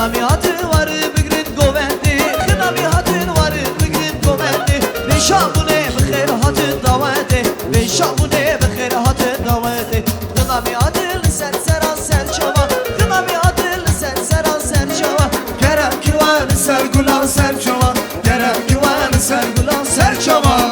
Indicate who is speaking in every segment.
Speaker 1: Kınami hatın varı bugün govendi, kınami hatın varı bugün govendi. Ve şabune bixer hatın daveti, ve şabune bixer hatın daveti. Kınami hatın sen seran serçava, kınami hatın sen seran serçava. Kerem kivan sergulan serçava, kerem kivan sergulan serçava.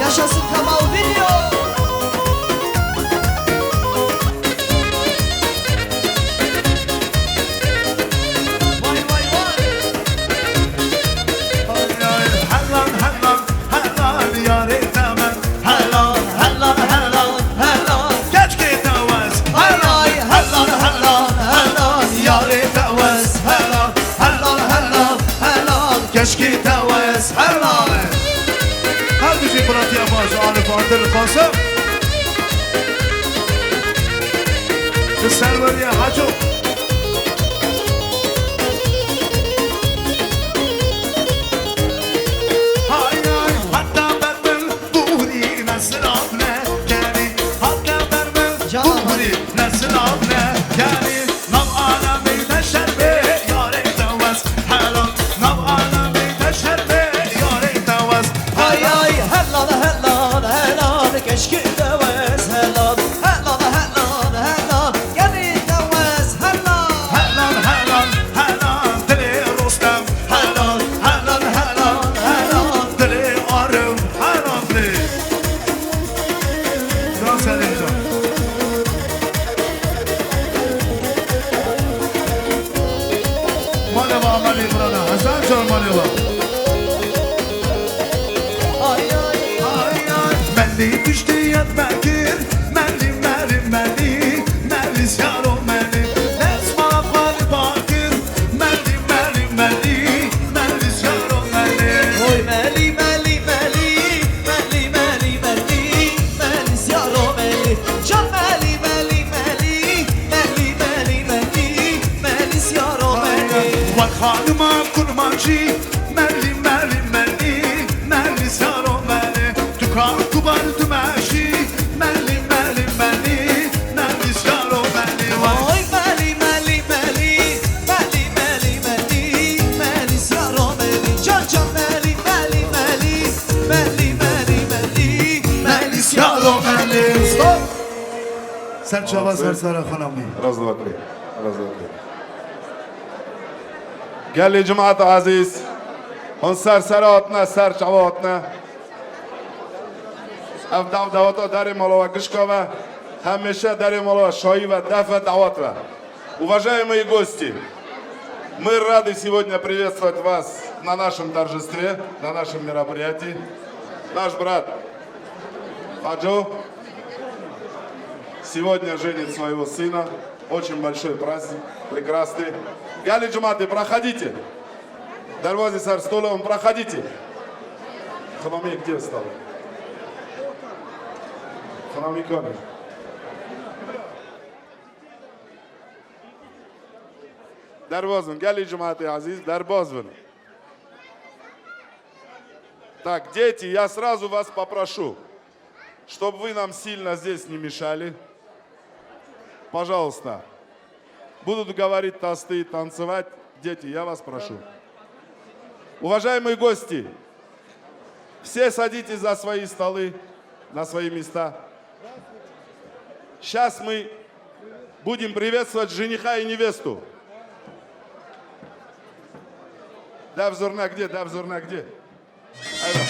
Speaker 2: Yaşasın Kamal Video.
Speaker 3: Fatih Fatih Kasım. سرور يا حجو هاي هاي حتى برمل بوري نسل عبنا يعني حتى برمل بوري نسل عبنا يعني نب عالمي تشربي يا ريت توس حلال نب عالمي تشربي يا ريت توس
Speaker 1: Ay ay helal helal helal keşke devez helal helal helal helal geri devez helal
Speaker 3: حلال حلال حلال دلي رستم حلال حلال حلال حلال دلي آرم حلال دلي جان سلیم جان ماله با عملی برادا حسن جان ماله با
Speaker 1: Ay ay
Speaker 3: ay ay Melli düştü yat bekir Melli melli melli Melli ziyaro melli Nesma fali bakir Melli melli melli Melli ziyaro melli
Speaker 1: oy meli meli meli meli meli meli meli ziyaro meli can meli meli meli meli meli meli meli ziyaro meli
Speaker 3: Bak hanıma kurmancı Melli melli melli Melli ziyaro melli Tukar kubar dümeşi Melli melli melli Melli ziyaro melli
Speaker 1: Oy meli meli meli meli meli meli meli ziyaro meli can can meli meli meli meli meli meli meli ziyaro meli
Speaker 3: Stop! Sen çaba sarsara hanımı
Speaker 4: раз, два, три. Раз, два, три. قال لي جماعة عزيز هون سر سراتنا سر شعواتنا اف دعوتا داري مالوا قشكوا هميشه داري مالوا شاي و دفع دعوات و Уважаемые гости, мы рады сегодня приветствовать вас на нашем торжестве, на нашем мероприятии. Наш брат Хаджо сегодня женит своего сына. Очень большой праздник, прекрасный. Гали Джуматы, проходите. Дарвази сар Столовым, проходите. Ханами где встал? Ханами Ками. Дарвазун, Гали Джуматы Азиз, Дарбазвун. Так, дети, я сразу вас попрошу, чтобы вы нам сильно здесь не мешали. Пожалуйста. Будут говорить тосты, танцевать. Дети, я вас прошу. Уважаемые гости, все садитесь за свои столы, на свои места. Сейчас мы будем приветствовать жениха и невесту. Давзурна где? Давзурна где? Айда.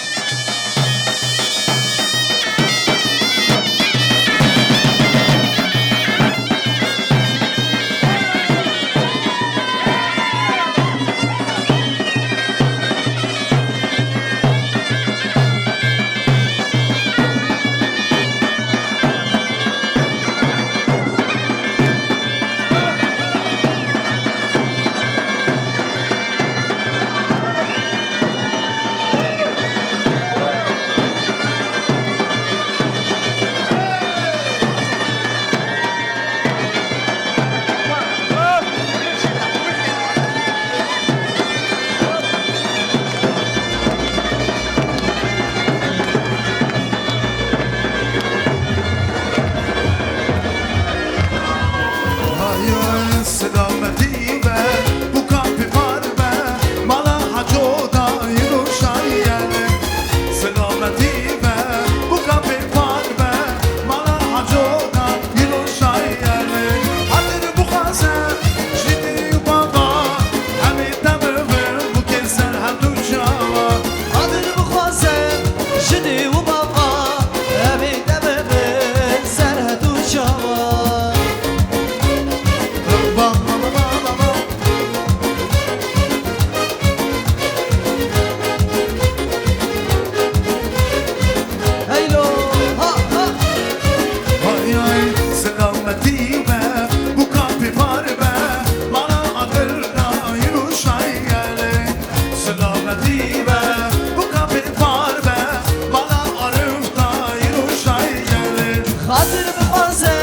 Speaker 1: Hatır mı fazla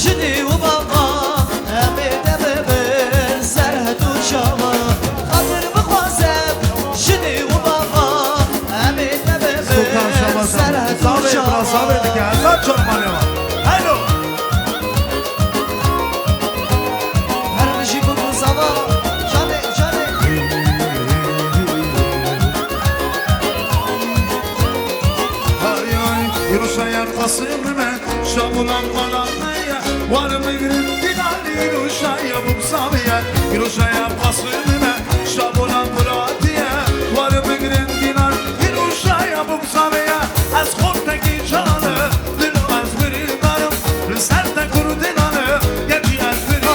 Speaker 1: jini u baba
Speaker 3: فرزاد چرمانه ها هلو
Speaker 1: هر بشی بگو زوا جانه جانه
Speaker 3: يروشايا قصيمنا شابولا قلامية وانا مقرن دينالي يروشايا بمصامية يروشايا قصيمنا شابولا قلاتية وانا مقرن دينال يروشايا بمصامية أسخون تكي جانه دلو أزبري دارم رسالة كردنانه يجي أزبري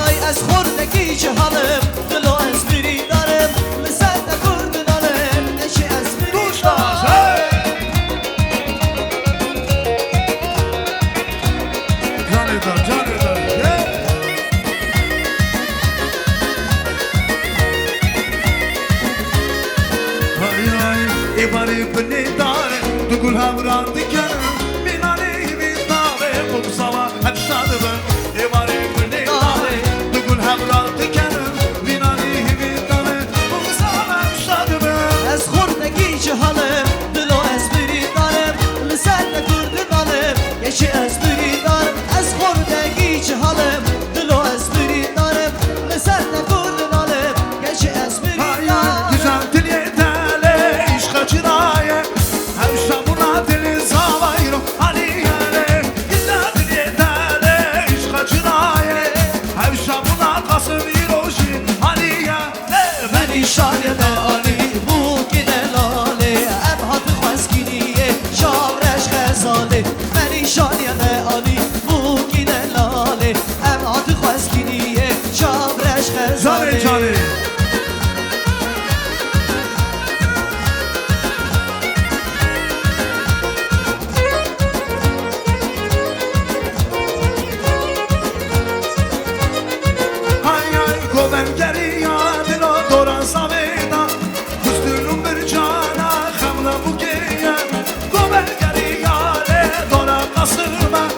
Speaker 1: Ay az xordaki cihanım Dilo ezbiri darım Lisette kurdunalım Neşi ezbiri
Speaker 3: Duştaz
Speaker 1: darım
Speaker 3: hey Canedar canedar hey إباري بني داري تقولها مراتي كان من عليه بيطاري وبصوا هالشادبة إباري بني داري تقولها مراتي كان من عليه بيطاري وبصوا هالشادبة
Speaker 1: از xordaki cihanım Dilo ezbiri darım Lisette kurdunalım Neşi ezbiri darım Az xordaki cihanım Dilo ezbiri darım Lisette kurdunalım Neşi ezbiri
Speaker 3: هاي
Speaker 1: darım
Speaker 3: تجان تليتالي إيش خجراية هاوشا مناتلي زوايرو عليها إلا تليتالي إيش خجراية هاوشا مناقص بيروشي عليها
Speaker 1: منی شاید آلی بو کنه لاله ام هات خواسکینیه شاورش خزاله منی شاید آلی بو کنه لاله ام هات خواسکینیه شاورش خزاله
Speaker 3: جاني جاني هاي هاي كوبن جريا دلو دوران سامينا كستلوم برجانا خمنا بوكيا كوبن جريا دورا قصرما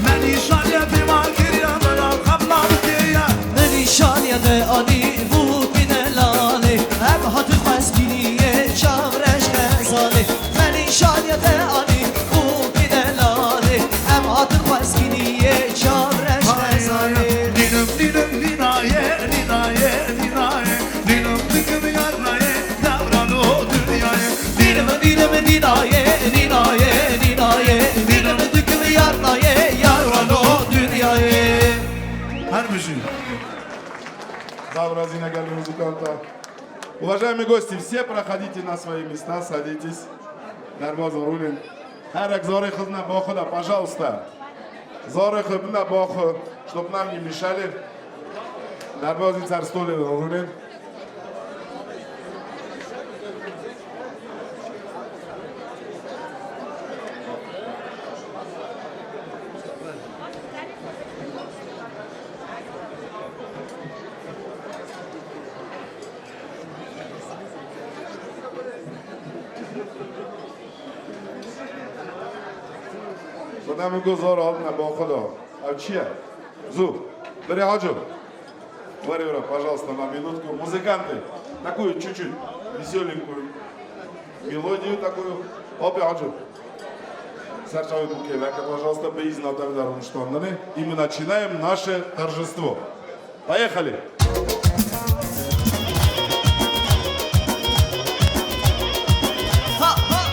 Speaker 3: مني شاليا بما كريا منا خمنا بوكيا
Speaker 1: منی شاید آلی بو کنه لاله ام هات خواسکینیه شاورش خزاله منی شاید آلی بو کنه لاله ام هات خواسکینیه شاورش خزاله
Speaker 3: Dinim dinim ninaye ninaye ninaye Dinim dikim yarnaye davran o dünyaya
Speaker 1: Dilim dilim dinaye dinaye dinaye Dilim düküm yarnaye yarvan o dünyayı
Speaker 3: Her müziği
Speaker 4: Завтра гали музыканта. Уважаемые гости, все проходите на свои места, садитесь. Дарбоз Рулин. Харак Зоры Хазна Бохода, пожалуйста. Зоры Хазна Бохо, чтоб нам не мешали. Дарбоз Царстоле Рулин. Будем гузор на Бохода. А чья? Зу. Бери Хаджу. Варюра, пожалуйста, на минутку. Музыканты, такую чуть-чуть веселенькую мелодию такую. Опи Хаджу. Сарчавый Букевека, пожалуйста, без натавдарун штанданы. И мы начинаем наше торжество. Поехали!
Speaker 1: Ha ha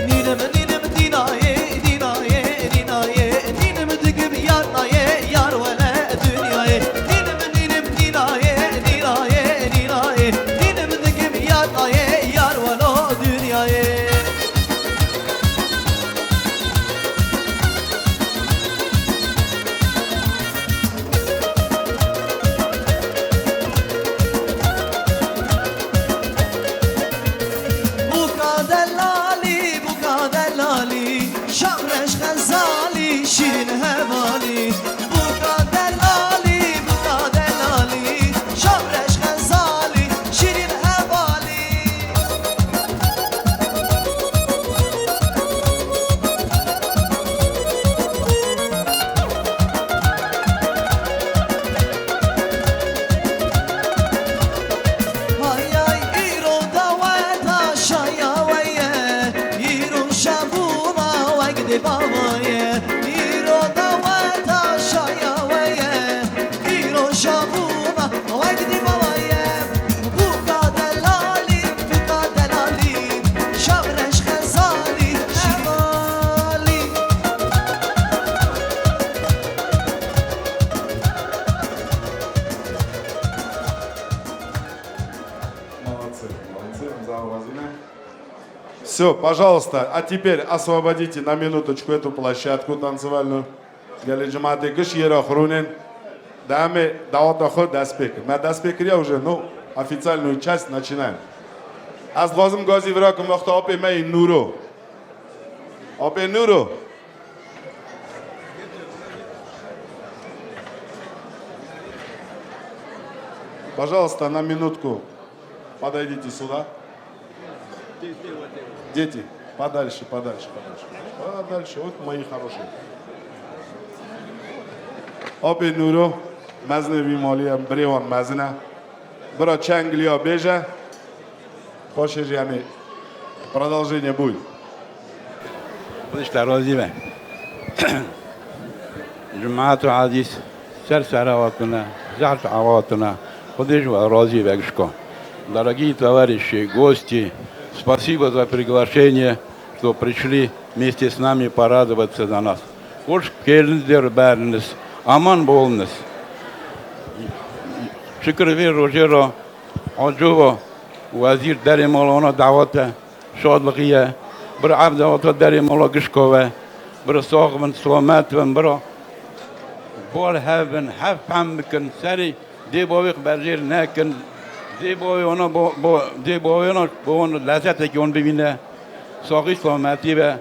Speaker 1: Dilim dilim dinaye dinaye dinaye Dilim düküm yarnaye yarvane dünyayı Dilim dilim dinaye dinaye dinaye Dilim düküm yarnaye yarvan o dünyayı Bu kader lali Şamreş gazali şirin hevali Bu kader lali Şamreş gazali şirin hevali بابایه ایرو دوت آشایا ویه ایرو شابوما وگدی بابایه بوکا دلالی بوکا دلالی شبرش خزالی شمالی
Speaker 4: Молодцы, молодцы, Завразина. Все, пожалуйста, а теперь освободите на минуточку эту площадку танцевальную. Галиджиматы гыш ера хрунен. Даме давата ход даспек. Мы даспекрия уже, ну, официальную часть начинаем. Аз лазым гази враком вахта опе мэй нуру. Опе нуру. Пожалуйста, на минутку подойдите сюда. Дети, подальше, подальше, подальше. Подальше, вот мои хорошие. Опи нуру, мазны вималия, бреван мазна. Бра чанглия бежа. Хочешь, ями, продолжение будет.
Speaker 5: خودشتر راضی به جماعت و عزیز سر سراواتنا زعت عواتنا خودش و راضی бегшко. Дорогие товарищи, гости, спасибо за приглашение, что пришли вместе с нами порадоваться за нас. Hoş geldiniz bäriniz, aman bolunuz. Şükür ver Rojero, Acıvo, vazir derim ona davata, şadlıqıya, bir abdavata derim ola gışkova, bir sağımın selametin, bir bol havın, hafam bikin, seri debavik berzir nekin, debavik ona bu onu lezzet on bibine, sağı selameti ve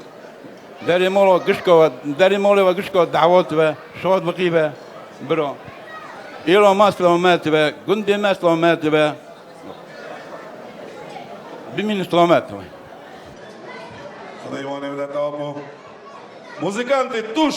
Speaker 5: derim ola gışkova, derim ola gışkova davat ve şadlıqı ve bir İlama selamet ve gündeme selamet ve bimin selamet ve.
Speaker 4: Hadi Ivan evlat abi. Muzikanti tuş.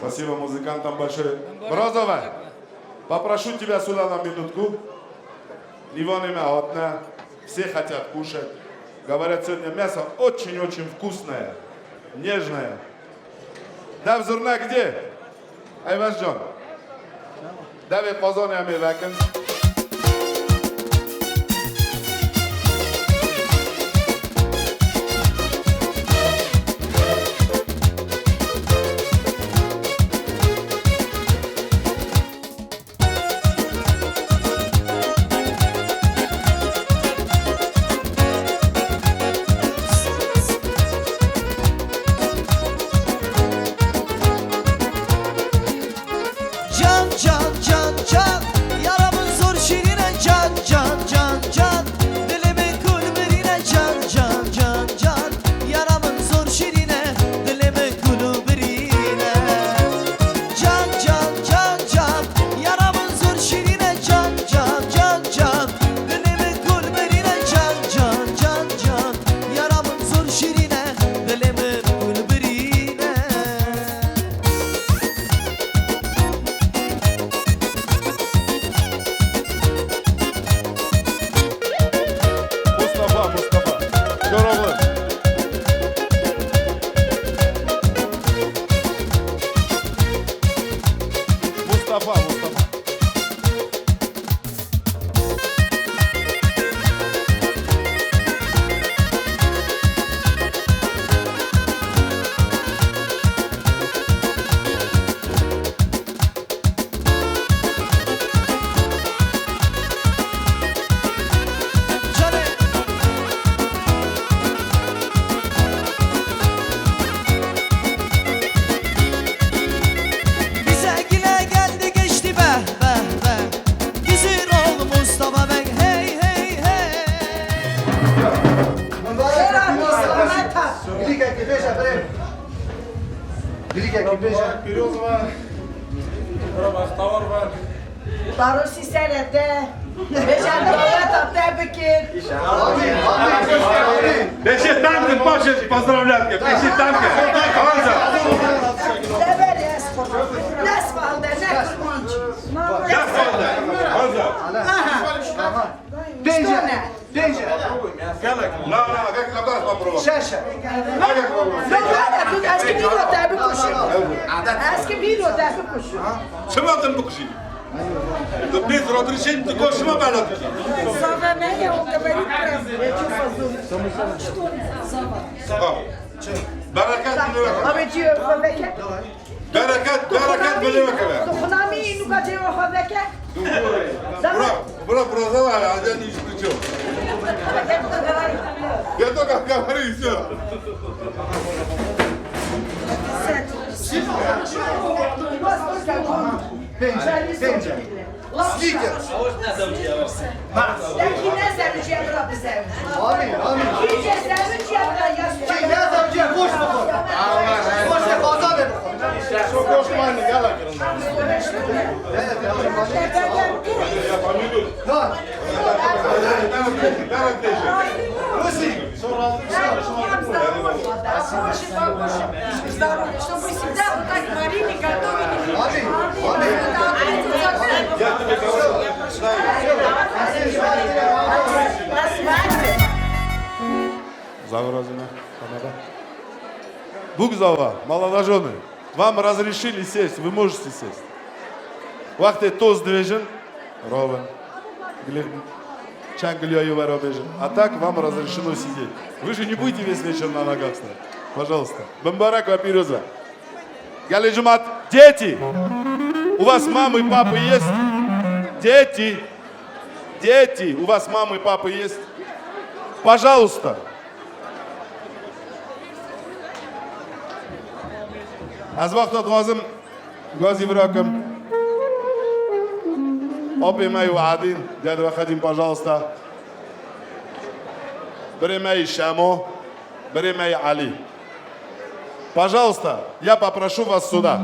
Speaker 4: Спасибо музыкантам большое. Брозова, попрошу тебя сюда на минутку. Иван имя Отна. Все хотят кушать. Говорят, сегодня мясо очень-очень вкусное, нежное. Да, взорна где? Айвазджон. Давай позонями векен.
Speaker 1: Can can can can yaramın zor
Speaker 2: Великий бежа, бре. Великий бежа.
Speaker 4: Березова.
Speaker 6: Tarosi senede. Beşerde baba tebrik.
Speaker 3: Beşi tanki başız поздравляйте. Beşi tanki. Hamza.
Speaker 6: Sever esfor. Nesvalde ne kurmanç.
Speaker 3: Hamza.
Speaker 2: Бежа. Бежа.
Speaker 4: На, как на вас попробовал.
Speaker 2: Шаша.
Speaker 6: Böyle bu eski bir o tebrik kuşu. Eski bir o tebrik kuşu.
Speaker 3: Şuna da bu kişi. Biz разрешение такого шума было.
Speaker 6: Sonra ne ya o говорит прям.
Speaker 4: Берекет Мелевакова.
Speaker 6: Abi diyor fazlake.
Speaker 4: Берекет Мелевакова.
Speaker 6: Dokunami nuka diyor fazlake.
Speaker 4: Бро, продавай, а я не исключил. Я только говорю и все.
Speaker 2: Бежа. Бежа. Сликер.
Speaker 6: Daqui ne sevci yadra bir sevci.
Speaker 2: Amin. Amin.
Speaker 6: İyice sevci yadra
Speaker 2: Şey
Speaker 6: yastığa.
Speaker 2: ne yapacak? Boş bakın. Boş ver. Fazla ver.
Speaker 4: Я фамилию.
Speaker 2: Lan. Руси.
Speaker 6: Чтобы вы всегда вот так варили, готовили.
Speaker 2: Amin.
Speaker 4: Я тебе говорю.
Speaker 6: На свадьбе.
Speaker 4: Завразина. Бугзова, молодожены, вам разрешили сесть, вы можете сесть. Вахте тост движен, ровен. Чанглёю воробежен. А так вам разрешено сидеть. Вы же не будете весь вечер на ногах стоять. Пожалуйста. Бамбарак Вапируза. Галиджумат. Дети! У вас мамы и папы есть? Дети! Дети! У вас мамы и папы есть? Пожалуйста. Az vaqtot lozim Gozi Враком. Опимай Вадин, дядя Вахадин, пожалуйста. Бремей Шамо, Бремей Али. Пожалуйста, я попрошу вас сюда.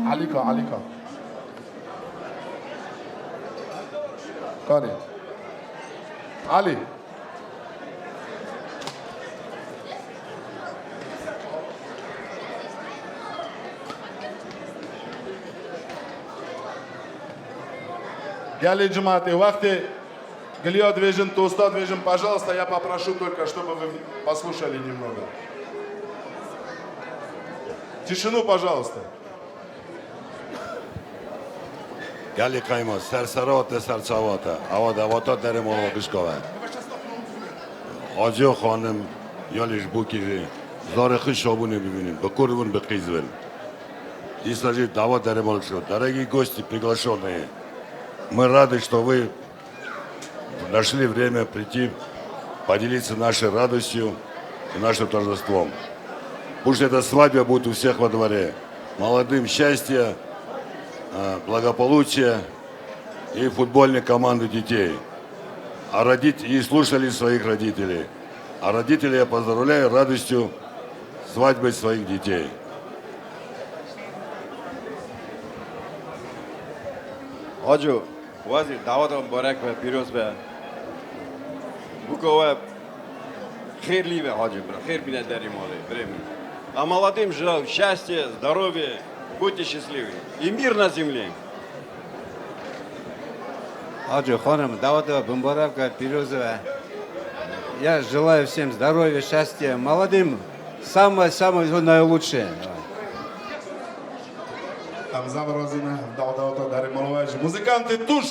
Speaker 4: Алика. Кани. Али. Гали Джуматы, вахты, Галио движен, Туста движен, пожалуйста, я попрошу только, чтобы вы послушали немного. Тишину, пожалуйста.
Speaker 7: Gali kaymo, sersarote, serçavote. Avota derim olo Gishkova. Acı hanım, yaliş bu kivi. Zarıkı şabunu bibinin, bakırvın bekizvin. Исложить давать дарим olo Gishkova. Дорогие гости, приглашенные, мы рады, что вы нашли время прийти, поделиться нашей радостью и нашим торжеством. Пусть эта свадьба будет у всех во дворе. Молодым счастья, благополучия и футбольной команды детей. И слушали своих родителей. А родителей я поздравляю радостью свадьбы своих детей.
Speaker 8: Hacı, vazir davada mübarek ve piroz ve bu kova hayırlı ve hacı, hayır bine derim olayı. А молодым желаю счастья, здоровья, будьте счастливы. И мир на земле.
Speaker 9: Аджи, ханам, Даватова, Бомбаравка, Пирозова. Я желаю всем здоровья, счастья, молодым самое наилучшее.
Speaker 4: Там Завразина, Давата дарим olo. Музыканты туш!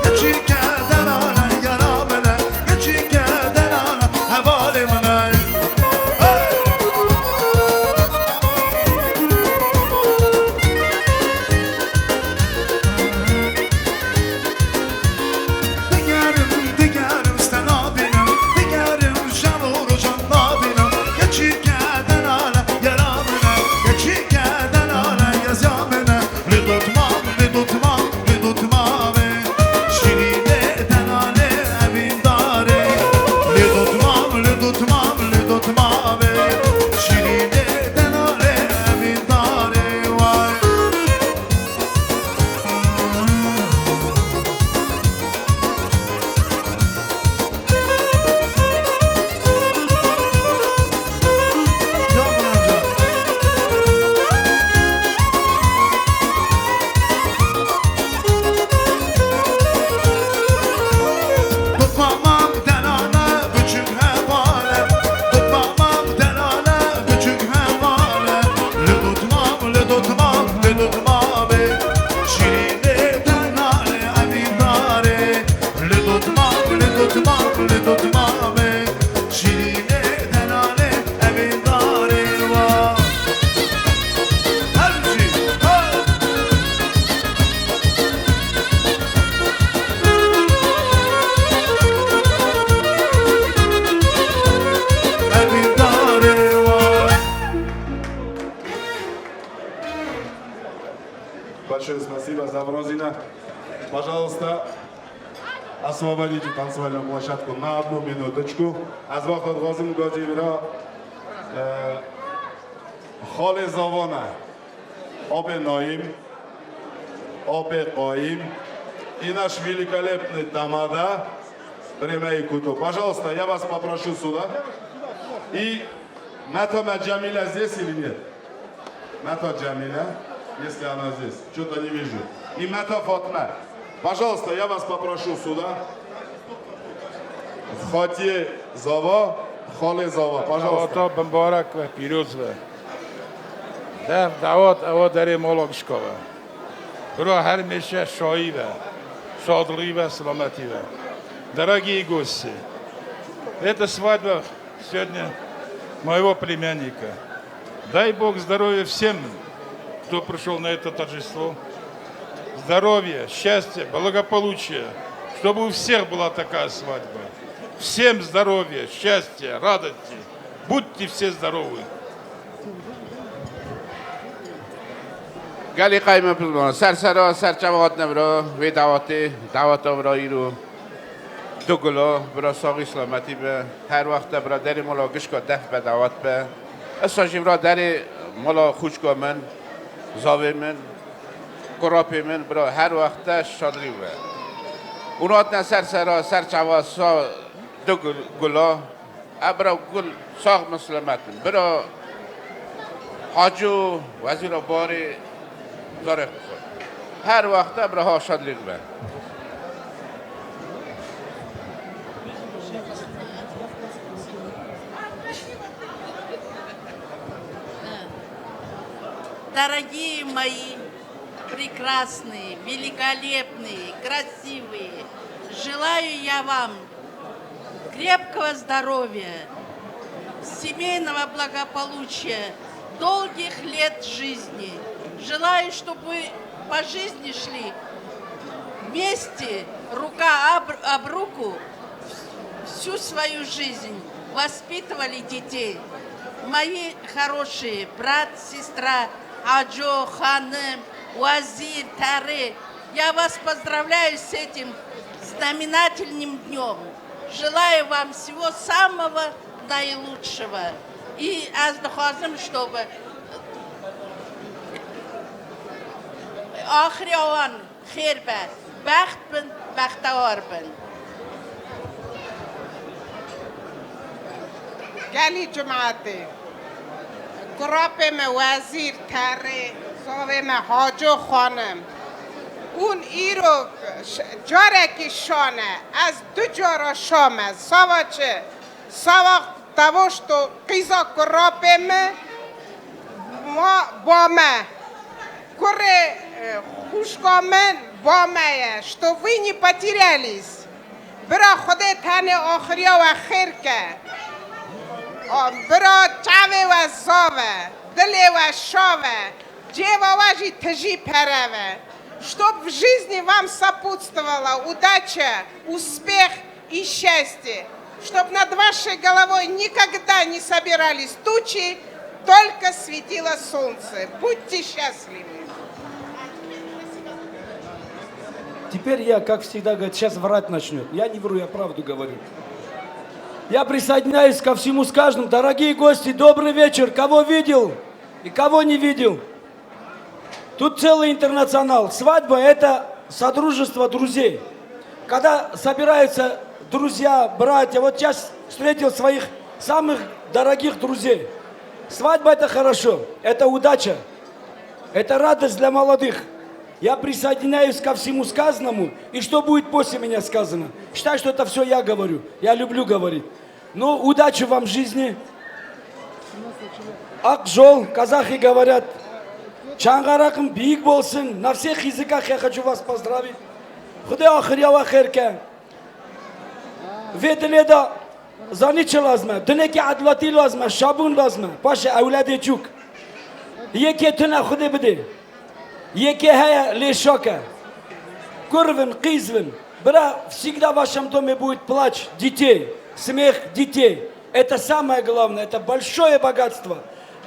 Speaker 3: Geçirken sabır tutma be Şirine denane evin darı var Her şey evin darı var
Speaker 4: Большое спасибо за Брозина. Пожалуйста, освободите танцевальную площадку на 1 минуточку. Аз вақт Ғозим Годжиевро Холи Завона, Опе Ноим, Опе Коим и наш великолепный тамада Время и Куту. Пожалуйста, я вас попрошу сюда. И Матома Джамиля здесь или нет? Мата Джамиля, если она здесь. Что-то не вижу. И Мата Фатма. Пожалуйста, я вас попрошу сюда. Хоти Зава, Холи Зава. Пожалуйста.
Speaker 5: Давото Бамбарак ва пирӯз ва давот аво дари моло гишкова. Бро ҳамеша шоӣ ва шодлӣ ва саломатӣ ва. Дорогие гости, это свадьба сегодня моего племянника. Дай Бог здоровья всем, кто пришел на это торжество. Здоровья, счастья, благополучия, чтобы у всех была такая свадьба. Всем здоровья, счастья, радости. Будьте все здоровы.
Speaker 10: گلی قایم پلمان سر جواد نبرا وی دعوت برای رو دو گلا برا ساقی سلامتی به هر وقت برا دری ملا گشکا دف به دعوت به استاجیم را دری ملا خوشگاه من زاوی من قراپی من برا هر وقت شادری به اونات نه سر جواد سا دو گلا برا گل ساق مسلمت برا حاجو وزیر باری زاره هر وقت برا شادری به
Speaker 11: Дорогие мои, прекрасные, великолепные, красивые, желаю я вам крепкого здоровья, семейного благополучия, долгих лет жизни. Желаю, чтобы вы по жизни шли вместе, рука об руку, всю свою жизнь, воспитывали детей. Мои хорошие брат, сестра, Аджо, Ханым, Уазир, Таре, я вас поздравляю с этим знаменательным днем. Желаю вам всего самого наилучшего. И азбахазым, чтобы آخریان خیر بد بخت بن بختوار بن
Speaker 6: گلی جماعته گراپم وزیر تره صاحبم حاجو خانم اون ایرو جاره که شانه از دو جارا شامه سوا چه سوا دوشتو قیزا گراپم ما بامه куре хушкамен бамая, что вы не потерялись. Бра ходе тане охрия ва хирке. Бра чаве ва сове, дыле ва шове, джева важи тажи переве. Чтоб в жизни вам сопутствовала удача, успех и счастье. Чтоб над вашей головой никогда не собирались тучи, только светило солнце. Будьте счастливы.
Speaker 12: Теперь я, как всегда, говорит, сейчас врать начнет. Я не вру, я правду говорю. Я присоединяюсь ко всему сказанному. Дорогие гости, добрый вечер. Кого видел и кого не видел? Тут целый интернационал. Свадьба – это содружество друзей. Когда собираются друзья, братья, вот сейчас встретил своих самых дорогих друзей. Свадьба – это хорошо, это удача, это радость для молодых. Я присоединяюсь ко всему сказанному, и что будет после меня сказано. Считай, что это все я говорю, я люблю говорить. Ну, удачи вам в жизни. Акжол, казахи говорят, Чангаракым биг болсын. На всех языках я хочу вас поздравить. Худай ахрия ва херке. Vedele da zanice lazme, döneki adlati lazme, şabun lazme, paşa evladı çuk. Yeke tüne xude bide. Yeke haya leşaka. Kurvin, qizvin. Бра, всегда в вашем доме будет плач детей, смех детей. Это самое главное, это большое богатство.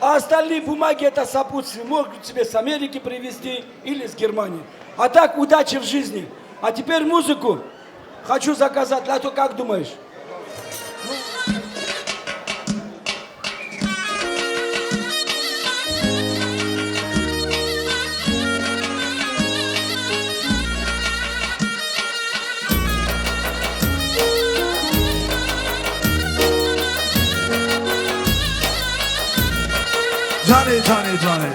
Speaker 12: А остальные бумаги это сопутствие. Могут тебе с Америки привезти или с Германии. А так, удачи в жизни. А теперь музыку хочу заказать. Лято, как думаешь?
Speaker 3: Johnny, Johnny, Johnny.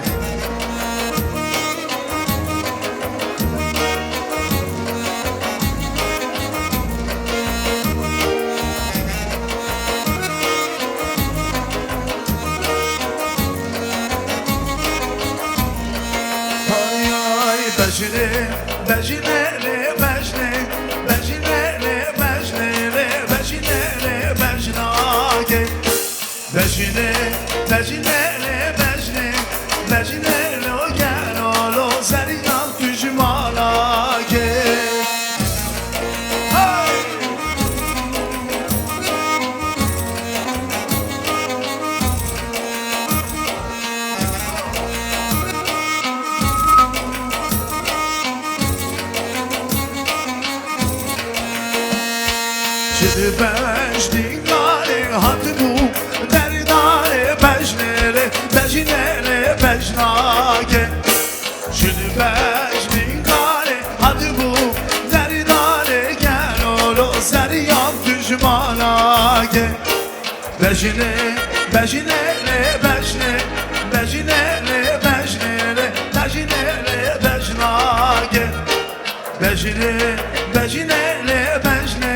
Speaker 3: Ay ay bejine, bejine le bejne, bejine le bejne le bejine le bejnage, bejine, bejine le bejne, bejine lo gero lo zeriyan tücmalage. Hey! Şimdi beşli gari hatı bu derdare beşnere beşinere beşnage. Şimdi beşli gari hatı bu derdare gel olo zeriyan düşmanage. Beşine beşinere beşne beşinere beşnere beşinere beşnage. Beşine beşinere beşne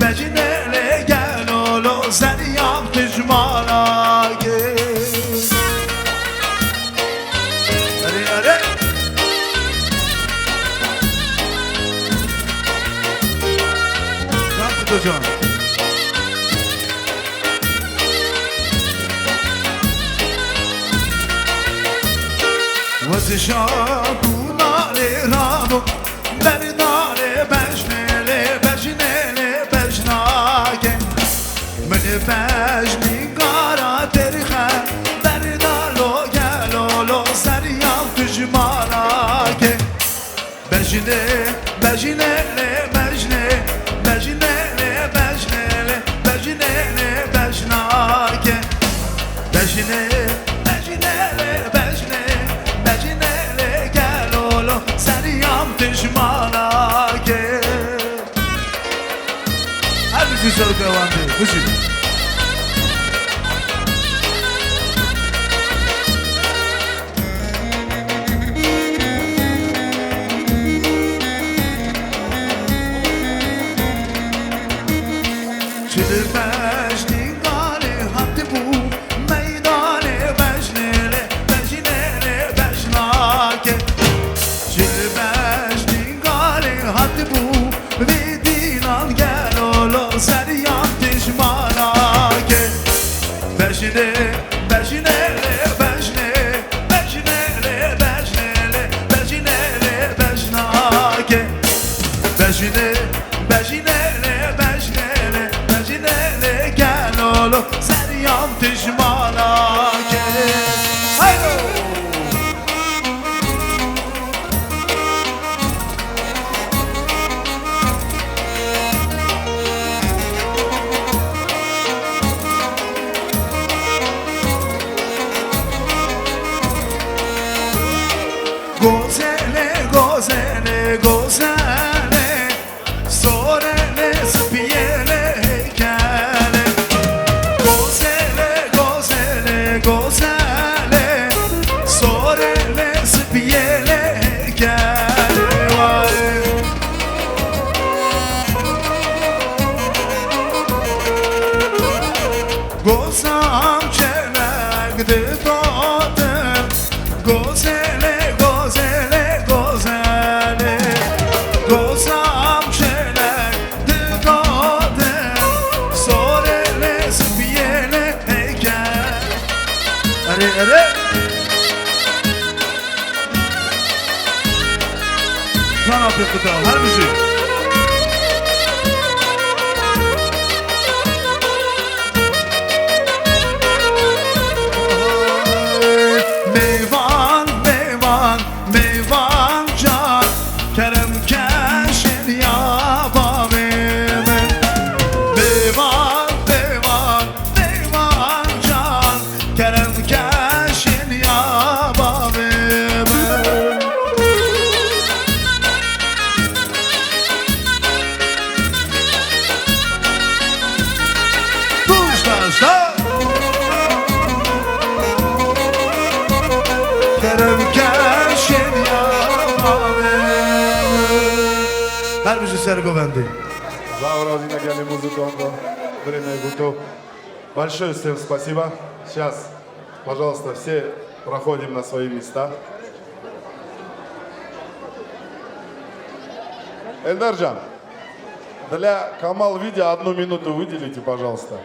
Speaker 3: beşinere gel olo zeriyan düşmanage. Hadi hadi. Yaptı hocam. وزشابونا لرامو بردار بجنه بجنه بجناگه من بجنی گارا ترخه بردالو گلولو سریال تجماراگه بجنه بجنه بجنه بجنه بجنه بجنه بجناگه بجنه بجنه بجنه بجنه گلولو سریال تجماراگه هر bir soru devam ediyor. Bu şimdi. Çilir beşli gari hattı bu meydane beşnere beşinere beşnake. Çilir beşli gari hattı bu ve dinan gel olo seriyan düşmanake. Beşine beşinere beşne beşinere beşnere beşinere beşnake. Beşine beşinere beşnere beşinere gel olo seriyan düşmanake. Haydo! Gozele, gozele, gozele, sorele, spiyele, heykele. Gozele, gozele, gozele, sorele, spiyele, heykele. Vay. Gozam çelekti doğdum, gozele, gozele, gozele. Gozam çelekti doğdum, Kanat yapıda her müziği. Meyvan, meyvan, meyvan can, kerem keşin ya babime. Meyvan, meyvan, meyvan can, kerem keşin ya babime. Kuştaşlar Kerem Kerşen Yavame. Her müzisyen Govendi.
Speaker 4: Завтра нагряли музыканту. Время готов. Большое всем спасибо. Сейчас, пожалуйста, все проходим на свои места. Эльдарджан, для Камал видео 1 минуту выделите, пожалуйста.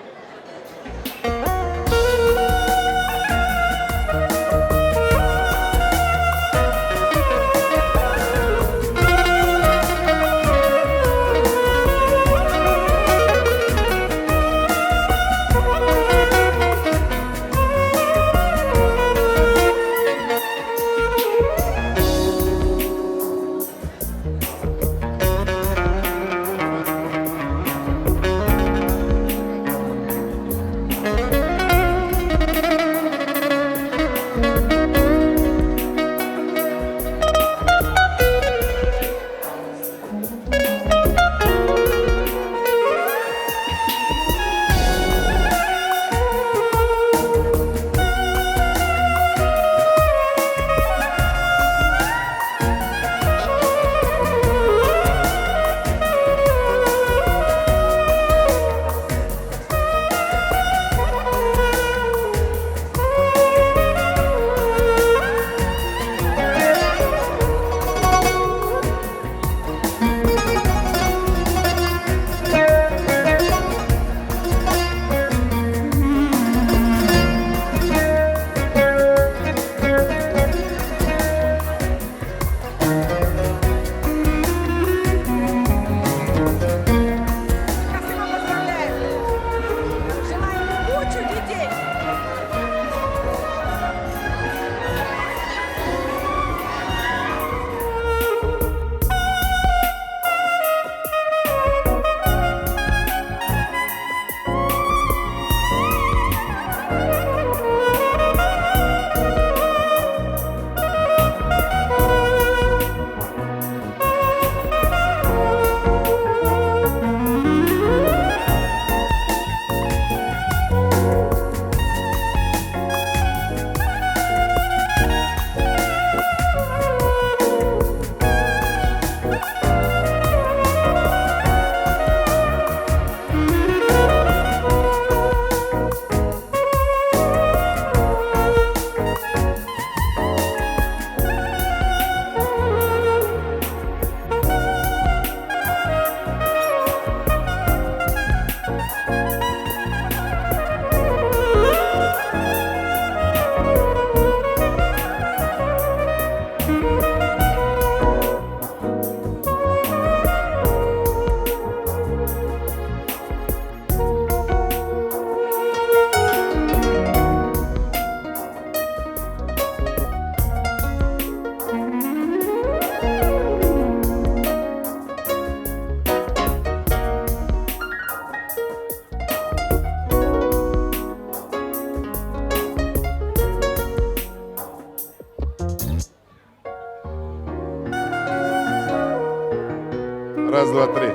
Speaker 4: Раз, два, три.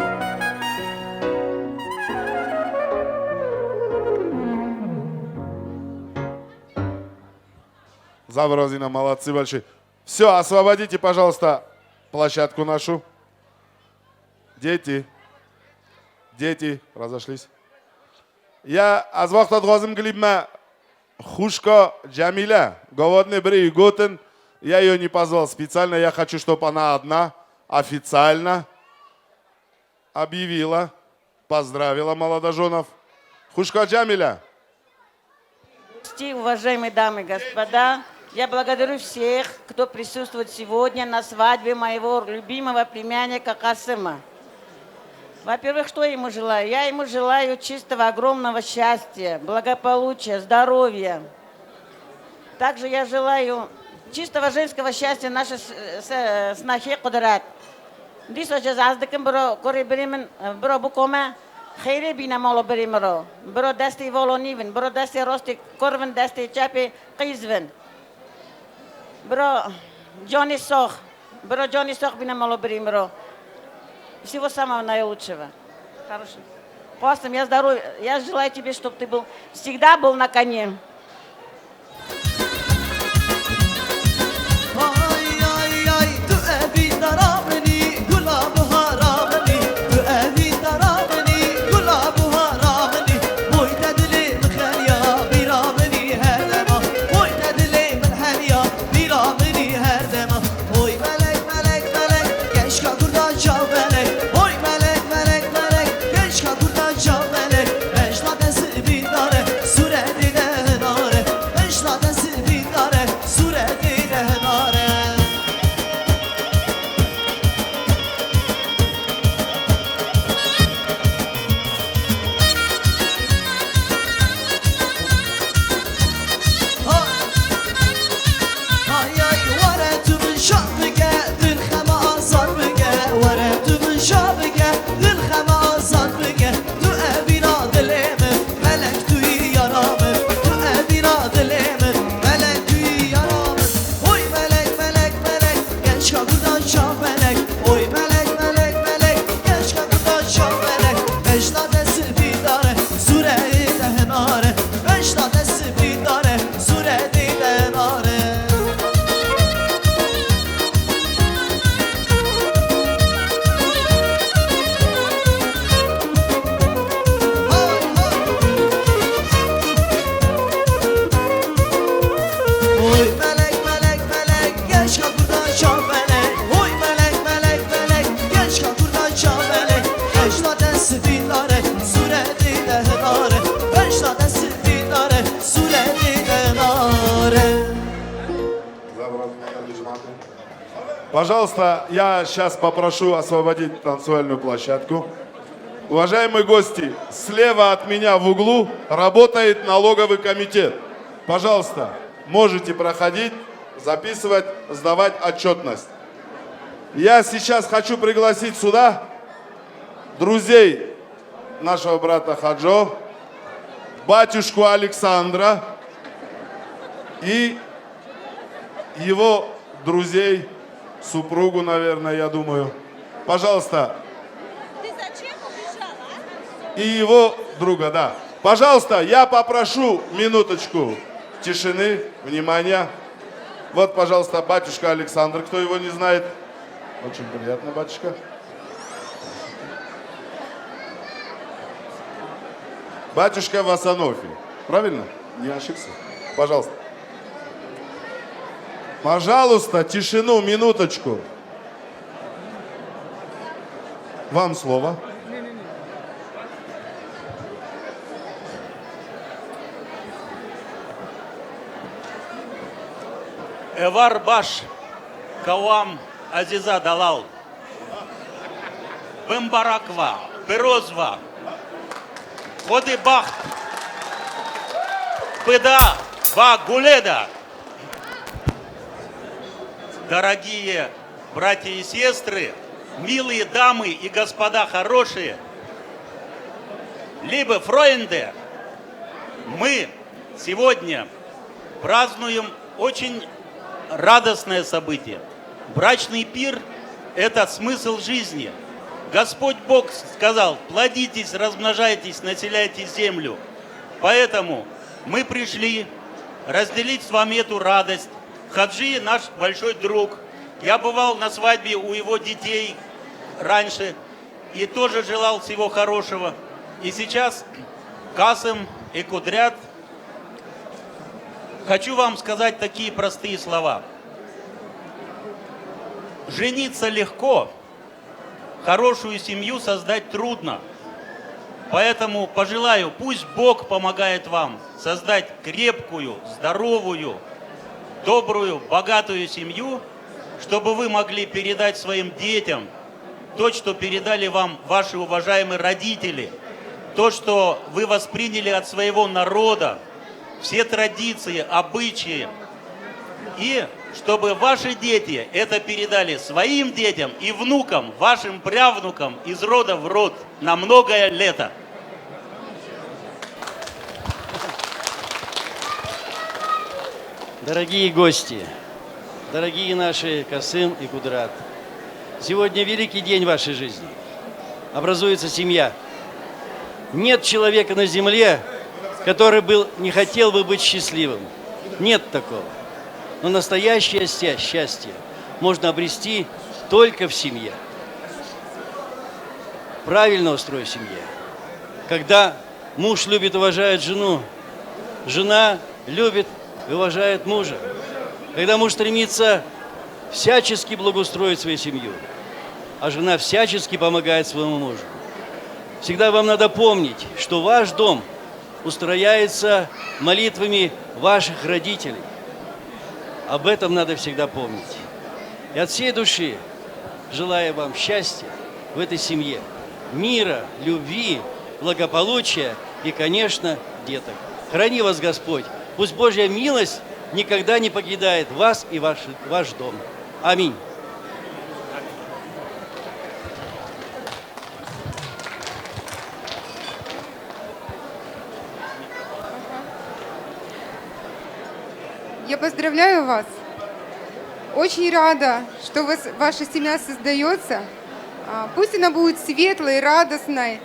Speaker 4: Заврозина, молодцы большие. Все, освободите, пожалуйста, площадку нашу. Дети, разошлись. Я аз вақта лозим глибма Хушка Джамиля, голодный брей Готен. Я ее не позвал специально, я хочу, чтобы она одна официально объявила, поздравила молодоженов. Хушка Джамиля.
Speaker 13: гости, уважаемые дамы и господа, я благодарю всех, кто присутствует сегодня на свадьбе моего любимого племянника Касыма. Во-первых, что я ему желаю? Я ему желаю чистого, огромного счастья, благополучия, здоровья. Также я желаю чистого женского счастья нашей снохе Кудрат. Здесь уже заздыком бро кори беремен бро букоме хейре бина мало беремеро. Бро дасти волонивен, бро дасти рости корвен дасти чапи кизвен. Бро Джонни Сох бина мало беремеро. Всего самого наилучшего. Хорошо. Касым, я здоровья. Я желаю тебе, чтобы ты всегда был на коне.
Speaker 4: Пожалуйста, я сейчас попрошу освободить танцевальную площадку. Уважаемые гости, слева от меня в углу работает налоговый комитет. Пожалуйста, можете проходить, записывать, сдавать отчетность. Я сейчас хочу пригласить сюда друзей нашего брата Хаджо, батюшку Александра и его друзей, супругу, наверное, я думаю. Пожалуйста.
Speaker 11: Ты зачем убежала, а?
Speaker 4: И его друга, да. Пожалуйста, я попрошу минуточку тишины, внимания. Вот, пожалуйста, батюшка Александр, кто его не знает. Очень приятно, батюшка. Батюшка Васанофий. Правильно? Не ошибся? Пожалуйста. Пожалуйста, тишину, минуточку. Вам слово.
Speaker 14: Эвар баш кавам азиза далал. Бымбараква, пирозва. Ходы бахт. Быда, ба гуледа. Дорогие братья и сестры, милые дамы и господа хорошие, либо фройнде, мы сегодня празднуем очень радостное событие. Брачный пир – это смысл жизни. Господь Бог сказал: плодитесь, размножайтесь, населяйте землю. Поэтому мы пришли разделить с вами эту радость. Хаджи наш большой друг. Я бывал на свадьбе у его детей раньше и тоже желал всего хорошего. И сейчас Касым и Кудрят, хочу вам сказать такие простые слова. Жениться легко, хорошую семью создать трудно. Поэтому пожелаю, пусть Бог помогает вам создать крепкую, здоровую, добрую, богатую семью, чтобы вы могли передать своим детям то, что передали вам ваши уважаемые родители, то, что вы восприняли от своего народа, все традиции, обычаи, и чтобы ваши дети это передали своим детям и внукам, вашим правнукам из рода в род на многое лето.
Speaker 15: Дорогие гости, дорогие наши Касым и Кудрат, сегодня великий день в вашей жизни. Образуется семья. Нет человека на земле, который не хотел бы быть счастливым. Нет такого. Но настоящее счастье можно обрести только в семье. Правильно устроить семья. Когда муж любит и уважает жену, жена любит и уважает мужа. Когда муж стремится всячески благоустроить свою семью, а жена всячески помогает своему мужу. Всегда вам надо помнить, что ваш дом устрояется молитвами ваших родителей. Об этом надо всегда помнить. И от всей души желаю вам счастья в этой семье, мира, любви, благополучия и, конечно, деток. Храни вас Господь. Пусть Божья милость никогда не покидает вас и ваш дом. Аминь.
Speaker 16: Я поздравляю вас. Очень рада, что ваша семья создается. Пусть она будет светлой, радостной.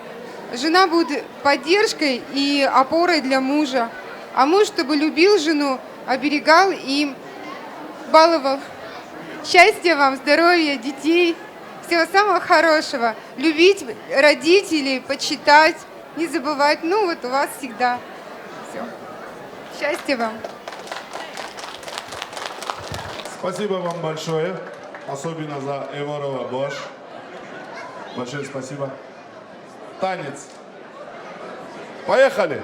Speaker 16: Жена будет поддержкой и опорой для мужа. А муж, чтобы любил жену, оберегал и баловал. Счастья вам, здоровья, детей. Всего самого хорошего. Любить родителей, почитать, не забывать. Ну вот у вас всегда. Все. Счастья вам.
Speaker 4: Спасибо вам большое, особенно за Эворова Бош. Большое спасибо. Танец. Поехали!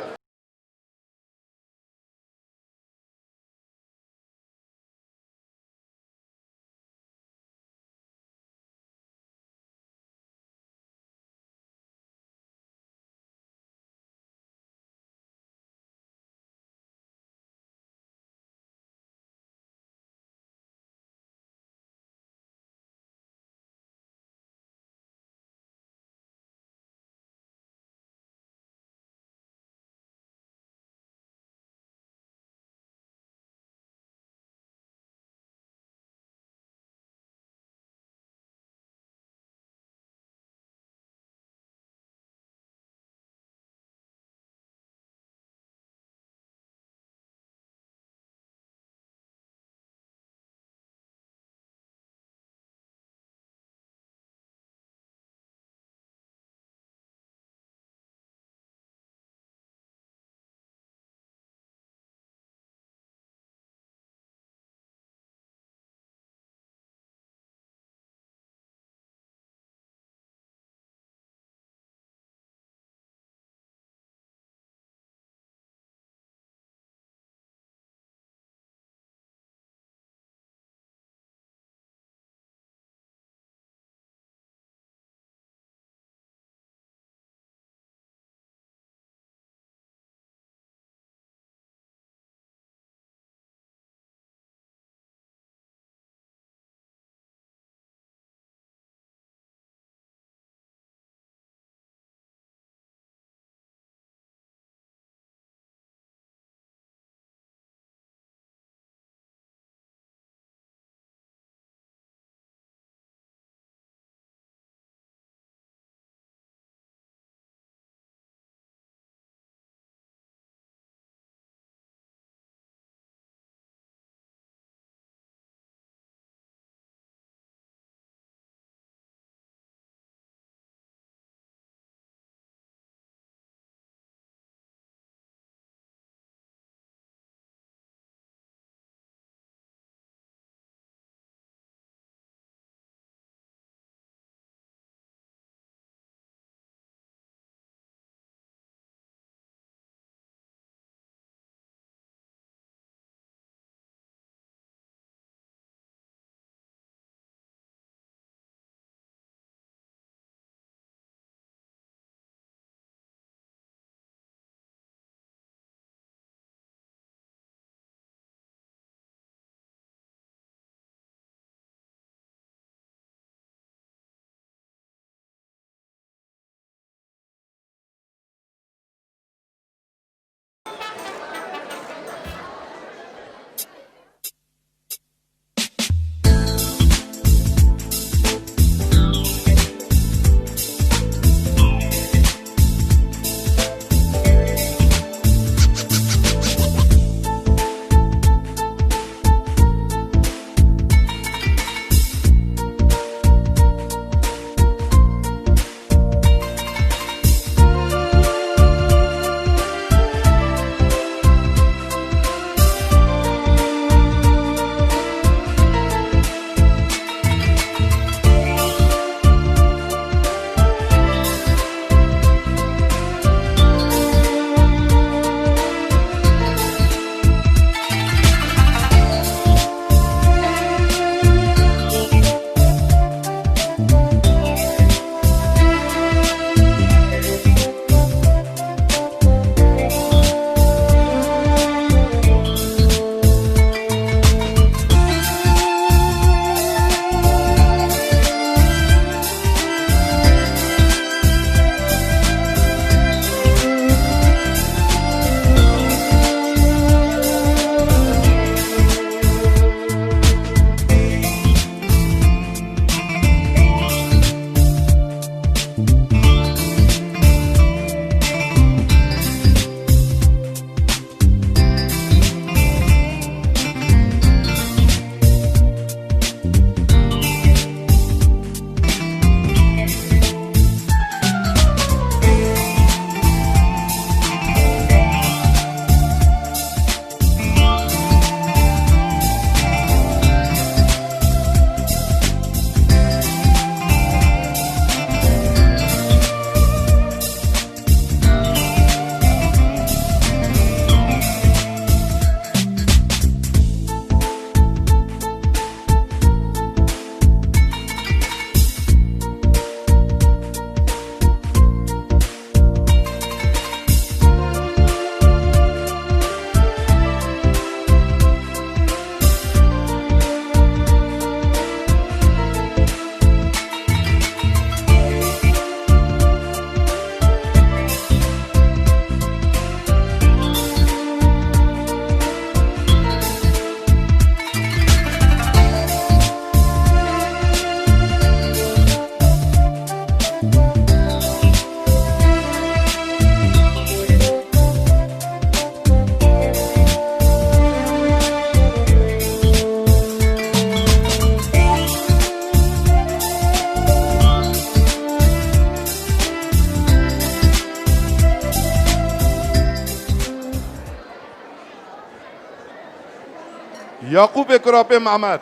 Speaker 4: Якубе Крапе Мамед.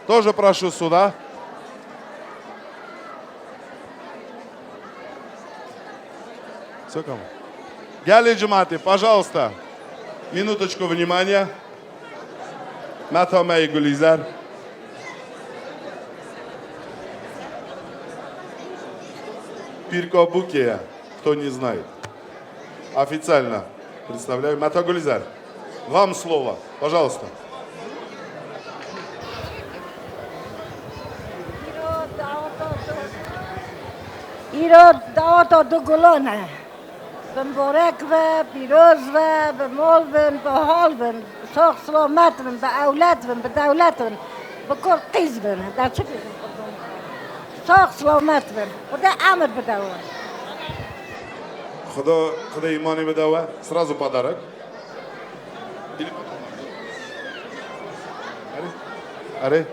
Speaker 4: Тоже прошу сюда. Все кому? Гяли Джумати, пожалуйста, минуточку внимания. Матома и Гулизар. Пирко Букея, кто не знает. Официально представляю. Мата Гулизар, вам слово, пожалуйста.
Speaker 17: ایران دعوت دو گلانه به مبارک و پیروز و به مال و به حال و ساق سلامت و به اولاد و به دولت و به کل قیز و در چه پیشم ساق سلامت و خدا عمر بدوه
Speaker 4: خدا ایمانی بدوه سرازو پادرک аре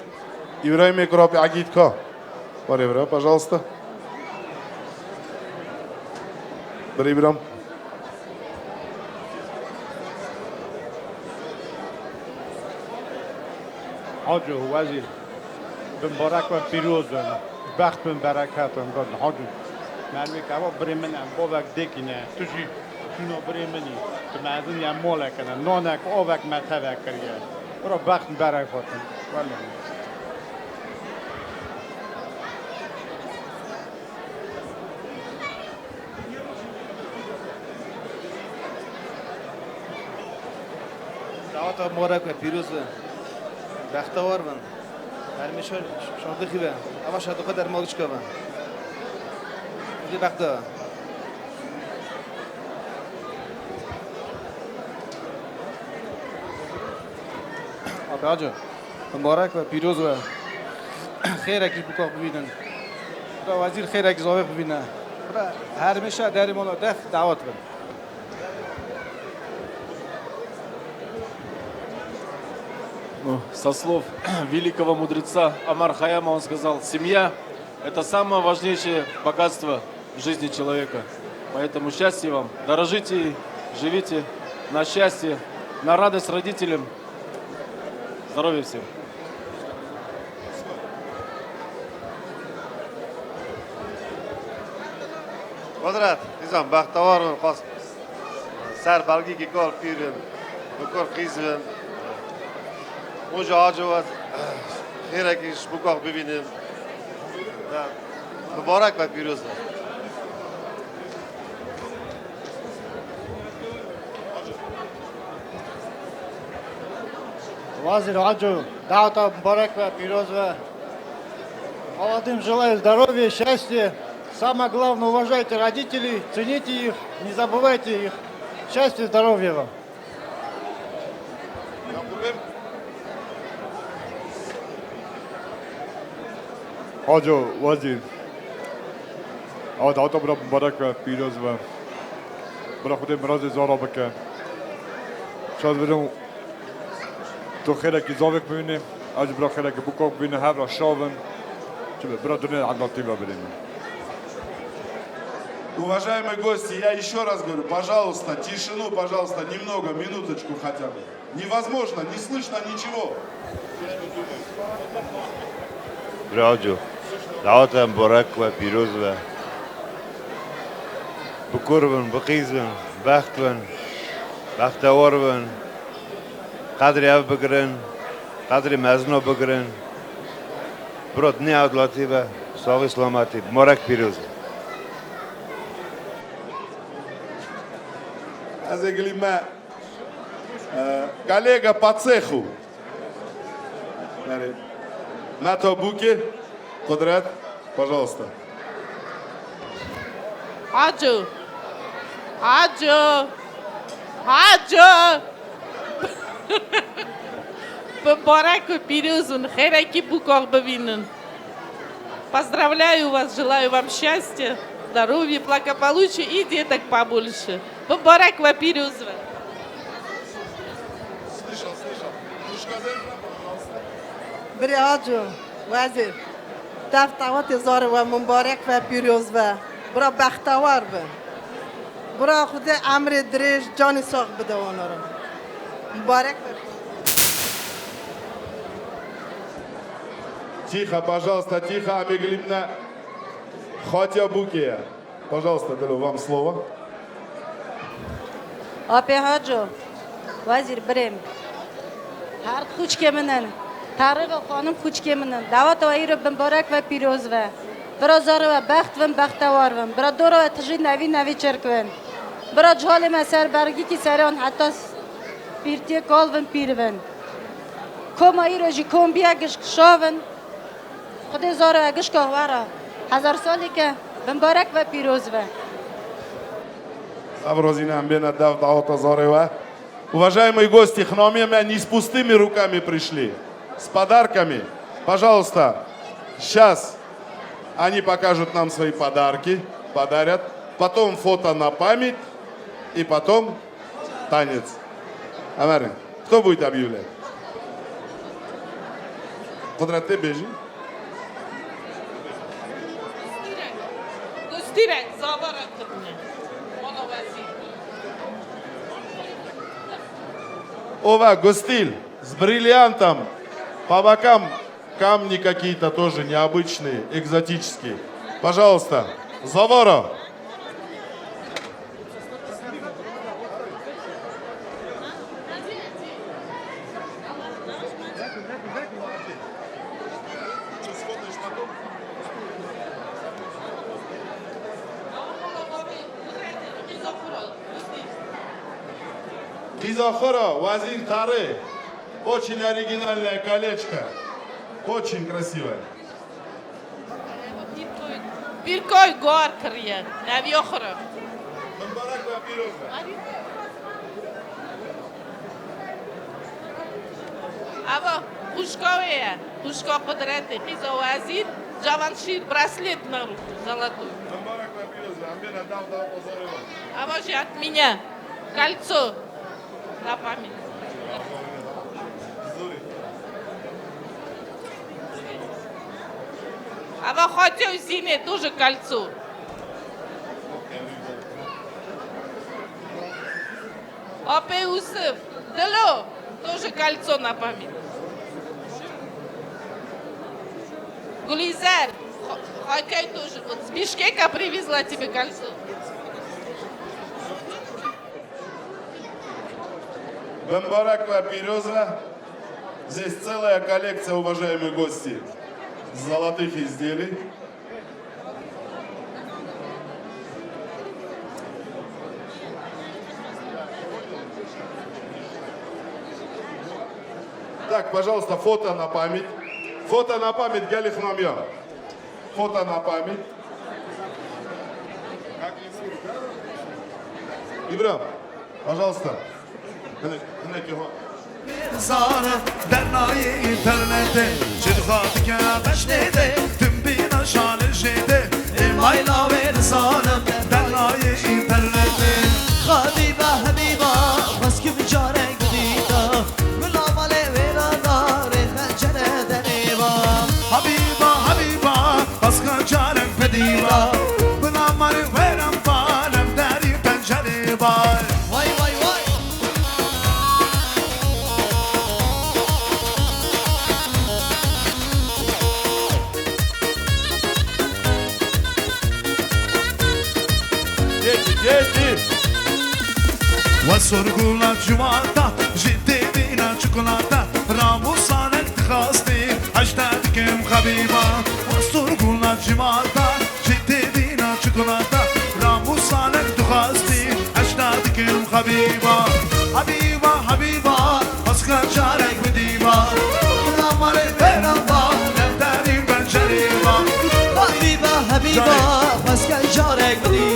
Speaker 4: Ибраим Крапе Агитка. Паре, пожалуйста. Ибрам.
Speaker 18: حاجو وزیر بمبارک و پیروز بخت بن برکت و گاد حاجو مرمی کباب بری منم بابک دکینه توشی شنو بری منی تو مازن یا مولا کنه نانک آوک متوک کریه برو بخت برکت والله
Speaker 19: دعوت مبارک و پیروز بختیوار بن همیشه شادی خوبه اما شادی خود در مالش کنه خیلی بخته آباجو مبارک و پیروز و خیر اکی بکاق ببینن برا وزیر خیر اکی زاویه ببینه برا همیشه در مالا دعوت بن
Speaker 20: Со слов великого мудреца Амар Хаяма он сказал: семья – это самое важнейшее богатство в жизни человека. Поэтому счастья вам, дорожите ей, живите на счастье, на радость родителям. Здоровья всем.
Speaker 21: قدرت نظام بختیوار و خاص سر بلگی که کار پیرن و کار خیزن موجه آجوات خیره کش بکاق ببینیم مبارک و پیروز
Speaker 18: Вазир Аджу, Даута Мбарек и Пироз. Молодым желаю здоровья, счастья. Самое главное, уважайте родителей, цените их, не забывайте их. Счастья, здоровья вам.
Speaker 22: Аджу, Вазир. Даута Мбарек и Пироз. برا خودم مرز زارا بکن شاید بریم تو خیلی که زاویک ببینیم از برا خیلی که بکاک ببینیم هر را شاون برا دنیا альтернатива بریم.
Speaker 4: Уважаемые гости, я еще раз говорю, пожалуйста, тишину, пожалуйста, немного, минуточку хотя бы. Невозможно, не слышно ничего.
Speaker 21: راجو دعوت مبارک و پیروز و بکر بن بقیز بن بخت بن بختیوار بن قدری او بگرن قدری مزنو بگرن برات نی عدالتی و ساق سلامتی مبارک پیروز
Speaker 4: از اگلیمه коллега по цеху Мато Буки Кудрат, пожалуйста.
Speaker 6: Аджу, Аджу, Аджу. Мбарек и Пироз, хейраки буках бавинен. Поздравляю вас, желаю вам счастья, здоровья, благополучия и деток побольше. Мбарек и Пироз.
Speaker 4: Слышал.
Speaker 23: برای وزیر دفتوات زار و مبارک و پیروز و برای بختیوار بن برای خود امر دریج جان ساق بده آنها را مبارک و
Speaker 4: Тихо, пожалуйста, тихо, Амиглибна. Хотя Букия. Пожалуйста, Делю, вам слово.
Speaker 17: آبی هاجو وزیر بریم هر کوچ که منن طارق خانم کوچ که منن دعوت و ایرو بمبارک و پیروز و برا زار و بخت و بختوار و برا دور و تجرید نوی چرکون برا جهال مسر برگی که سران حتی پیرتی کال و پیرون کم ایرو جی کم بیا گشک شاون خود زار و گشک آوارا 1000 سالی که بمبارک و پیروز و
Speaker 4: Аврозина Амбена дав Даота Зорева. Уважаемые гости, Хномия не с пустыми руками пришли, с подарками. Пожалуйста, сейчас они покажут нам свои подарки, подарят. Потом фото на память и потом танец. Амарин, кто будет объявлять? Кудрат, ты бежи.
Speaker 6: Густирек, заварат мне.
Speaker 4: Ова, гостиль с бриллиантом. По бокам камни какие-то тоже необычные, экзотические. Пожалуйста, Завора. Изохора, Вазир Таре. Очень оригинальное колечко. Очень красивое.
Speaker 11: Биркой гор кырья, навьёхора. Ава, ушковая, ушко кудреты, Хиза Вазир, Джаваншир, браслет на руку, золотой. Ава же от меня кольцо на память. Ава хотел зиме тоже кольцо. Опе Усыв, Дело, тоже кольцо на память. Гулизар, хоккей тоже. Вот с Бишкека привезла тебе кольцо.
Speaker 4: Бамбараква Пироза. Здесь целая коллекция, уважаемые гости, золотых изделий. Так, пожалуйста, фото на память. Фото на память, Галих Намья. Фото на память. Ибрам, пожалуйста.
Speaker 3: Zara dernayi internete Çırgat ke beşnede Tüm bina şanı jede Emayla ver zara dernayi internete Habiba habiba Baskim care gdida Gulabale verada Rehan cene deneva Habiba habiba Baskim care pediva Gulamari veram balem Deri pencere var Vay vay vay وسرقونا جواتا جديدنا شوكولاتا راموسان اتخاصتي عشتاتكم خبيبة وسرقونا جواتا جديدنا شوكولاتا راموسان اتخاصتي عشتاتكم خبيبة حبيبة حبيبة أسكن شارك بديبة لما البرامبا نبتدي بنشريبة حبيبة حبيبة أسكن شارك بديبة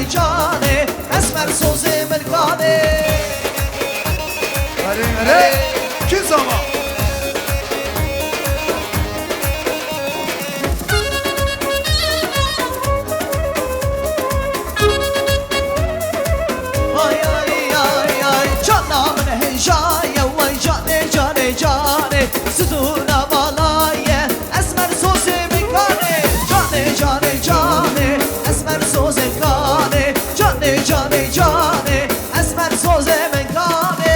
Speaker 1: جانه اسمر سوز ملکانه
Speaker 3: کی زمان
Speaker 1: آی آی آی آی جانم هنجای وای جانه جانه جانه ستون بالای اسمر سوز ملکانه جانه جانه جانه اسمر سوز ملکانه جانه جانه جانه اسمر سوز ملکانه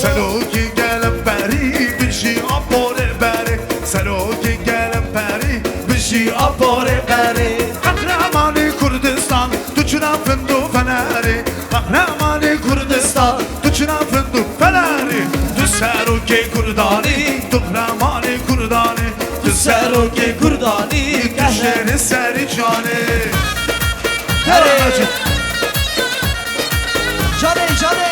Speaker 3: سلوکی گلم بری بشی آپاره بره سلوکی گلم بری بشی آپاره بره قهرمانی کردستان تو چرا فندو فنری قهرمانی کردستان تو چرا فندو فنری تو سلوکی کردانی تو قهرمانی کردانی تو سلوکی کردانی کشور سری جانه
Speaker 1: جانه جانه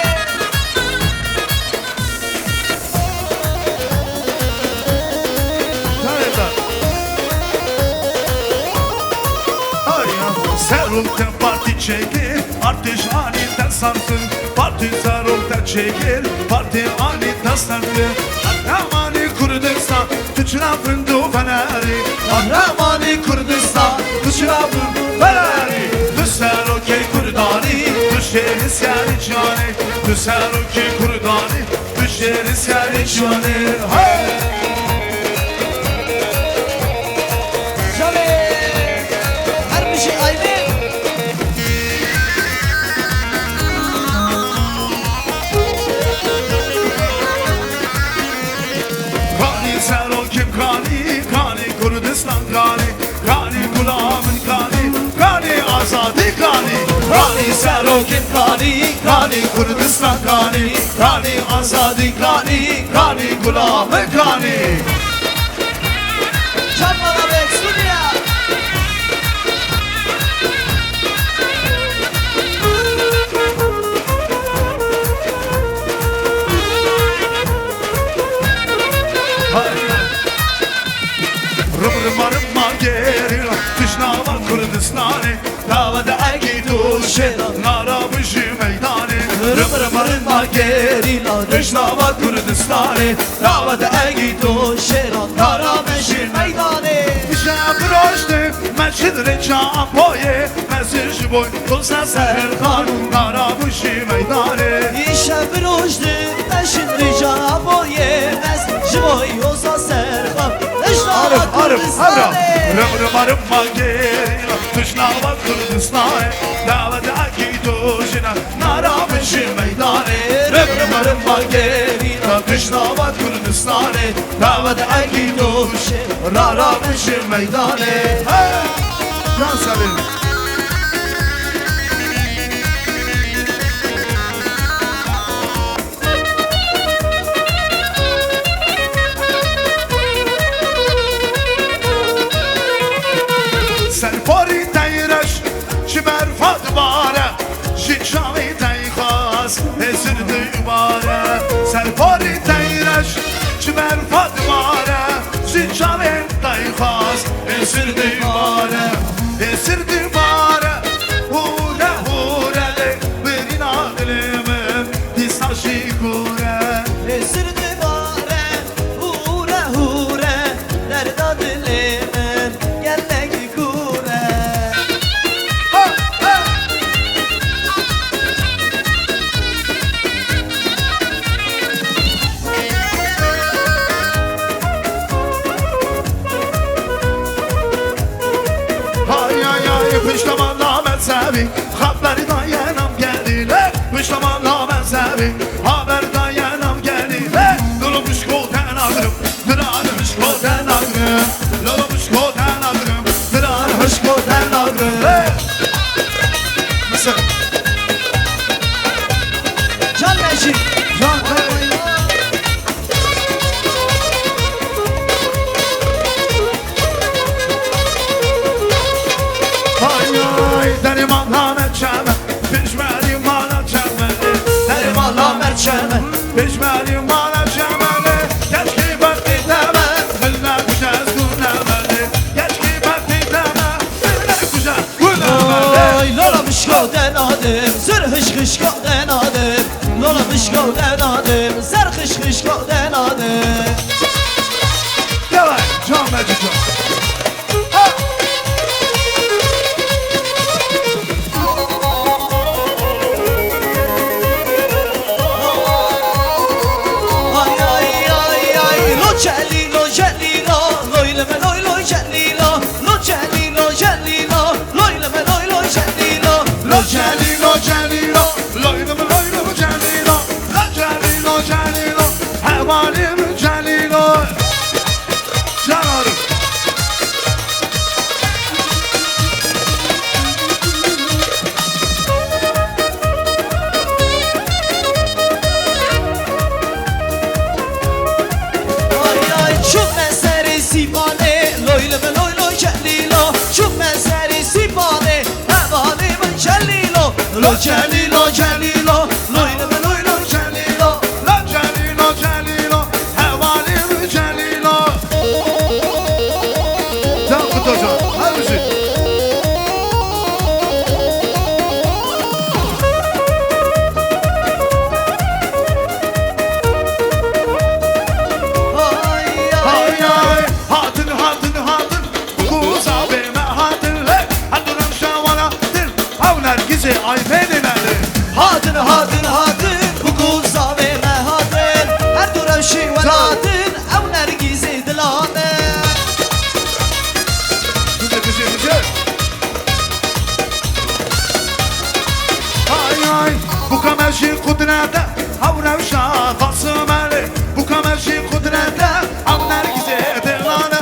Speaker 3: Serukten parti çekil, artış aniden sarsın. Parti serukten çekil, parti aniden sarsın. Kahramani Kurdistan, tüçüra fındu feneri. Kahramani Kurdistan, tüçüra fındu feneri. Tu seruki Kurdani, tu şehri seri cani. Tu seruki Kurdani, tu şehri seri cani. Hey!
Speaker 1: Her bir şey aynı.
Speaker 3: Kani serokim kani, kani Kurdistan kani. Kani gulamın kani, kani azadi kani. Kani serokim kani, kani Kurdistan kani. Kani azadi kani, kani gulamın kani.
Speaker 1: Çarpmalar ve stüdyo.
Speaker 3: Rıma gerila, Kışnava Kurdistan'ı. Davada egidu şedan, narabışı meydanı. Rıma gerila, Kışnava Kurdistan'ı. Davada egidu şedan, narabışı meydanı. Şab roşte, meçid reca boye, mesaj boy, kulsa serkan, narabışı meydanı.
Speaker 1: شب رشد نشین رجا بایمز جوای اوزا سرخم اشتاق کردستانه
Speaker 3: Rıma gerila, Kışnava Kurdistan'ı. Davada egidu şedan, narabışı meydanı. Rıma gerila, Kışnava Kurdistan'ı. Davada egidu şedan, narabışı meydanı. Can severim. Serpari teyreş, çimer fadbare. Şikşavi teykhaz, esir dübare. Serpari teyreş, çimer fadbare. Şikşavi teykhaz, esir dübare. Esir dübare, hure hure. Verin ağlımın, disaşi kure.
Speaker 1: Esir divare hure hure derda dilimin gelmek kure
Speaker 3: Hay hay hay, piştamanla ben sevi. Haberi dayanam geldiler. Piştamanla ben sevi. Haber dayanam geldiler. Durmuş koten ağrım, durmuş koten ağrım. Durmuş koten ağrım, durmuş koten ağrım. Mesela.
Speaker 1: Can Meşik
Speaker 3: Can Hay hay, derim Allah'ın çabuk.
Speaker 1: خشکا دنادم لولا خشکا دنادم زر خشکا دنادم
Speaker 3: Давай, Джон Мэджик Джон.
Speaker 1: Ay ay ay ay lo celilo celilo loyleme loy loy celilo lo celilo celilo loyleme loy loy celilo
Speaker 3: Lo celilo, celilo, loylum, loylum, celilo. Lo celilo, celilo, hevalim, celilo. Canarım.
Speaker 1: Ay ay çok meseri sipane loyleme loy loy celilo çok meseri sipane hevalim celilo lo celilo celilo loyleme loy loy celilo
Speaker 3: Lo celilo, celilo, hevalim, celilo. Tamam Kut Hocam, hadi bir şey. Hay hay, hatın hatın hatın, kuza beme hatın le, haduram şavana hatın, havner gizi ay benim eli.
Speaker 1: Hatın hatın hatın kukuza ve mehatın her duruşu velatın ev nergizi dilanın
Speaker 3: Güzel güzel güzel. Hay hay, bu kamerşi kudrete, havrev şahası meli, bu kamerşi kudrete, havner gizi dilanı.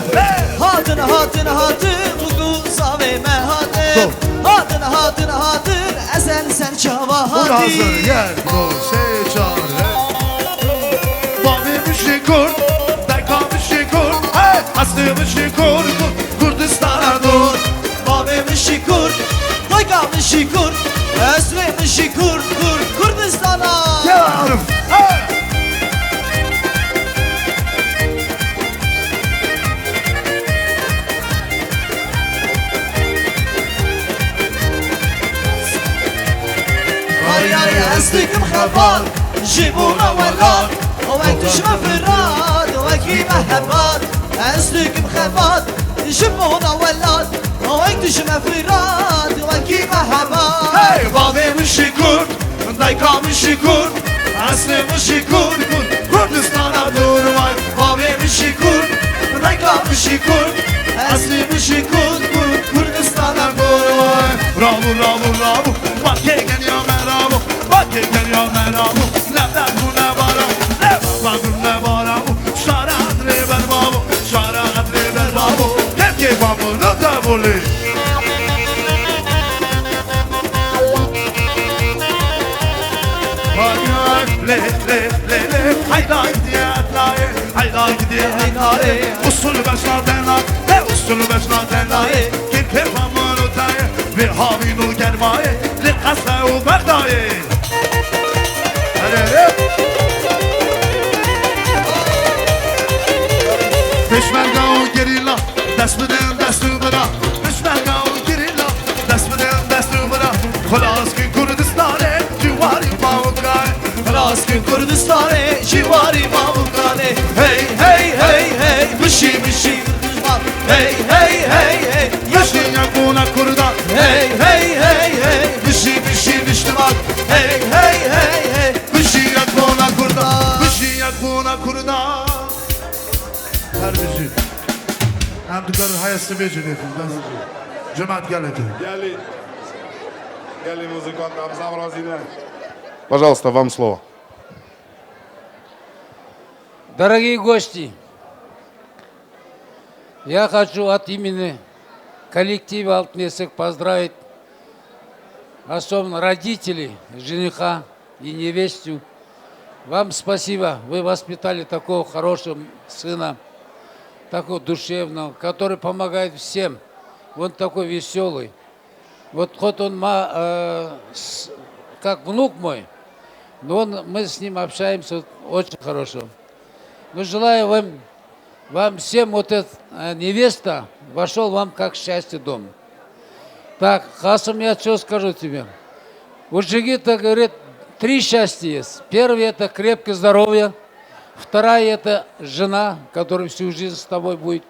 Speaker 1: Hatın hatın hatın kukuza ve mehatın Hatın hatın hatın ezel serçava
Speaker 3: Burası
Speaker 1: hatın
Speaker 3: yer dolu çare. Babimişi kurt, daykamışı kurt, hey, aslımışı kurt, Kurdistan'a dur.
Speaker 1: Babemişi kur doygamışı kur esmemişi kur Kurdistan'a
Speaker 3: Yavrum, hey.
Speaker 1: Ay ay eslikim خبر جيبونا ولاد وين تشمى فراد وكي مهبات اسلكم خبر جيبونا ولاد وين تشمى فراد وكي مهبات
Speaker 3: Hey, babimişi kurt, daykamışı kurt, aslımışı kurt, Kurdistan'a dur vay. Babimişi kurt, daykamışı kurt, aslımışı kurt, Kurdistan'a dur vay. Bravo, bravo, bravo, bak gel ya merhaba, bak gel ya merhaba, ne bu ne bara, ne bu ne bara, şara adreber babu, şara adreber babu, hep ki babu ne da boli. Le le le le hayda gidiyor atlayı hayda gidiyor hayda usul başına denay le usul başına denay kim kefamın utayı ve havinul germayı le kasa u bardayı Peşmerga o gerilla desmeden destu bıra Peşmerga o gerilla desmeden destu bıra Khulas ki Kurdistan'e civarı mavukay
Speaker 1: خلاص که کردستان جواری ما بکنه هی هی هی هی بشی بشی هی هی هی هی
Speaker 3: Yaşayan buna kurdan
Speaker 1: Hey hey hey hey بشی بشی نشتمات hey hey hey hey
Speaker 3: Yaşayan buna kurdan Yaşayan buna kurdan Terbici Hem dükkanın hayası beceriyetim Cemaat geledi
Speaker 4: Гели музыкант Абзам Розина. Пожалуйста, вам слово.
Speaker 2: Дорогие гости, я хочу от имени коллектива «Алтын поздравить особенно родителей, жениха и невесту. Вам спасибо, вы воспитали такого хорошего сына, такого душевного, который помогает всем. Он такой веселый. Вот хоть он как внук мой, но мы с ним общаемся очень хорошо. Мы желаем вам всем, вот эта невеста вошел вам как счастье дом. Так, Хасам, я что скажу тебе? У Джигита, говорит, 3 счастья есть. Первое – это крепкое здоровье. Вторая – это жена, которая всю жизнь с тобой будет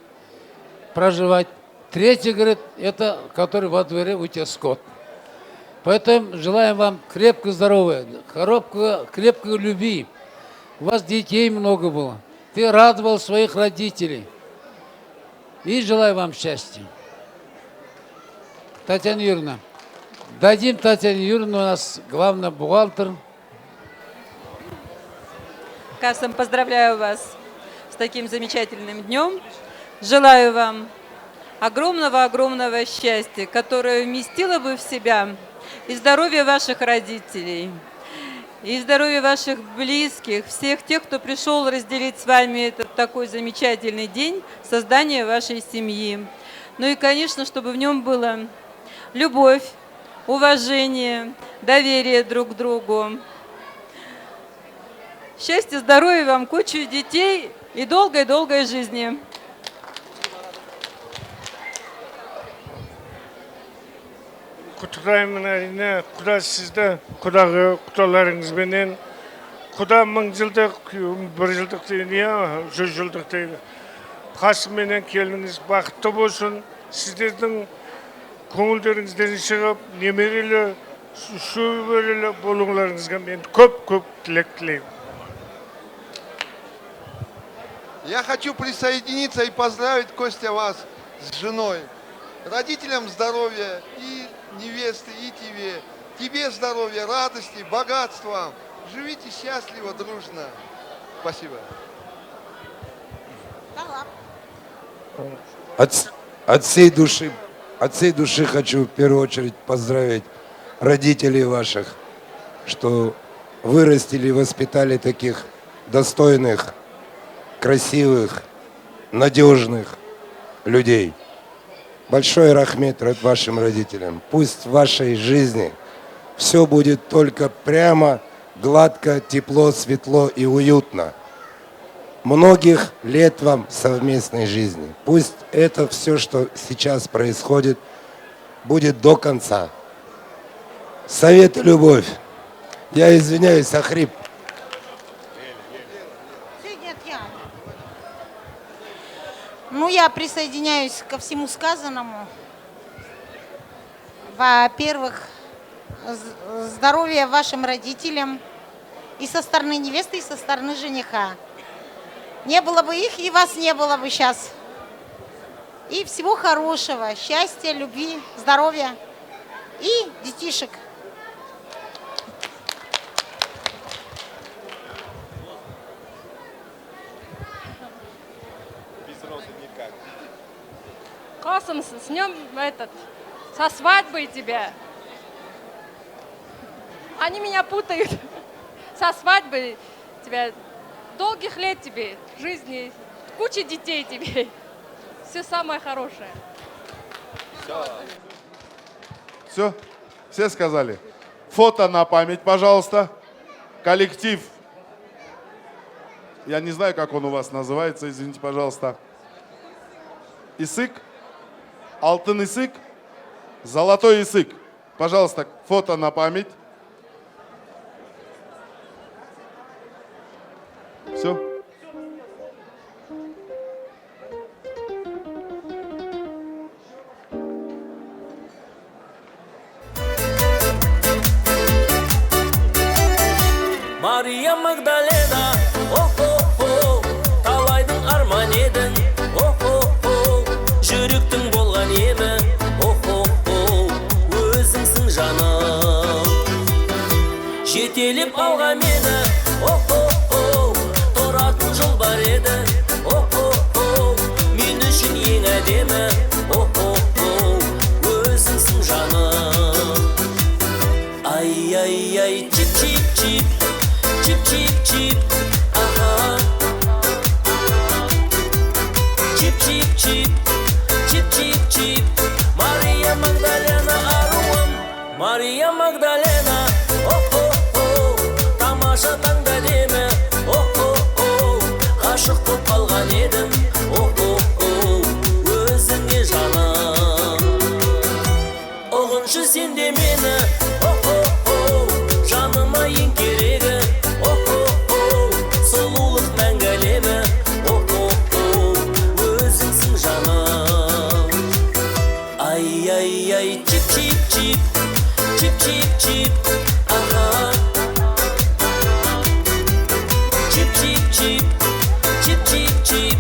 Speaker 2: проживать. Третье, говорит, это который во дворе у тебя скот. Поэтому желаем вам крепкого здоровья, крепкой любви. У вас детей много было. Ты радовал своих родителей. И желаю вам счастья. Татьяна Юрьевна. Дадим Татьяне Юрьевне, у нас главный бухгалтер.
Speaker 7: Касым, поздравляю вас с таким замечательным днем. Желаю вам огромного-огромного счастья, которое вместило бы в себя и здоровье ваших родителей, и здоровье ваших близких, всех тех, кто пришел разделить с вами этот такой замечательный день создания вашей семьи. Ну и, конечно, чтобы в нем была любовь, уважение, доверие друг к другу. Счастья, здоровья вам, кучу детей и долгой-долгой жизни.
Speaker 8: Құттықтаймын әрине, Құда сізді, Құдағы құтталарыңызбенен, Құда 1000 жылдық, 1 жылдық дейді, 100 жылдық дейді. Қасымменен келіңіз бақытты болсын, сіздердің көңілдеріңізден шығып, немерелі, шөберелі болуңларыңызға мен көп тілек тілеймін.
Speaker 9: Я хочу присоединиться и поздравить, Костя, вас с женой. Родителям здоровья и невесты, и тебе. Тебе здоровья, радости, богатства. Живите счастливо, дружно. Спасибо.
Speaker 24: От всей души хочу в первую очередь поздравить родителей ваших, что вырастили и воспитали таких достойных, красивых, надежных людей. Большой рахмет вашим родителям. Пусть в вашей жизни все будет только прямо, гладко, тепло, светло и уютно. Многих лет вам совместной жизни. Пусть это все, что сейчас происходит, будет до конца. Совет и любовь. Я извиняюсь, охрип.
Speaker 25: Ну, я присоединяюсь ко всему сказанному. Во-первых, здоровья вашим родителям и со стороны невесты, и со стороны жениха. Не было бы их, и вас не было бы сейчас. И всего хорошего, счастья, любви, здоровья и детишек.
Speaker 26: Косым, с нем со свадьбой тебя. Они меня путают. Со свадьбой тебя. Долгих лет тебе, жизни, куча детей тебе. Все самое хорошее.
Speaker 4: Все? Все сказали? Фото на память, пожалуйста. Коллектив. Я не знаю, как он у вас называется, извините, пожалуйста. Исык? Алтын Исык? Золотой Исык. Пожалуйста, фото на память. Все?
Speaker 27: Мария Магдалена, о-хо-хо, талайдың арман едің, о-хо-хо, жүректің болған еді, о-хо-хо, өзіңсің жаным. Жетелеп алға мені, о-хо-хо, тұратын жол бар еді, о-хо-хо, мен үшін ең әдемі, о-хо-хо, өзіңсің жаным. Ай-яй-яй, чип-чип-чип, чип-чип-чип, ага. Чип-чип-чип, чип-чип-чип, Мария Магдалена аруым, Мария Магдалена, о-хо-хо, тамаша таңда демі, о-хо-хо, ғашық боп қалған едім, о-хо-хо, өзіңе жаным. Ұғыншы сен де мені, о-хо-хо, Ай-яй-яй, чип-чип-чип, чип-чип-чип, ага. Чип-чип-чип, чип-чип-чип,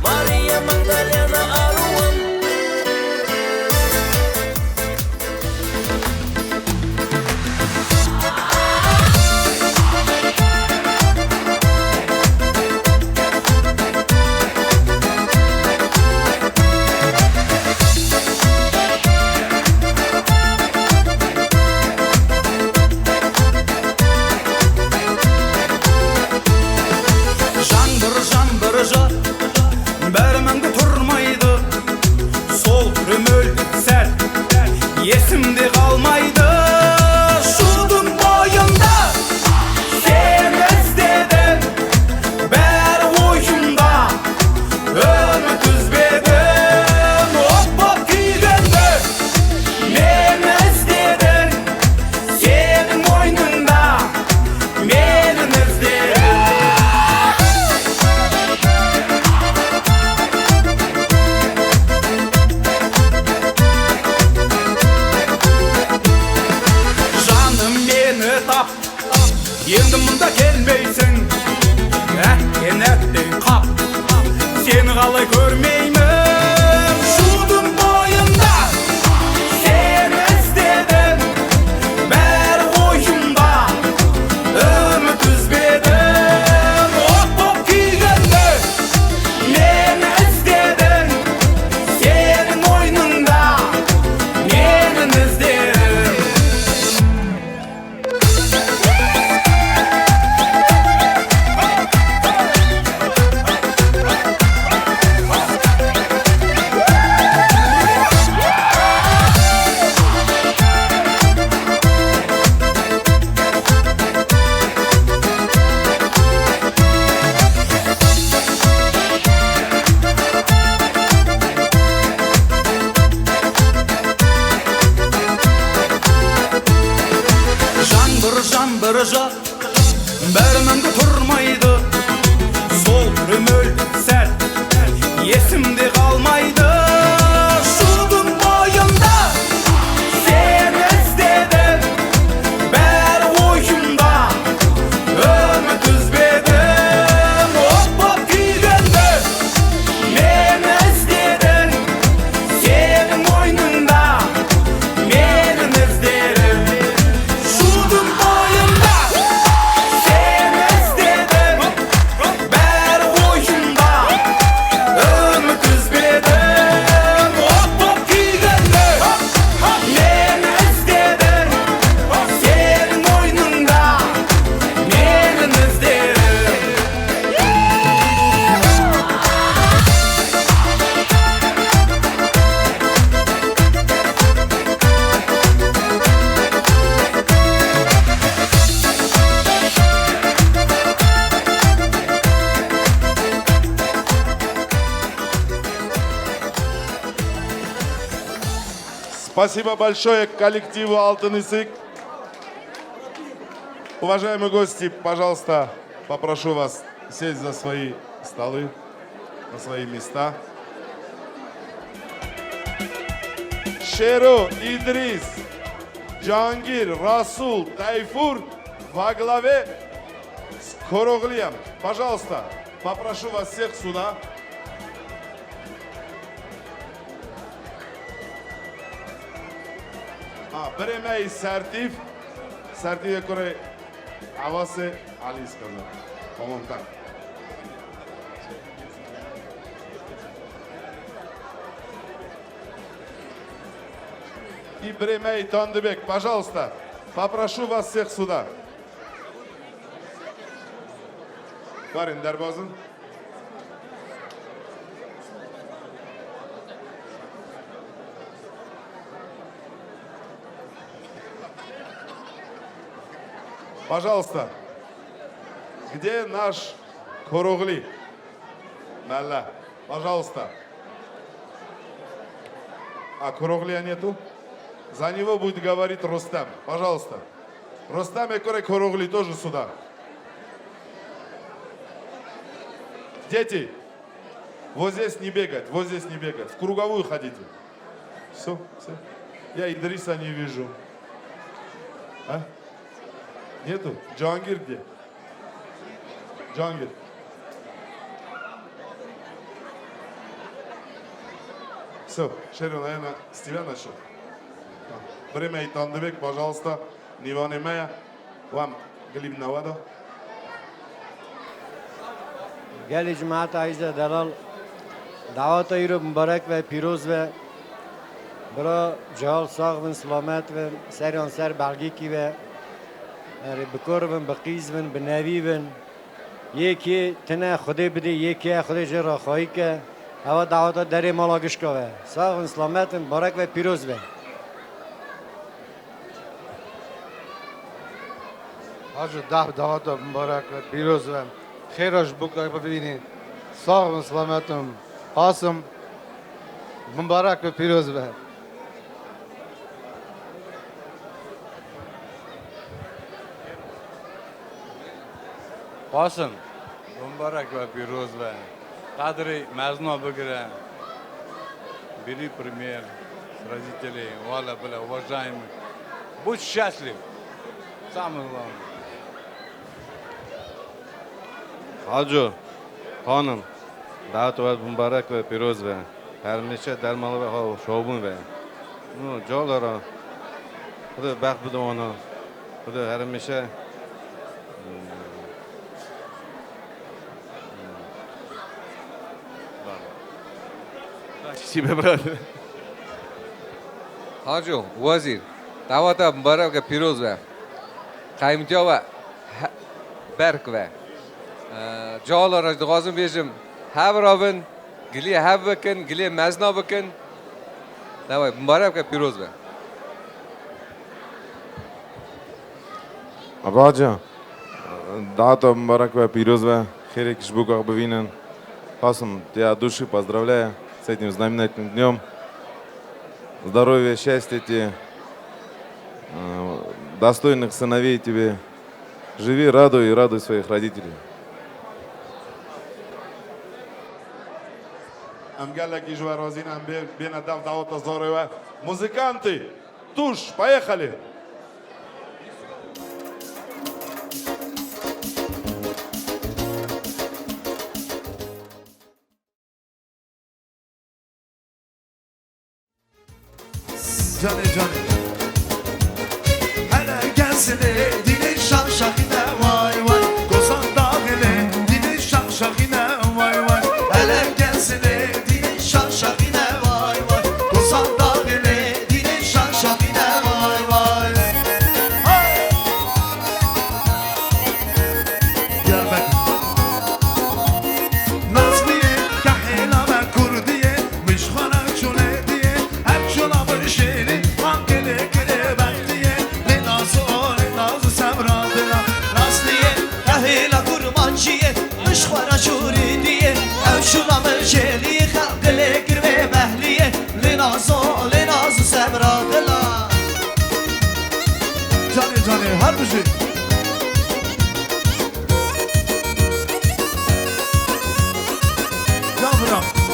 Speaker 27: Мария Магдалена Аруан.
Speaker 5: Жаңбыр жар, бәрі мәңгі тұрмайды. Сол күрім өлді сәл, есімде қалмайды. Шудың бойында сен іздедің, бәрі ойымда үміт үзбедің. От күйгенді мен іздедің, сенің мойныңда менің іздедім. Енді мұнда келмейсің, әттен әттен қап, сені қалай көрмеймін. Шудың бойында сені іздедім, бәрі ойымда үміт үзбедім. От күйгенді мен іздедің, сенің ойныңда менің іздедім. Жаңбыр жар, бәрі мәңгі тұрмайды. Сол күрім өлді сәл, есімде қалмайды. Шудың бойында сен іздедің, бәрі ойымда үміт үзбедім. От күйгенді мен іздедің, сенің мойныңда менің іздедім. Шудың бойында сен іздедің, бәрі ойымда үміт үзбедім. От күйгенді мен іздедің, сенің мойныңда менің іздедім.
Speaker 4: Спасибо большое коллективу «Алтын язык». Уважаемые гости, пожалуйста, попрошу вас сесть за свои столы, на свои места. Шеру, Идрис, Джангир, Расул, Тайфур во главе с Короглием. Пожалуйста, попрошу вас всех сюда. Время сертиф, который Авасе Али сказал. По-моему, так. И Бремей Тондебек, пожалуйста, попрошу вас всех сюда. Барин Дарбозин. Пожалуйста, где наш Короғли? Мәлла, пожалуйста. А Короғлия нету? За него будет говорить Рустам. Пожалуйста. Рустам и Короғли тоже сюда. Дети, вот здесь не бегать, вот здесь не бегать. В круговую ходите. Все, все. Я Идриса не вижу. А? Нету? Джангир где? Джангир. Все, Шерил, наверное, с тебя начал. Время и Тандыбек, пожалуйста, не внимая. Вам Глиб Навада.
Speaker 10: گل جماعت عزیز دلال دعوت ای رو مبارک و پیروز و برای جهال ساغ و سلامت و سریان سر بلگیکی و بکر و بقیز و بنوی و یکی تنه خودی بده یکی خودی جرا خواهی که هوا دعوت داری مالاگش که ساغ و سلامت و مبارک و پیروز و
Speaker 12: حاجو دعوت مبارک و پیروز و خیرش بکنید ببینید ساغ و سلامتم قاسم مبارک و پیروز به
Speaker 13: قاسم مبارک و پیروز به قدری مزنا بگیره بری پریمیر родители والا بلا уважаемый будь счастлив самое главное
Speaker 21: حاجو خانم دعوت و مبارک و پیروز و همیشه در مال و شوبون و نو جال را خدا بخت بده آنها خدا همیشه
Speaker 14: چی ببرد حاجو وزیر دعوت مبارک و پیروز و قیمتیا و برک و جالا را دغازم بیشم هب رابن گلی هب بکن گلی مزنا بکن دوای مبارک و پیروز به
Speaker 15: Абаджа, дата Мбаракова Пирозова, Херик Шбуках Бавинен. Хасам, тебя от души поздравляю с этим знаменательным днем. Здоровья, счастья тебе, достойных сыновей тебе. Живи, радуй и радуй своих родителей.
Speaker 4: Амгалаки Жуарозин, Бенадав Даота Зорева. Музыканты, туш, поехали!
Speaker 3: Cane cane hele gelsene dile şakşakine vay vay Kozan dağine dile şakşakine vay vay hele gelsene dile şakşakine vay vay Kozan dağine dile şakşakine vay vay Gel bak Nazmiye kahela ve kurdiye mişkhana çöle diye hep çöla bir şeyli
Speaker 1: مشخورا شوری دیه او شونا مجلی خلقلی گروه بهلیه لنازو سبرا دلا
Speaker 3: Cane cane her müzik Yavrum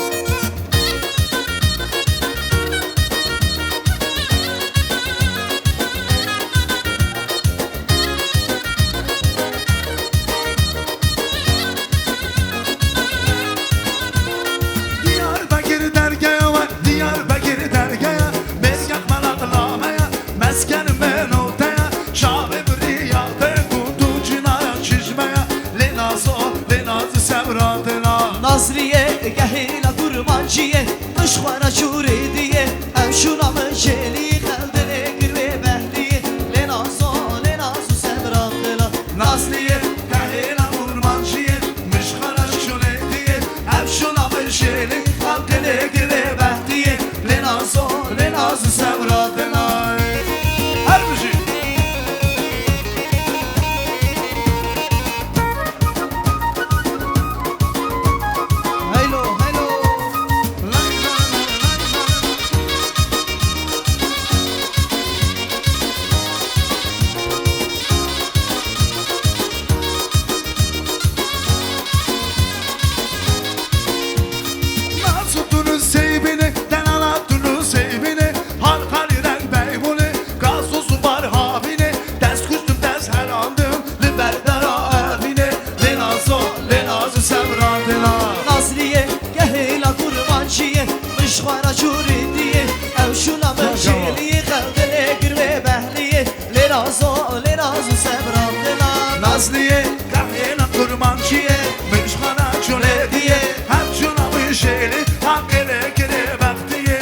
Speaker 1: Nazriye gehila kurmanciye Müşkhara çuri diye Ev şuna meceli Kaldile girve behliye Lenazo sebra dila
Speaker 3: Nazliye gehila kurmanciye Müşkhara çuri diye Ev şuna meceli Kaldile girve behliye Lenazo sebra dila Her müzik نسلیه کهینا کرمانچیه مشخانه چونه دیه هم چونه بشیلی حقیله کره وقتیه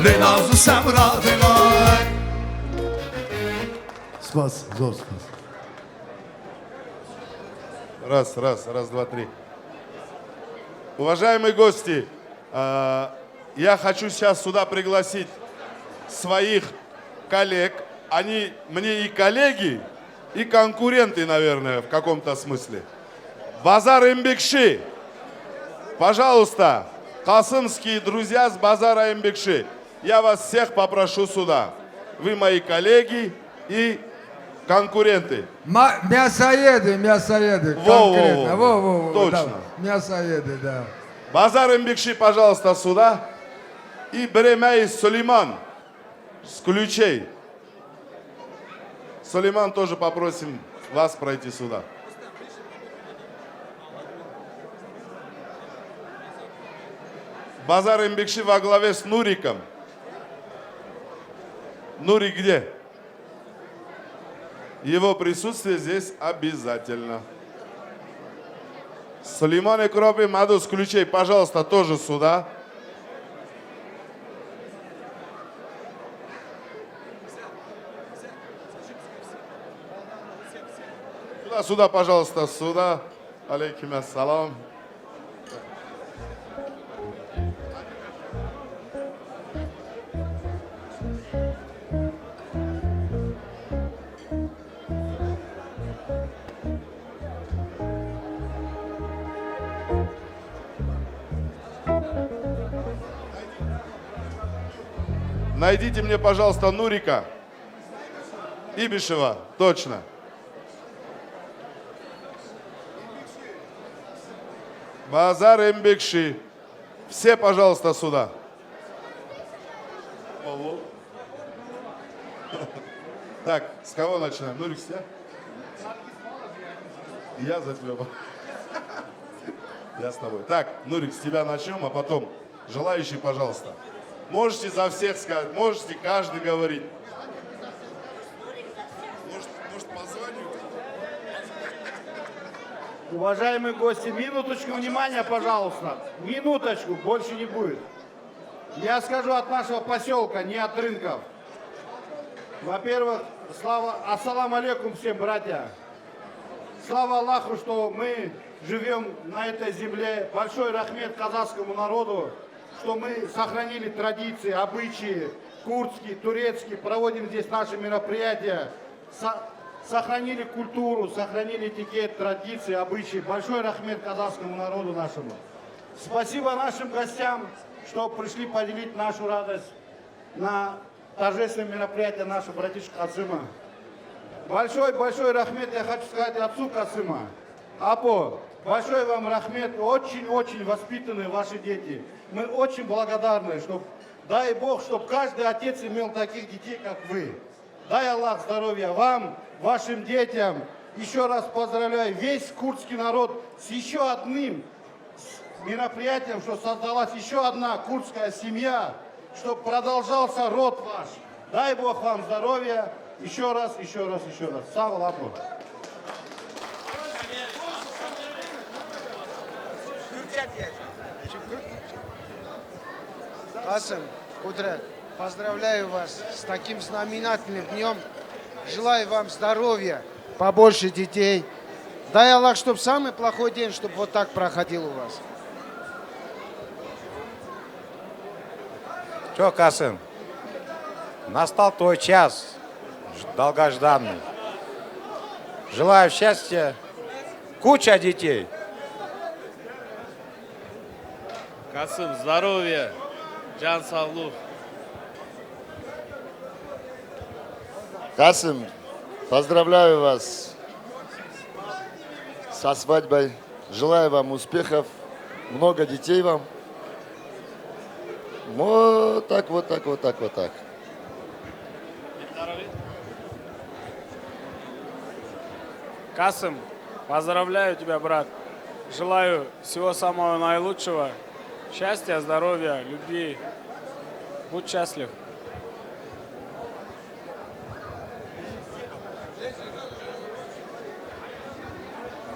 Speaker 3: لنازو سمرا دلای
Speaker 16: Спас, зор, спас.
Speaker 4: Раз, два, три. Уважаемые гости, я хочу сейчас сюда пригласить своих коллег. Они мне и коллеги, и конкуренты, наверное, в каком-то смысле. Базар Эмбекши. Пожалуйста, касымские друзья с базара Эмбекши. Я вас всех попрошу сюда. Вы мои коллеги и конкуренты.
Speaker 17: Мясоеды, конкретно. Во,
Speaker 4: точно.
Speaker 17: Да. Мясоеды, да.
Speaker 4: Базар Эмбекши, пожалуйста, сюда. И Бремей Сулейман с ключей. Сулейман, тоже попросим вас пройти сюда. Базар Эмбекши во главе с Нуриком. Нурик где? Его присутствие здесь обязательно. Сулейман и Кропи, Маду с ключей, пожалуйста, тоже сюда. Сюда, пожалуйста, сюда. Алейкум ассалам. Найдите мне, пожалуйста, Нурика. Ибишева, точно. Базар Эмбекши. Все, пожалуйста, сюда. Так, с кого начинаем? Нурик, с тебя? Я за тебя. Я с тобой. Так, Нурик, с тебя начнем, а потом желающие, пожалуйста. Можете за всех сказать, можете каждый говорить. Может позвонить?
Speaker 18: Уважаемые гости, минуточку внимания, пожалуйста. Минуточку, больше не будет. Я скажу от нашего поселка, не от рынков. Во-первых, ассаламу алейкум всем, братья. Слава Аллаху, что мы живем на этой земле. Большой рахмет казахскому народу, что мы сохранили традиции, обычаи, курдские, турецкие, проводим здесь наши мероприятия, сохранили культуру, сохранили этикет, традиции, обычаи. Большой рахмет казахскому народу нашему. Спасибо нашим гостям, что пришли поделить нашу радость на торжественное мероприятие нашего братишка Касыма. Большой рахмет я хочу сказать отцу Касыма. Апо, большой вам рахмет, очень воспитанные ваши дети. Мы очень благодарны, дай Бог, чтобы каждый отец имел таких детей, как вы. Дай Аллах здоровья вам, вашим детям. Еще раз поздравляю весь курдский народ с еще одним мероприятием, что создалась еще одна курдская семья, чтобы продолжался род ваш. Дай Бог вам здоровья. Еще раз. Слава Аллаху.
Speaker 19: Касым, Кудрат, поздравляю вас с таким знаменательным днем. Желаю вам здоровья, побольше детей. Дай Аллах, чтобы самый плохой день, чтобы вот так проходил у вас.
Speaker 20: Что, Касым, настал твой час, долгожданный. Желаю счастья, куча детей.
Speaker 22: Касым, здоровья, жан саглук.
Speaker 23: Касым, поздравляю вас со свадьбой. Желаю вам успехов, много детей вам. Вот так.
Speaker 8: Касым, поздравляю тебя, брат. Желаю всего самого наилучшего. Счастья, здоровья, любви. Будь счастлив.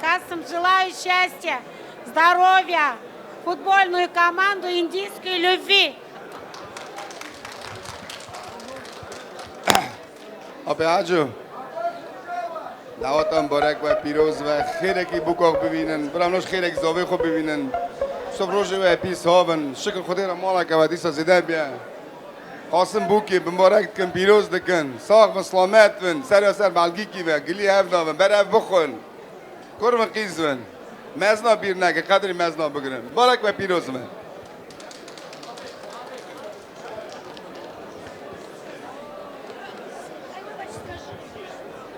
Speaker 25: Касым, желаю счастья, здоровья, футбольную команду индийской любви.
Speaker 23: آبی حاجو دعوتم بارک و پیروز و خیلی که بکاق ببینن برامناش خیلی که زاوی خوب ببینن صبح روز و پیس هاون شکر خودی را مالا که و دیسا زیده بیا قاسم بوکی بمبارک کن پیروز دکن ساق و سلامت ون سر سر بلگی کی و گلی هفته ون بره بخون کرم قیز ون مزنا بیر نگه قدری مزنا بگرن بارک و پیروز ون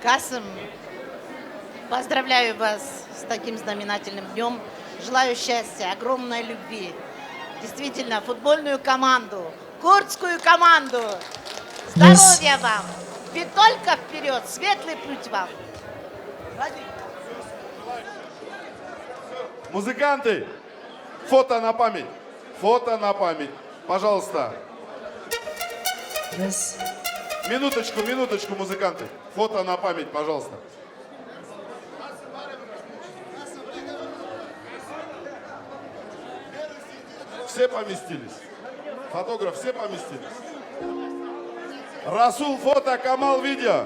Speaker 2: Касым, поздравляю вас с таким знаменательным днем. Желаю счастья, огромной любви. Действительно, футбольную команду, курдскую команду. Здоровья вам. И только вперед, светлый путь вам.
Speaker 4: Музыканты, фото на память. Фото на память. Пожалуйста. Минуточку, минуточку, музыканты. Фото на память, пожалуйста. Все поместились. Фотограф, все поместились. Расул фото, Камал видео.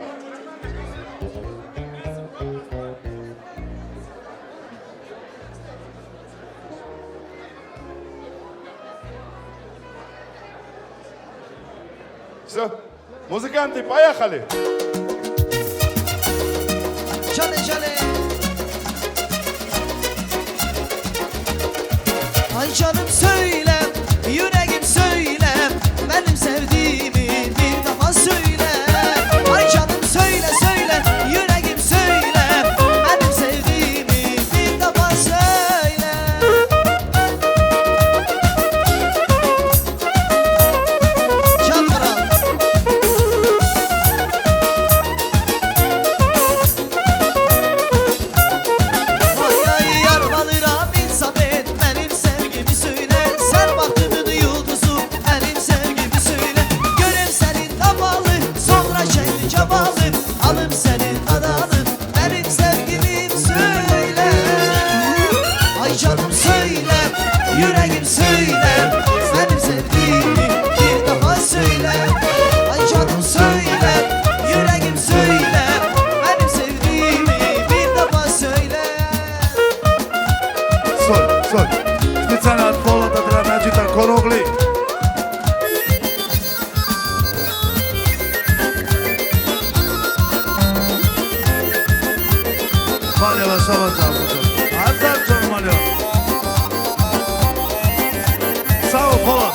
Speaker 4: Все. Muzikantı, поехали!
Speaker 1: Çale çale. Ay canım söyle, yüreğim söyle, benim sevdiğimi bir daha söyle. Ay canım söyle söyle, yüreğim söyle, benim sevdiğimi bir daha söyle. Çalmara. Alım senin adını, benim sevgimim söyle. Ay canım söyle, yüreğim söyle, benim sevdiğimi bir daha söyle. Ay canım söyle, yüreğim söyle, benim sevdiğimi bir daha söyle.
Speaker 3: Sol. Specjalna odpowiedź dla Madzita Korogli. Malya Savat abi. Hazır canım Malya. Sağ ol Polat.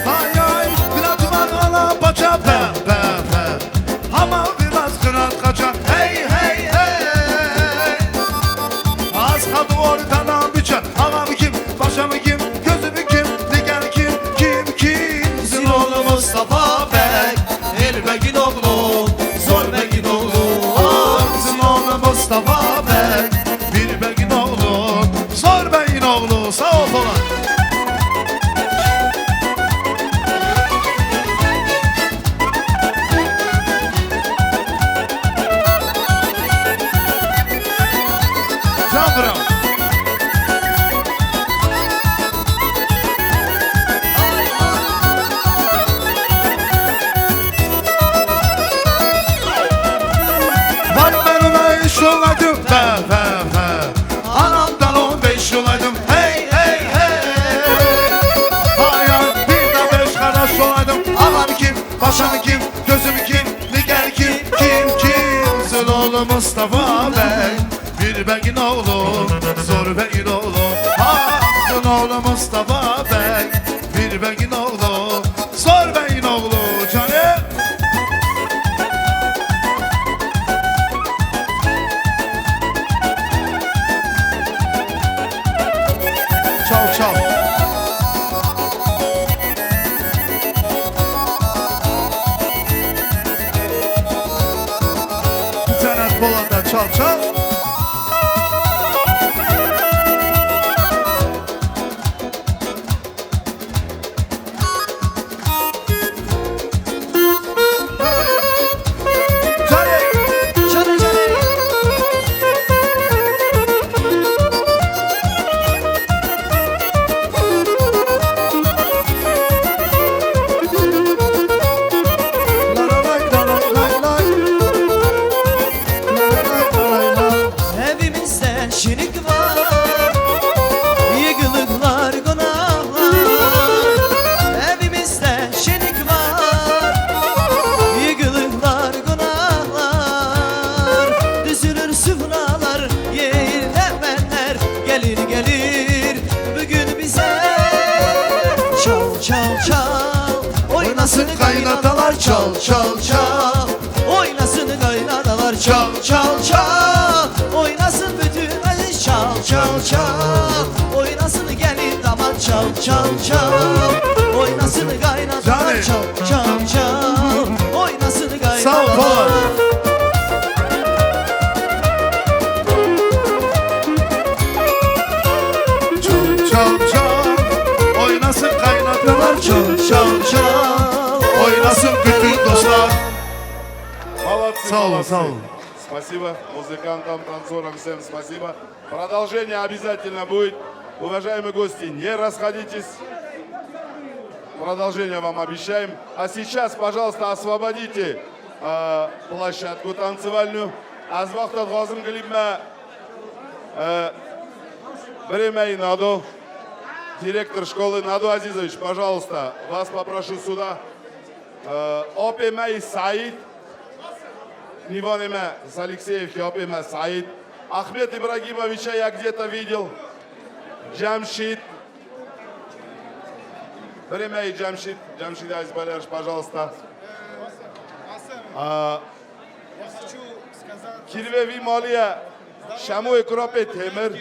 Speaker 3: Ay ay biraz bana paça pe pe pe. Ama biraz kırat kaça. Hey hey hey. Az kaldı ortadan bir çat. Ağam kim, başamı kim, gözümü kim, diken kim, kim?
Speaker 1: Zilolu Mustafa Bey, Elbegin oğlu, Zorbegin oğlu.
Speaker 3: Bizim oğlu Mustafa Bey, bir begin oğlu, zor beyin oğlu, sağ ol Polat. Can Bırak. Bak ben ona iş olaydım, fe. Anamdan 15 olaydım, hey. Hayal bir de 5 kardeş olaydım. Ağam kim, başamı kim, gözümü kim, diğer kim? Zıloğlu Mustafa Bey, bir begin oğlu, zor beyin oğlu. Zıloğlu Mustafa Bey, bir begin oğlu, zor beyin oğlu. Canım. Çal. Bir tane Polat'a çal.
Speaker 1: Oynasın kaynatalar çal çal çal. Oynasın kaynanalar çal çal çal. Oynasın bütün Ali çal çal çal. Oynasın gelin damat çal çal çal. Oynasın kaynanalar çal çal çal. Oynasın
Speaker 3: Sağ ol Polat.
Speaker 1: kaynanalar.
Speaker 3: Çal çal, oynasın kaynatalar çal çal çal. Oynasın bütün dostlar.
Speaker 4: Молодцы,
Speaker 3: Сау,
Speaker 4: молодцы.
Speaker 3: сау.
Speaker 4: Спасибо музыкантам, танцорам, всем спасибо. Продолжение обязательно будет. Уважаемые гости, не расходитесь. Продолжение вам обещаем. А сейчас, пожалуйста, освободите площадку танцевальную. Аз вақтат ғазым кілімі Бремей Наду, директор школы Наду Азизович, пожалуйста, вас попрошу сюда. Опемей Саид, Нивонеме с Алексеевки, Опемей Саид. Ахмед Ибрагимовича я где-то видел. Джамшид. Бремей Джамшид. Джамшид Айзбалерш, пожалуйста. Кирве Вимолия, Шамуй Кропе Темир.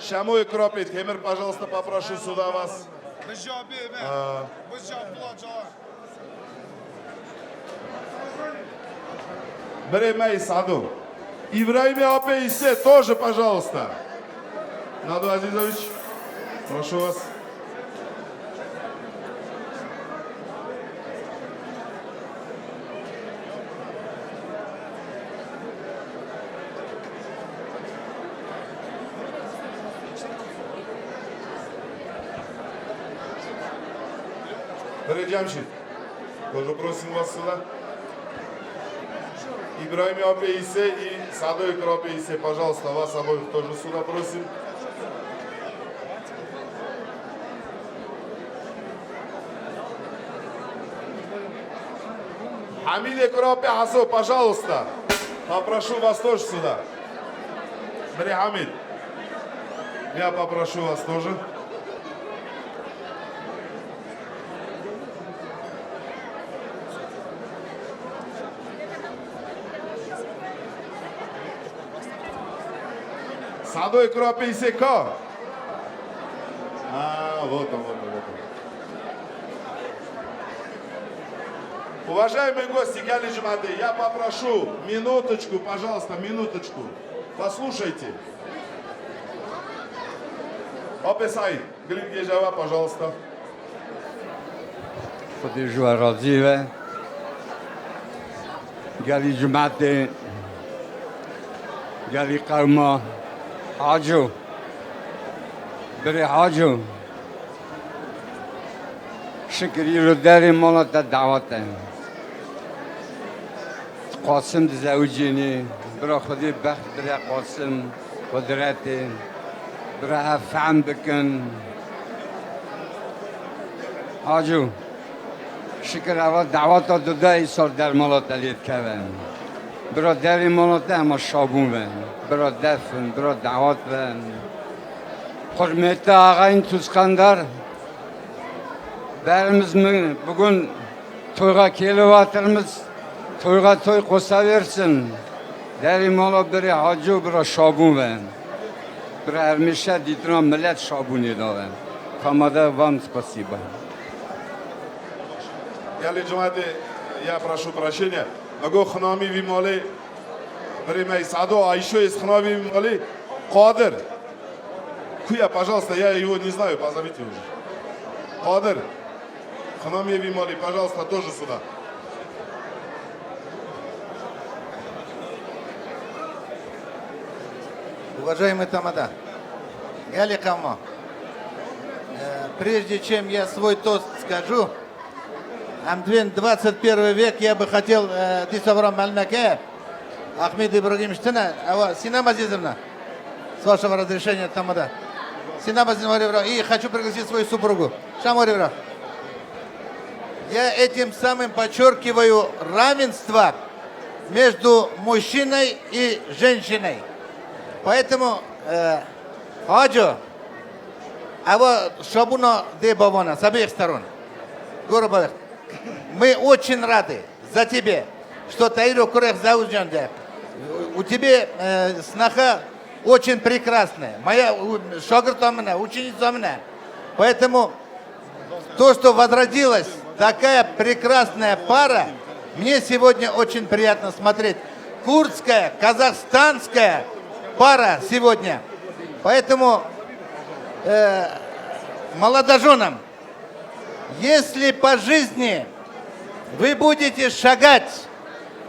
Speaker 4: Шамуй Кропе Темир, пожалуйста, попрошу сюда вас. Бремей Саду. Ибраим Апе Исе тоже, пожалуйста. Наду Азизович, прошу вас. Джамшид, тоже просим вас сюда. Ибраим Апейсе и Садой Кропейсе, пожалуйста, вас обоих тоже сюда просим. Хамиде Кропе Асо, пожалуйста, попрошу вас тоже сюда. Бри Хамид, я попрошу вас тоже. Садой Кропейсе ко? Вот он. Уважаемые гости, Гали Джумады, я попрошу минуточку, пожалуйста, минуточку. Послушайте. Описай, Глин Гежава, пожалуйста.
Speaker 6: Подержу разиве. Гали Джумады, Гали Карма. حاجو بری حاجو شکری رو داری مالت دعوته قاسم زوجینی برا خودی بخت برا قاسم قدرتی برا فهم بکن حاجو شکر اول دعوت داده ایسار در مالت لید کردن برا داری مالت اما شابون بن برا دفن برا دعوت بن Hürmetli ağayın Tuzkandar, berimiz bugün toyga kelivatırmız, toyga toy kosa versin. Derim ola biri hacı, biri şabun ben. Biri ermişe didina millet şabun edavem. Kamada вам спасибо.
Speaker 4: Гали Джумады, я прошу прощения. Могу хнами вимали, время Саду, а еще есть хнами вимали, Кадр. Куя, пожалуйста, я его не знаю, позовите уже. Кадр, хнами вимали, пожалуйста, тоже сюда.
Speaker 7: Уважаемый Тамада, Гали Кама, прежде чем я свой тост скажу, Амдвин 21 век я бы хотел Дисаврам Мальмаке, Ахмед Ибрагимовича, Синам Азизовна, с вашего разрешения, Тамада. Синам Азизовна, и хочу пригласить свою супругу, Шаморевра. Я этим самым подчеркиваю равенство между мужчиной и женщиной. Поэтому Хаджо, а вот шабуна де бавана с обеих сторон. Гурбах, мы очень рады за тебя, что Таиру Курех Заужанде. У тебя сноха очень прекрасная. Моя шогртомна, ученица меня. Поэтому то, что возродилась такая прекрасная пара, мне сегодня очень приятно смотреть. Курдская, казахстанская пара сегодня. Поэтому молодоженам, если по жизни вы будете шагать,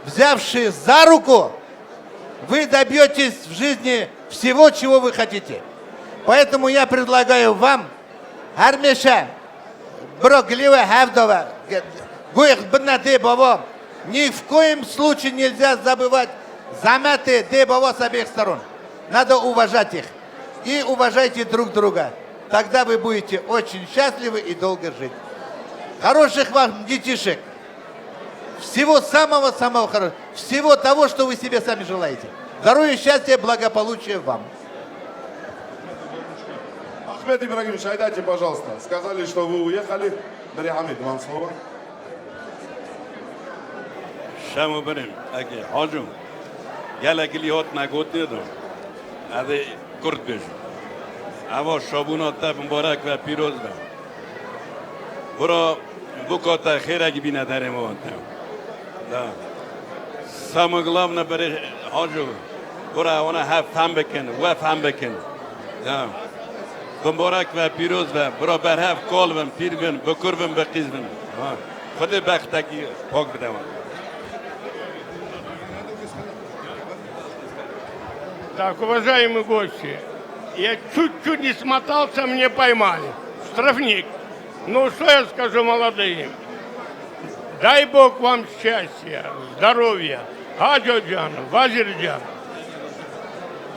Speaker 7: взявши за руку, вы добьетесь в жизни всего, чего вы хотите. Поэтому я предлагаю вам, Армеша, Броглива Хавдова, Гуих Бнады Баво, ни в коем случае нельзя забывать заметы Дебаво с обеих сторон. Надо уважать их. И уважайте друг друга. Тогда вы будете очень счастливы и долго жить. Хороших вам детишек. Всего самого-самого хорошего. Всего того, что вы себе сами желаете. Здоровья, счастья, благополучия вам.
Speaker 4: Ахмед Ибрагимович, дайте, пожалуйста. Сказали, что вы уехали. Дарья Хамид, вам слово.
Speaker 21: Шаму Барим, Аки, Хаджу. Я лагили хот нагот недом. Аде курд бежу. Ама шабуната мбарак ва пироз ба. Бура букота хераги бина дарем авантам. Да. Самое главное бери Хаджу. Бура она фам бекен, ва фам бекен. Да. مبارک و پیروز و برا برهف کالون پیرون بکرون بقیزون خود بختگی پاک بدون.
Speaker 5: Так, уважаемые гости, я чуть-чуть не смотался, мне поймали. Штрафник. Ну, что я скажу молодым? Дай Бог вам счастья, здоровья, Хаджоджан, Вазирджан.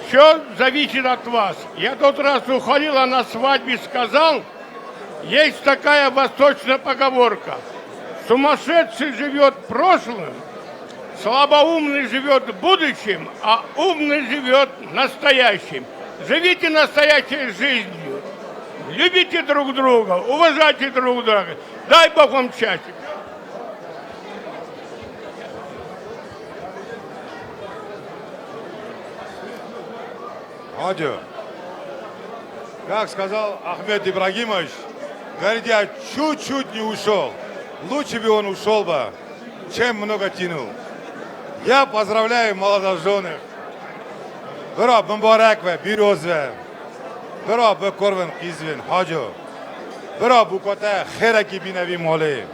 Speaker 5: Все зависит от вас. Я тот раз уходила на свадьбе, сказал, есть такая восточная поговорка. Сумасшедший живет прошлым, слабоумный живет будущим, а умный живет настоящим. Живите настоящей жизнью. Любите друг друга, уважайте друг друга. Дай Бог вам счастья.
Speaker 21: Хаджи, как сказал Ахмед Ибрагимович, говорит, я чуть-чуть не ушел. Лучше бы он ушел бы, чем много тянул. Я поздравляю молодоженных. Бро мбарак ва пирозва. Бро бекорвен кизвен Хаджи. Бро букота хераки бинави моле.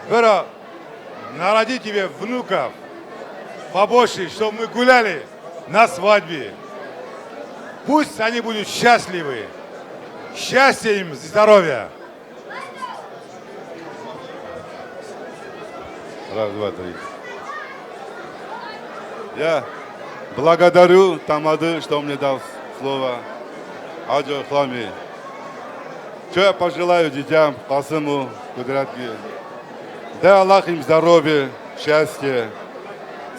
Speaker 21: Бро народи тебе внуков побольше, чтобы мы гуляли на свадьбе. Пусть они будут счастливы. Счастья им, здоровья.
Speaker 23: Раз, два, три. Я благодарю Тамады, что мне дал слово. Хаджи Хлами. Что я пожелаю детям, Касыму, Кудратке. Дай Аллах им здоровья, счастья.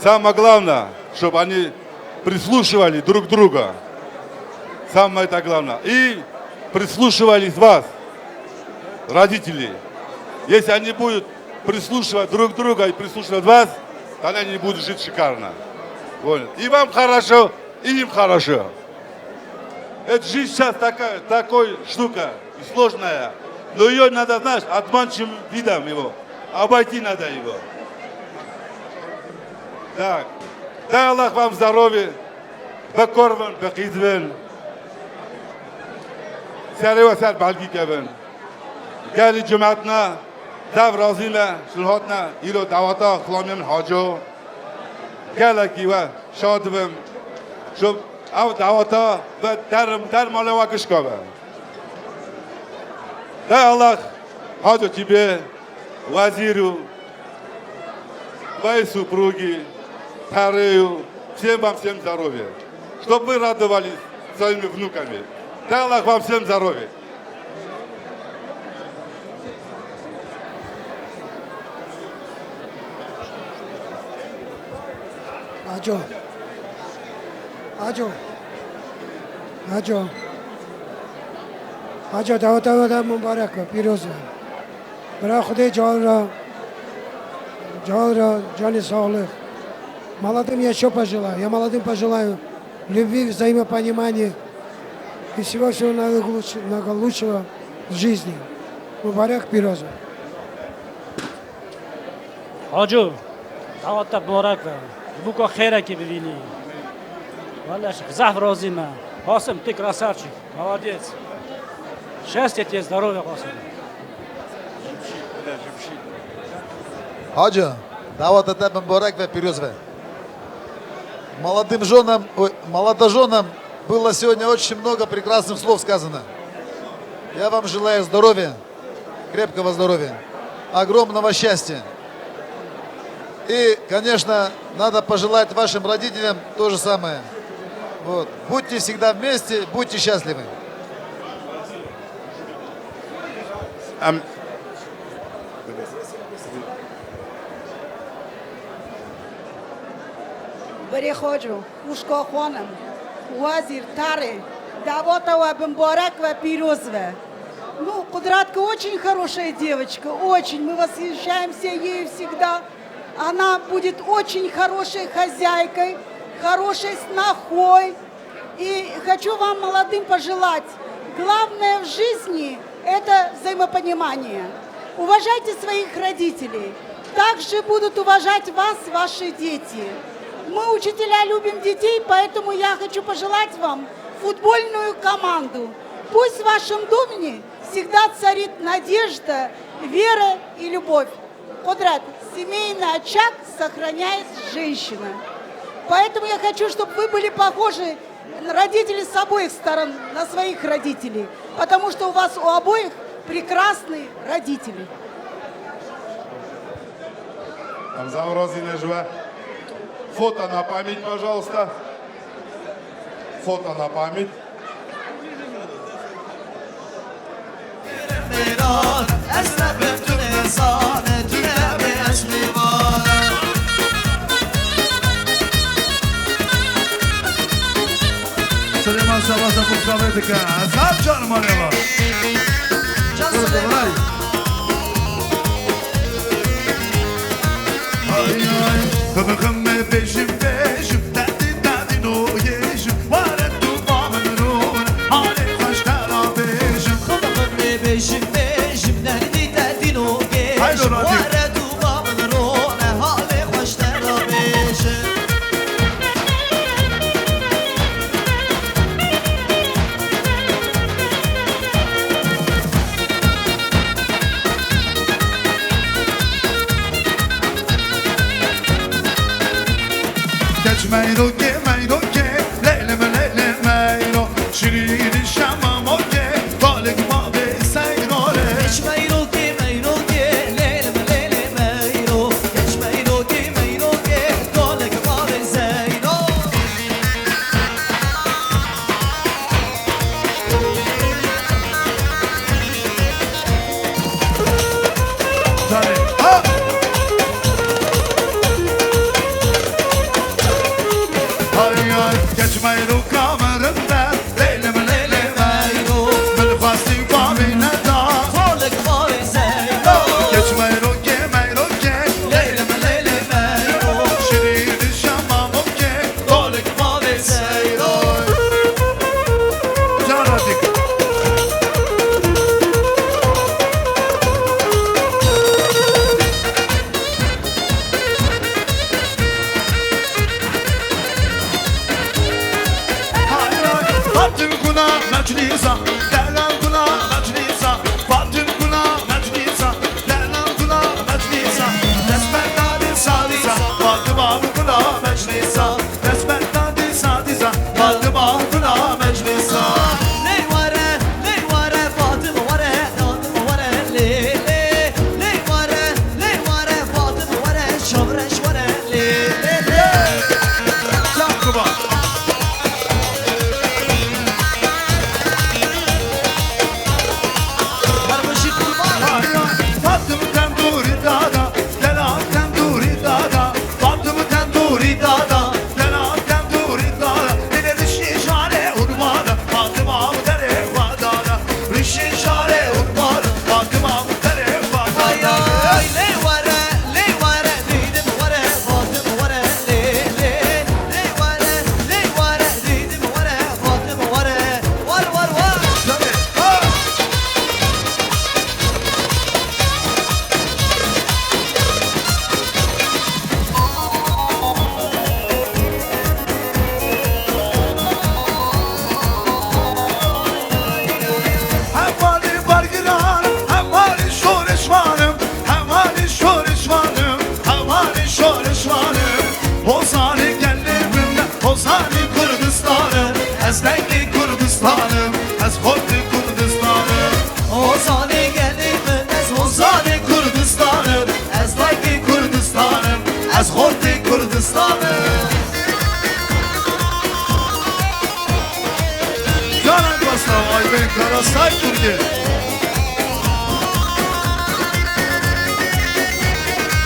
Speaker 23: Самое главное, чтобы они прислушивали друг друга. Самое это главное. И прислушивались вас, родители. Если они будут прислушивать друг друга и прислушивать вас, тогда они будут жить шикарно. Понял? И вам хорошо, и им хорошо. Эта жизнь сейчас такая штука, сложная. Но ее надо, знаешь, обманчивым видом его. Обойти надо его. Так. Дай Аллах вам здоровья. Бекорвен, бекизвен. سری و سر بلگی کردن. گلی جمعتنا دو رازیمه شلهاتنا ایلو دعواتا خلامیان حاجو. گلی کی و شاد بم شب او دعواتا و در مال واقعش کابه. ده الله حاجو تیبه وزیرو و супруги, Тарею, всем вам всем здоровья, чтобы вы радовались своими внуками. Дай Аллах вам всем здоровья.
Speaker 9: Hajo. Hajo. Hajo. Hajo, Dawata Mubarak, Piroza.
Speaker 19: برای خدای جان را جان саглых. Молодым я что пожелаю? Я молодым пожелаю любви, взаимопонимания и всего-всего наилучшего в жизни. Мубарак Пирозов.
Speaker 9: حاجو دعوت مبارک و بوکا خیره که ببینی والله زحف راضی من قاسم ты красавчик молодец счастья тебе здоровья قاسم
Speaker 7: Хаджа, дават тебе мбарак ве пирюзве. Молодым женам, молодоженам было сегодня очень много прекрасных слов сказано. Я вам желаю здоровья, крепкого здоровья, огромного счастья. И, конечно, надо пожелать вашим родителям то же самое. Вот. Будьте всегда вместе, будьте счастливы.
Speaker 10: بريخوجو وشكو خانم وزير تاري Давотова Бамбаракова Пирозова. Ну, Кудратка очень хорошая девочка, очень. Мы восхищаемся ею всегда. Она будет очень хорошей хозяйкой, хорошей снохой. И хочу вам, молодым, пожелать. Главное в жизни – это взаимопонимание. Уважайте своих родителей. Также будут уважать вас ваши дети. Мы, учителя, любим детей, поэтому я хочу пожелать вам футбольную команду. Пусть в вашем доме всегда царит надежда, вера и любовь. Кудрат, семейный очаг сохраняет женщина. Поэтому я хочу, чтобы вы были похожи, родители с обоих сторон, на своих родителей. Потому что у вас у обоих прекрасные родители.
Speaker 4: Фото на память, пожалуйста. Фото на память.
Speaker 3: Süleyman Sabah'da Mustafa Azap canım arıyorlar.
Speaker 1: Can Süleyman.
Speaker 3: Ay ay. Hıbıkım peşim peşim. Derdi derdin o yeşim. Var et dumanın ruhun. Hali hoş karabişim.
Speaker 1: Hıbıkım peşim peşim. Derdi derdin o yeşim. Var et dumanın ruhun. Hali hoş karabişim.
Speaker 3: Meyro ke meyro ke leyle meyro şirin şamam o ke balık mavi seyro le
Speaker 1: Geç meyro ke meyro ke leyle meyro Geç meyro ke meyro ke balık mavi seyro
Speaker 3: Geçmeyin o kamerında Leylem meyro Beni bastı babine da
Speaker 1: Balık mavi seyro
Speaker 3: Geçmeyin o meyro ke
Speaker 1: Leylem meyro
Speaker 3: Şirin şamam o ke
Speaker 1: Balık mavi seyro
Speaker 3: Canadik از رنگ کردستانم از خود کردستانم
Speaker 1: Ozane geldim ez Ozane Kürdistan'ım Ez laki Kürdistan'ım Ez horti Kürdistan'ım
Speaker 3: Canan Basra Ayben Karasay Türkiye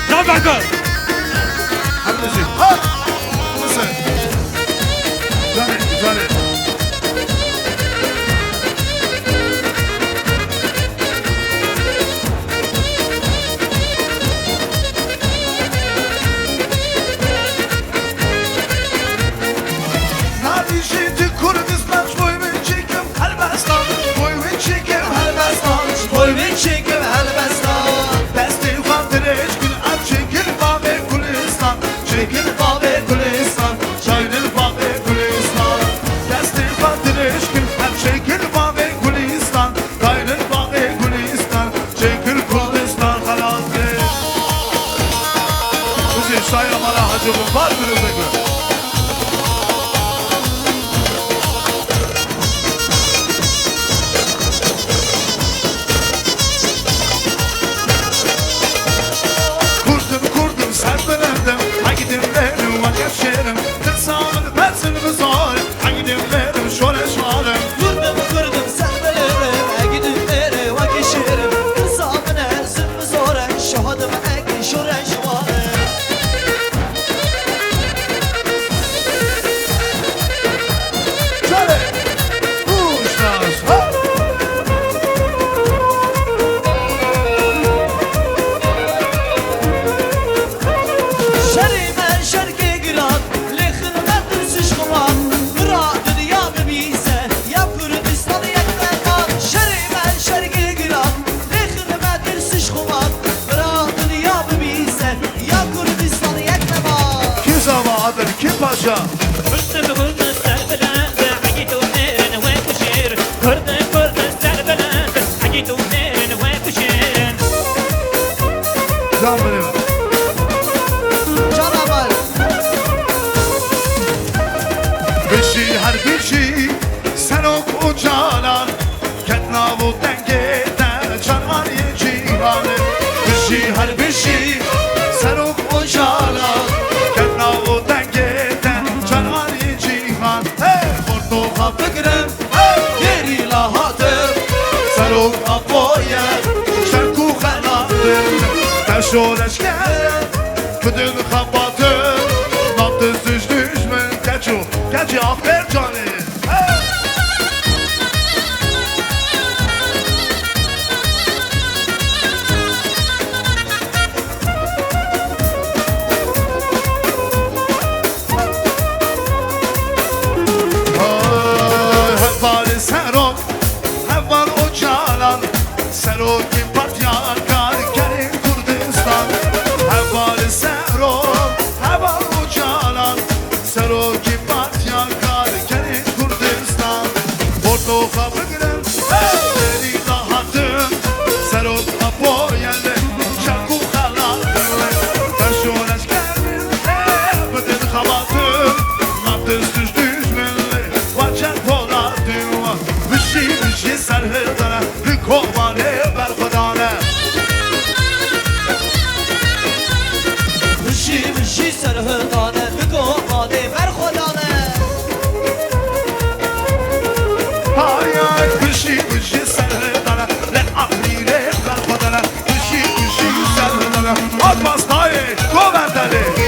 Speaker 5: Can bakın.
Speaker 3: Hadi ha Mısır Canan
Speaker 1: Boy ve çekim Elbistan
Speaker 3: Desti fantireç gül at çekil babe Gülistan Çekil babe Gülistan Çaynil babe Gülistan Desti fantireç gül at çekil babe Gülistan Çaynil babe Gülistan Çekil Kurdistan kalandı Bizi şayramalar hacımın var günümüzde Kim Paşa? Can benim.
Speaker 1: Can Amal
Speaker 3: Bişi her bişi sen oku canan Ketnavu dengeden canan ye cihanı Bişi her bişi sen oku canan Ketnavu dengeden canan ye cihan Hey! Portoha fikrem Geri lahatım Sen oku boya Şarku kanadım Teşoreş gelen Küdün kabatım Naptız düz mü Keçu Keçi afer canı Hevvali serok Hevval o canan Serok kim patyakar Gelin Kurdistan Hevvali serok Hevval o canan Serok kim patyakar Gelin Kurdistan Porto fabrikren Deri lahatım Serok apo yelde Şarku haladım Terşoreş geldim Bedin kabatım Naptız düz milli Vaçer poladım Vişi serhırdana Kovane berkudane
Speaker 1: Vişi serhırdane Kovane berkudane
Speaker 3: Hayat vişi serhırdana Le ahlire berkudane Vişi serhırdana Atmaz daye Kovendeli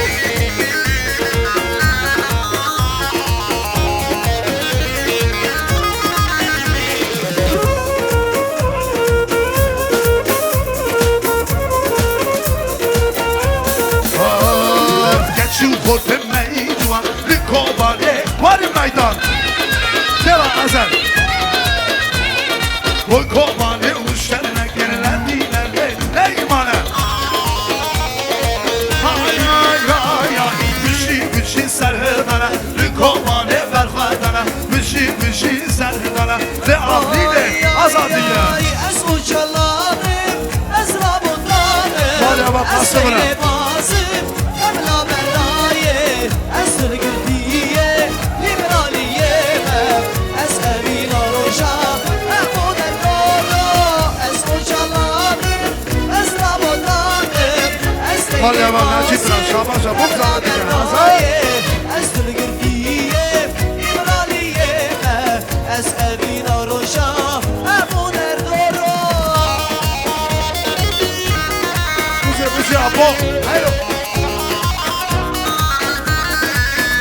Speaker 3: Geçin kote meydan Likobane Var meydan Devam Hasan Koy kovane uşlarına gerilendiler ne imana Hay hay hay hay Vişi serhırdana Likobane verhadana Vişi serhırdana Le ahliyle azadiyle
Speaker 1: Ez uçalarım Ez rabutanım
Speaker 3: Hadi bak asımına
Speaker 1: Emla bedaye Ez sırgırdiye Liberaliye
Speaker 3: خالی اول نجیب را شاباش بگذار دیگه
Speaker 1: از دل گرفیه ایمرالیه از اوینا روشا همون اردورو
Speaker 3: بوزه ابا هیرو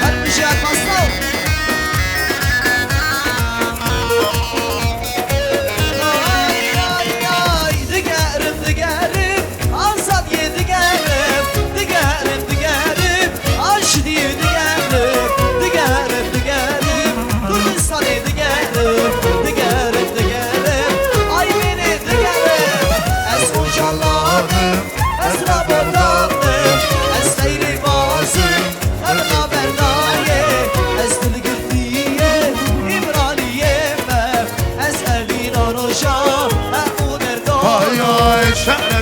Speaker 1: هر میشه اکماستو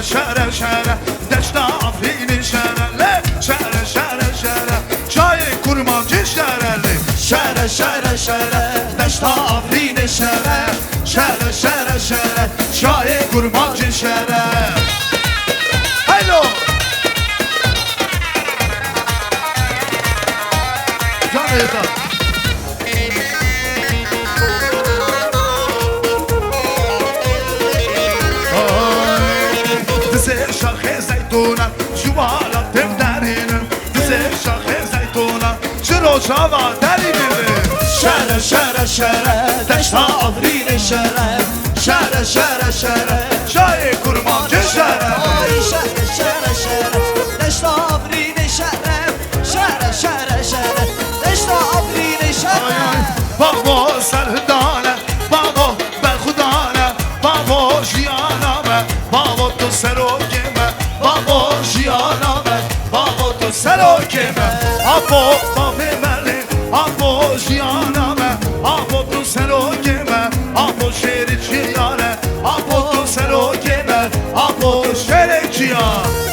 Speaker 3: شهر شهر دشت آفرین شهر له شهر جای کرمانچی شهر له شهر دشت آفرین شهر جای کرمانچی شهر هلو جانیتا شاخه زیتونه جوالا تفدرینن زیر شاخه زیتونه چرا جوا درینن شهر دشت آفرین شهر جای کرمانچی شهر
Speaker 1: شهر دشت آفرین شهر دشت آفرین شهر
Speaker 3: بابا سردانه بابا برخودانه بابا جیانامه بابا تو سروکمه بابا جیانامه بابا تو سروکمه آبا بابا ملی آبا جیانامه آبا تو سروکمه آبا شیر جیانه آبا تو سروکمه آبا شیر جیان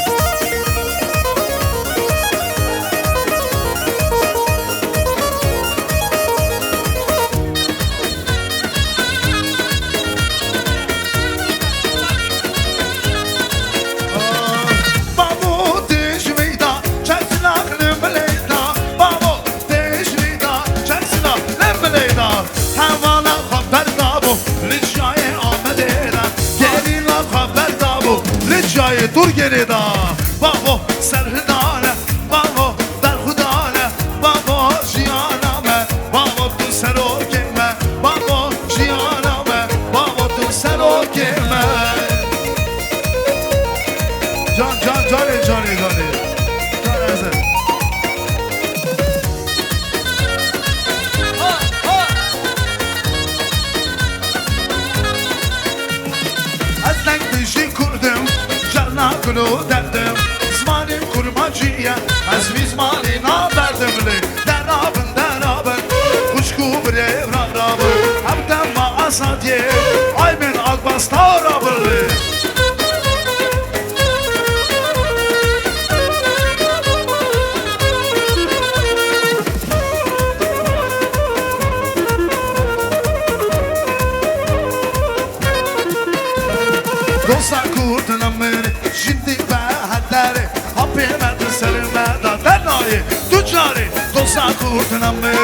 Speaker 3: دور گریدا بابا سردانه بابا برخودانه بابا جیانامه بابا تو سروکمه بابا جیانامه بابا تو سروکمه جانی جان ازم از لنگ بیشی کردم ناکلو دردم زمانیم کرمانچیه از میزمانی نابردم لی درابن خوشکو بره رابن همدم ما اسادیه آی من آقباستا رابن لی دوستا کردنم من جدی به هدره هاپی مرد سرمه دادنای تجاری دوستا کردنم من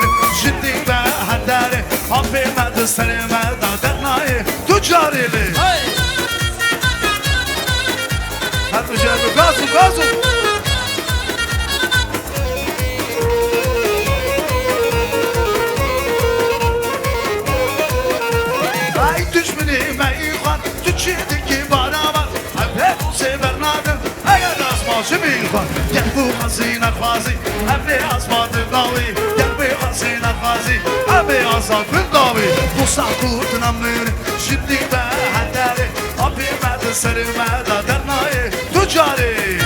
Speaker 3: جدی به هدره هاپی مرد سرمه دادنای تجاری لی هر تجاری گازو ای دشمنی میخوان تو چی دیگه چه میخواد گل بو خزینه خوازی همه آسمان داوی گل بو خزینه خوازی همه آسمان داوی دوستا کردنم من جدی به هدره آبی مرد سرمه دادنای تجاری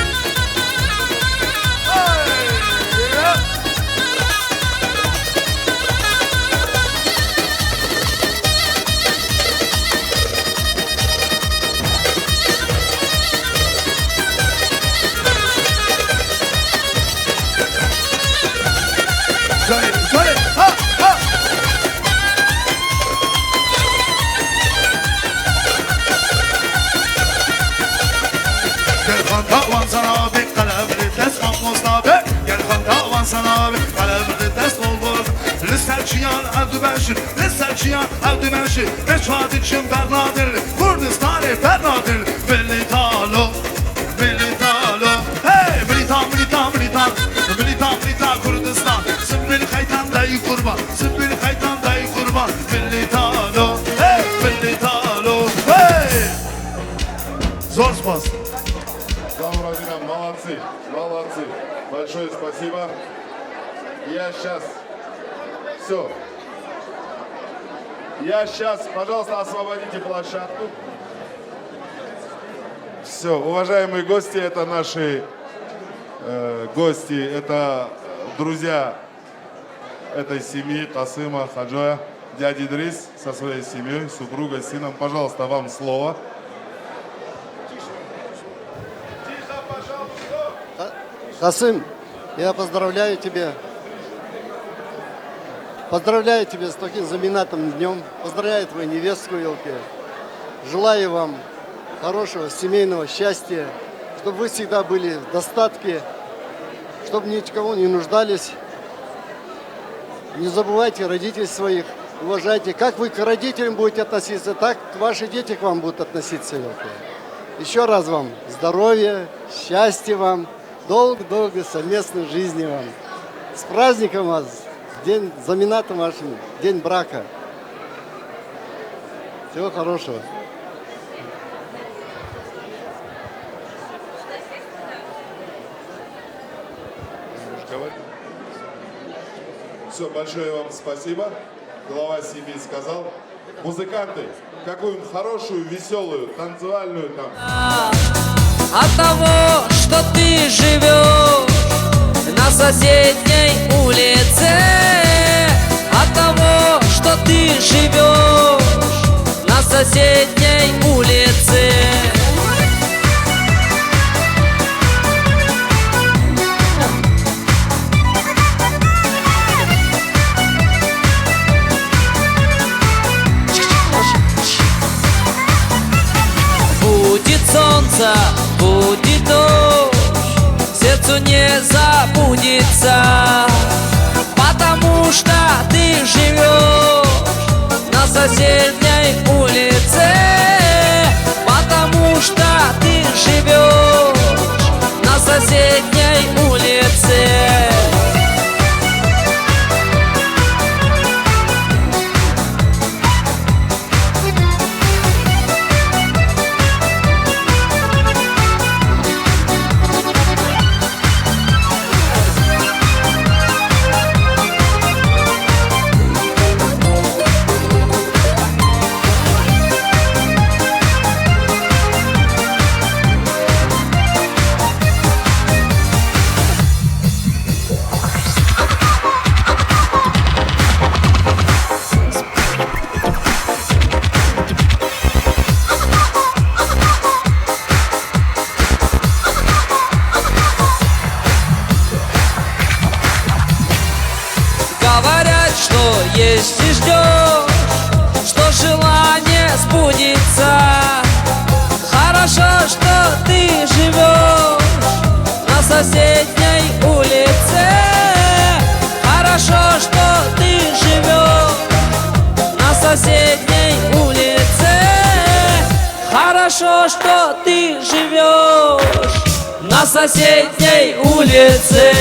Speaker 3: سلام قلب دست olmaz لسرچیان عبدالبشر لسرچیان عبدالبشر نشاد için Bernadir Kurdistan'ı Bernadir Milli talo hey militan Kurdistan Sümbül kaytan dayı kurban Sümbül kaytan dayı kurban Milli talo hey Зор спас
Speaker 4: Дам Розина, молодцы, молодцы. Большое спасибо. Я сейчас... Все. Я сейчас, пожалуйста, освободите площадку. Все, уважаемые гости, это наши гости, это друзья этой семьи Касыма, Хаджоя, дядя Идрис со своей семьей, супругой, сыном. Пожалуйста, вам слово.
Speaker 11: Касым, я поздравляю тебя. Поздравляю тебя с таким знаменательным днем. Поздравляю твою невестку, елки. Желаю вам хорошего семейного счастья, чтобы вы всегда были в достатке, чтобы ни от кого не нуждались. Не забывайте родителей своих, уважайте. Как вы к родителям будете относиться, так ваши дети к вам будут относиться, елки. Еще раз вам здоровья, счастья вам. Долго-долго совместной жизни вам. С праздником вас, день знаменательным вашим, день брака. Всего хорошего.
Speaker 4: Все, большое вам спасибо. Глава семьи сказал. Музыканты, какую-нибудь хорошую, веселую, танцевальную там.
Speaker 12: От того, что ты живешь на соседней улице, от того, что ты живешь на соседней улице. Будет солнце, будет дождь, сердцу не забудется, потому что ты живешь на соседней улице, потому что ты живешь на соседней улице. Говорят, что если ждешь, что желание сбудется. Хорошо, что ты живешь на соседней улице. Хорошо, что ты живешь на соседней улице. Хорошо, что ты живешь на соседней улице.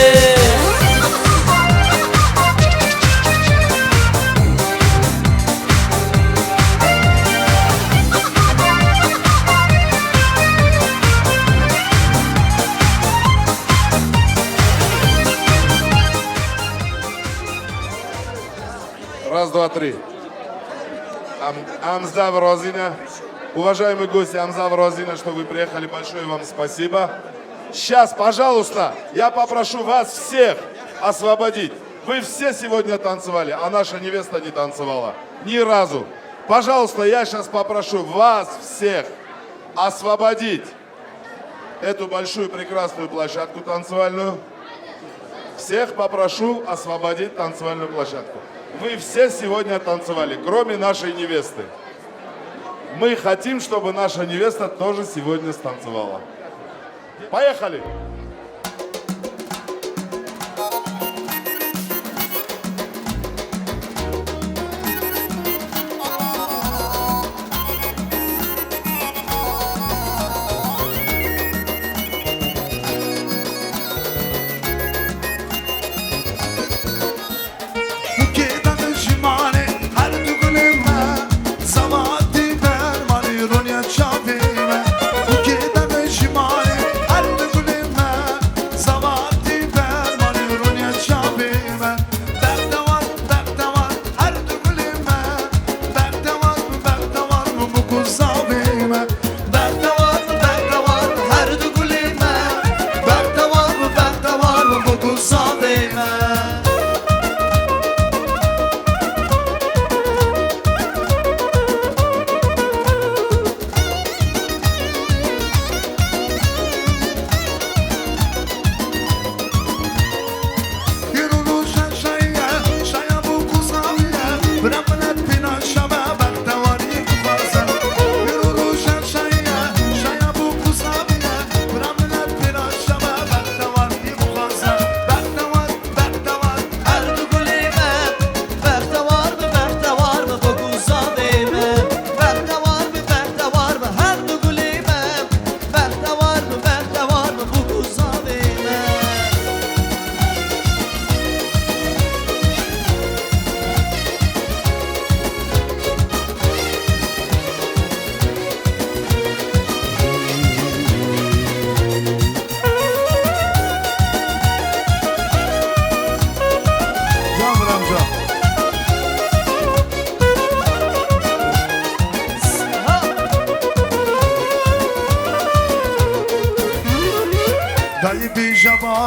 Speaker 4: Раз, два, три. Амзав Розина. Уважаемые гости, Амзав Розина, что вы приехали, большое вам спасибо. Сейчас, пожалуйста, я попрошу вас всех освободить. Вы все сегодня танцевали, а наша невеста не танцевала. Ни разу. Пожалуйста, я сейчас попрошу вас всех освободить эту большую прекрасную площадку танцевальную. Всех попрошу освободить танцевальную площадку. Вы все сегодня танцевали, кроме нашей невесты. Мы хотим, чтобы наша невеста тоже сегодня станцевала. Поехали!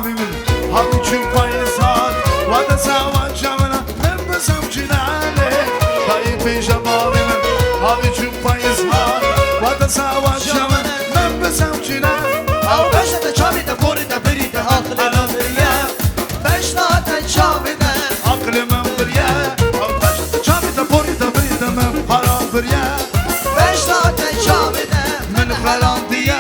Speaker 3: من هاوی چوبای سال وقت سواد جمنا من بسم جناله دایی پیش بابی من هاوی چوبای سال وقت سواد جمنا من بسم جناله
Speaker 1: او بشت چاوی ده بوری ده بری ده عقل من بریه بشت چاوی ده
Speaker 3: عقل من بریه او بشت چاوی ده بوری ده بری ده من خراب بریه
Speaker 1: بشت چاوی ده
Speaker 3: من خراب دیه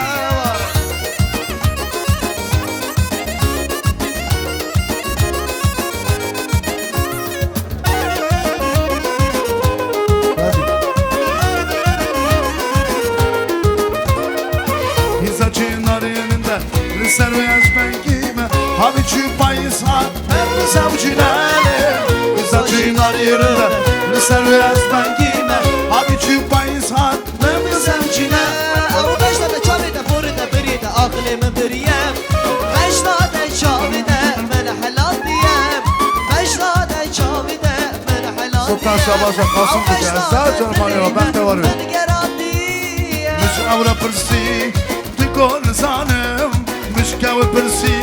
Speaker 3: Sen ve yaş ben giyme Havi çupayı sat Ben mi savcılarım Saçınlar yerinde Sen ve yaş ben giyme Havi çupayı sat Ben mi savcılarım
Speaker 1: او بشت چاوی ده بوری ده بری ده عقل من بریه بشت چاوی ده من حلال دیم بشت چاوی ده من حلال
Speaker 3: Sultan Şabaş'a Kasım Bükar Sağ canım anıyor ben de varım Müş avra pırsi Tıkol zanım Müş kavı pırsi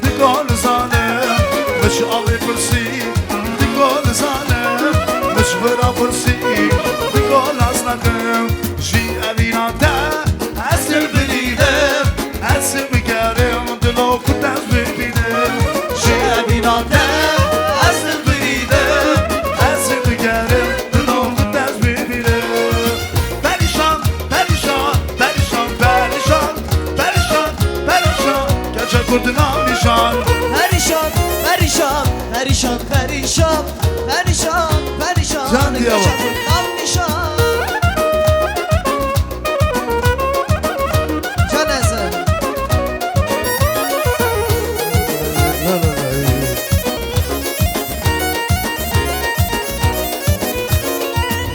Speaker 3: Tıkol zanım Müş avra pırsi Tıkol zanım Müş vıra pırsi Tıkol aslakım Ji evinata Esir bilirim Esir bikerim Dilo kutaz bilirim Ji evinata Esir bilirim Esir bikerim Dilo kutaz bilirim Perişan, perişan, perişan, perişan Perişan, perişan Gece kurduna nişan
Speaker 1: Perişan, perişan, perişan, perişan Perişan, perişan
Speaker 3: Can diye bak.
Speaker 1: Gece kurttan nişan Can eser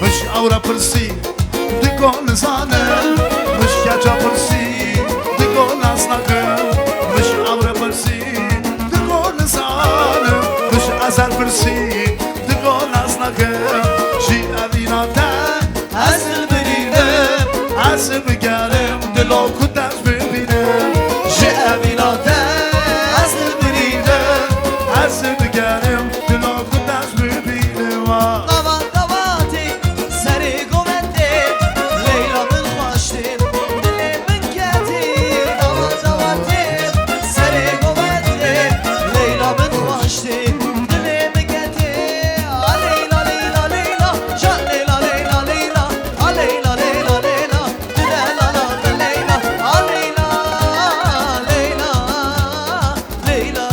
Speaker 3: Müş avra pırsi Dikon zanım Müş kaça pırsi Dikon aslakım Müş avra pırsi Dikon zanım Müş azar pırsi Dikon aslakım Ji evinata
Speaker 1: Esir bilirim
Speaker 3: Esir bikerim Dilo kutaz bilirim
Speaker 1: Ji evinate Esir bilirim
Speaker 3: Esir bikerim Dilo kutaz bilirim
Speaker 1: Davat davati Seri kuvvetli Leyla'nın hoştim Dilimin keti Davat davati Seri kuvvetli Leyla'nın hoştim Dilimin keti Leyla Leyla Leyla Can Leyla Leyla Leyla Leyla Leyla Leyla Leyla Leyla Leyla Leyla Leyla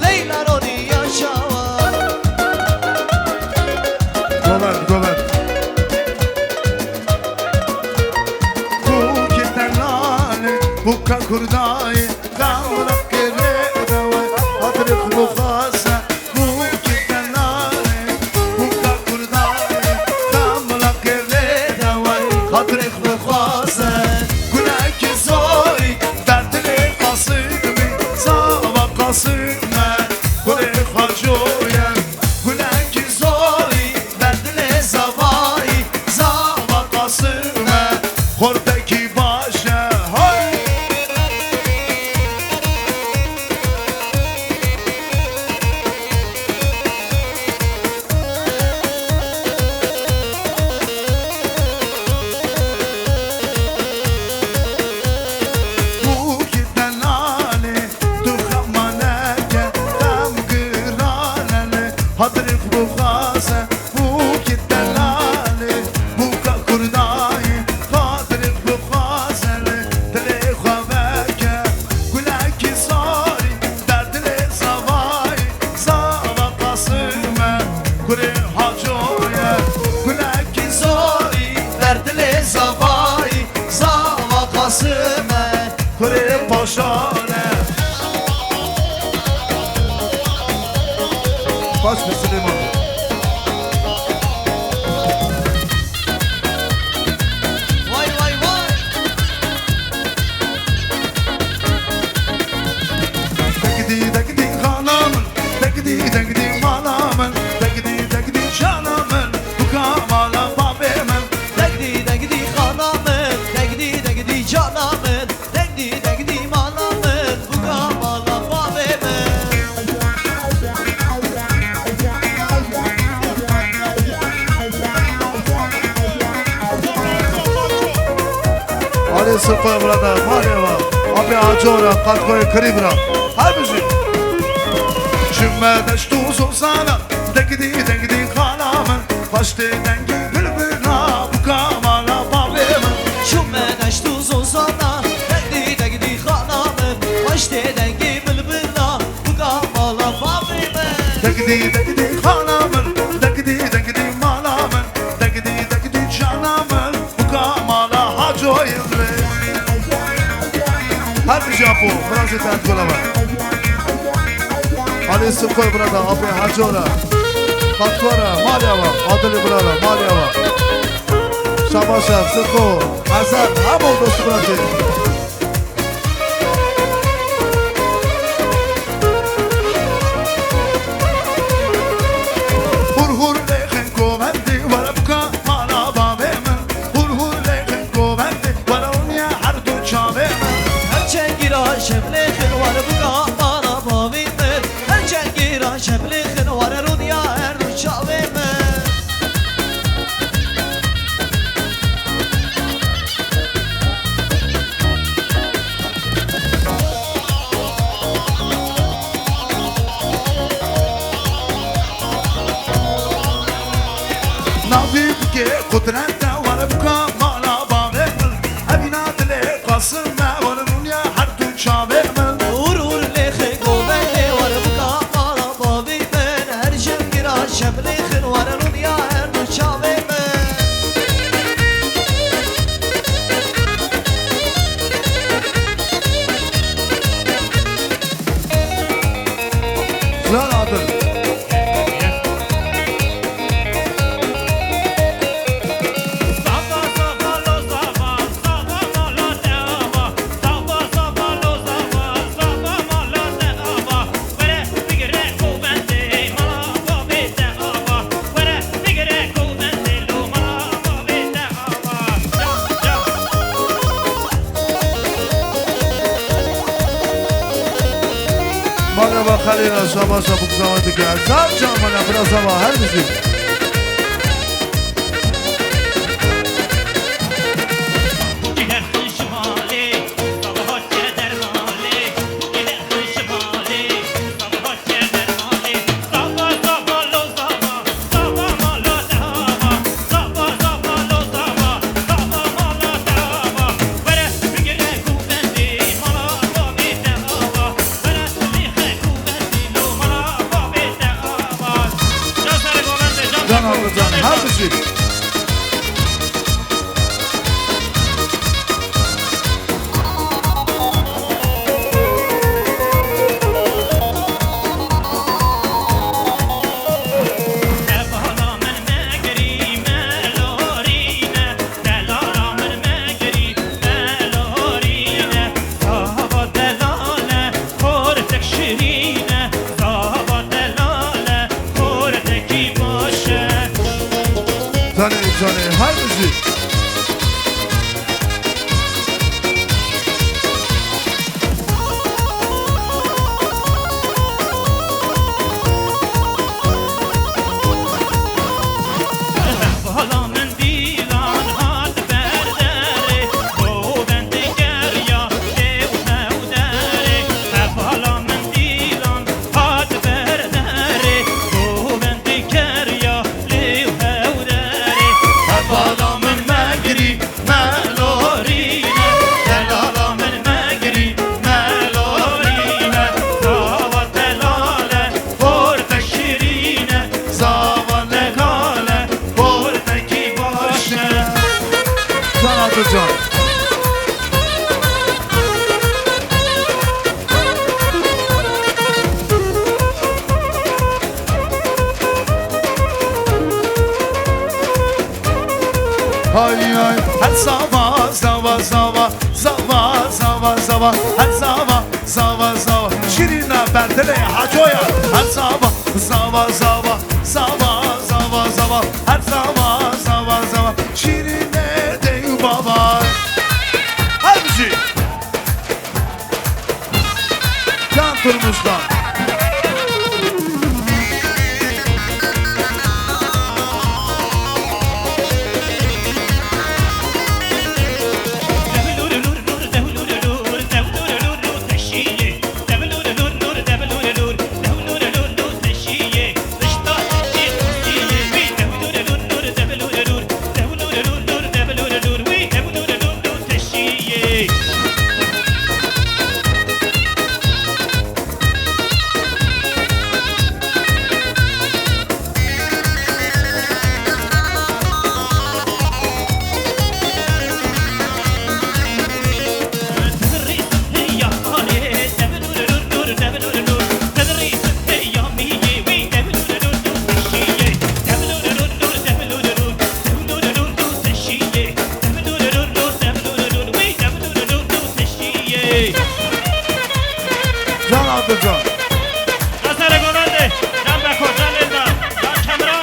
Speaker 1: Leyla Roni yaşavar
Speaker 3: Dolar, dolar. Bu ketenane, bu kakurdayı, davrak kere davay, hatırık bu fasa. Bu ketenane, bu kakurdayı, davrak kere davay, hatırık bu fasa. Günah ki zor, dertli kasımı, zava kasımı, kule hacoya. Günah ki zor, derdle zavai, zava kasımı, Hordaki başa, hay! Bu ketenane, duhamaneke, tam gıranele, hatırık bu fasa. Bu ketenane, bu kakurdayı, hatırık bu fasele, dile xaveke, güleki sari, derdile zavai, zava kasıme, kure hacoya, güleki sari,
Speaker 1: Derdle zavai Zava kasıme
Speaker 3: kure paşane. Baş be Süleyman.
Speaker 1: Vay vay vay
Speaker 3: Tekdi tekdi hanımın, tekdi hanımın, tekdi canımın, bu kamala babemin.
Speaker 1: Degdi degdi hanamın Degdi degdi canamın Degdi degdi manamın Bu kamalı
Speaker 3: sıfır burada Malyava Abi acora katkıya kribra Her müzik Cümle deştu sana Degdi kanamın Başta dengi bülbüla Bu kamala babemın
Speaker 1: Cümle deştu sana Degdi kanamın Başta dengi bülbüla Bu kamala babemın
Speaker 3: Degdi kanamın Degdi malamın Degdi canamın Bu kamala hacoyum Her bir Japo, Fransa Tentkola var. Ali sıfır burada, abi Hacora. Katkora, Malyava, Adili burada, Malyava. Şabaşak, Sıkı, Hasan, hem oldu sıfırası. Hur lehen kovendi, vara bu kamala babemin. Hur lehen kovendi, vara unya hardu çavemin.
Speaker 1: Gira şeblekin var bu kamana bavimen Erçen gira şeblekin var runya erdu çavemen
Speaker 3: Navim ke kudrette var bu kamala bavemin. Ebina dile kasım var runya hardu çavemin.
Speaker 1: Urur lehe govende var bu kamana bavimen Erçen gira şeblekin var runya erdu çavemen
Speaker 3: Lan adır. Bana bakalım sabah sabuk zamanı gel. Sadece bana biraz sabah her müzik. Can alacağım her müzik. Canı her müzik. Can. Hay hay her sabah sabah sabah sabah sabah sabah her sabah sabah sabah Şirina Bertele Hacoya her sabah sabah sabah sabah sabah sabah her sabah sabah sabah Şirine dey baba her müzik Can Turmuş'tan عبد جان
Speaker 13: اثر گونده جنب کجا لیلا جان کمرا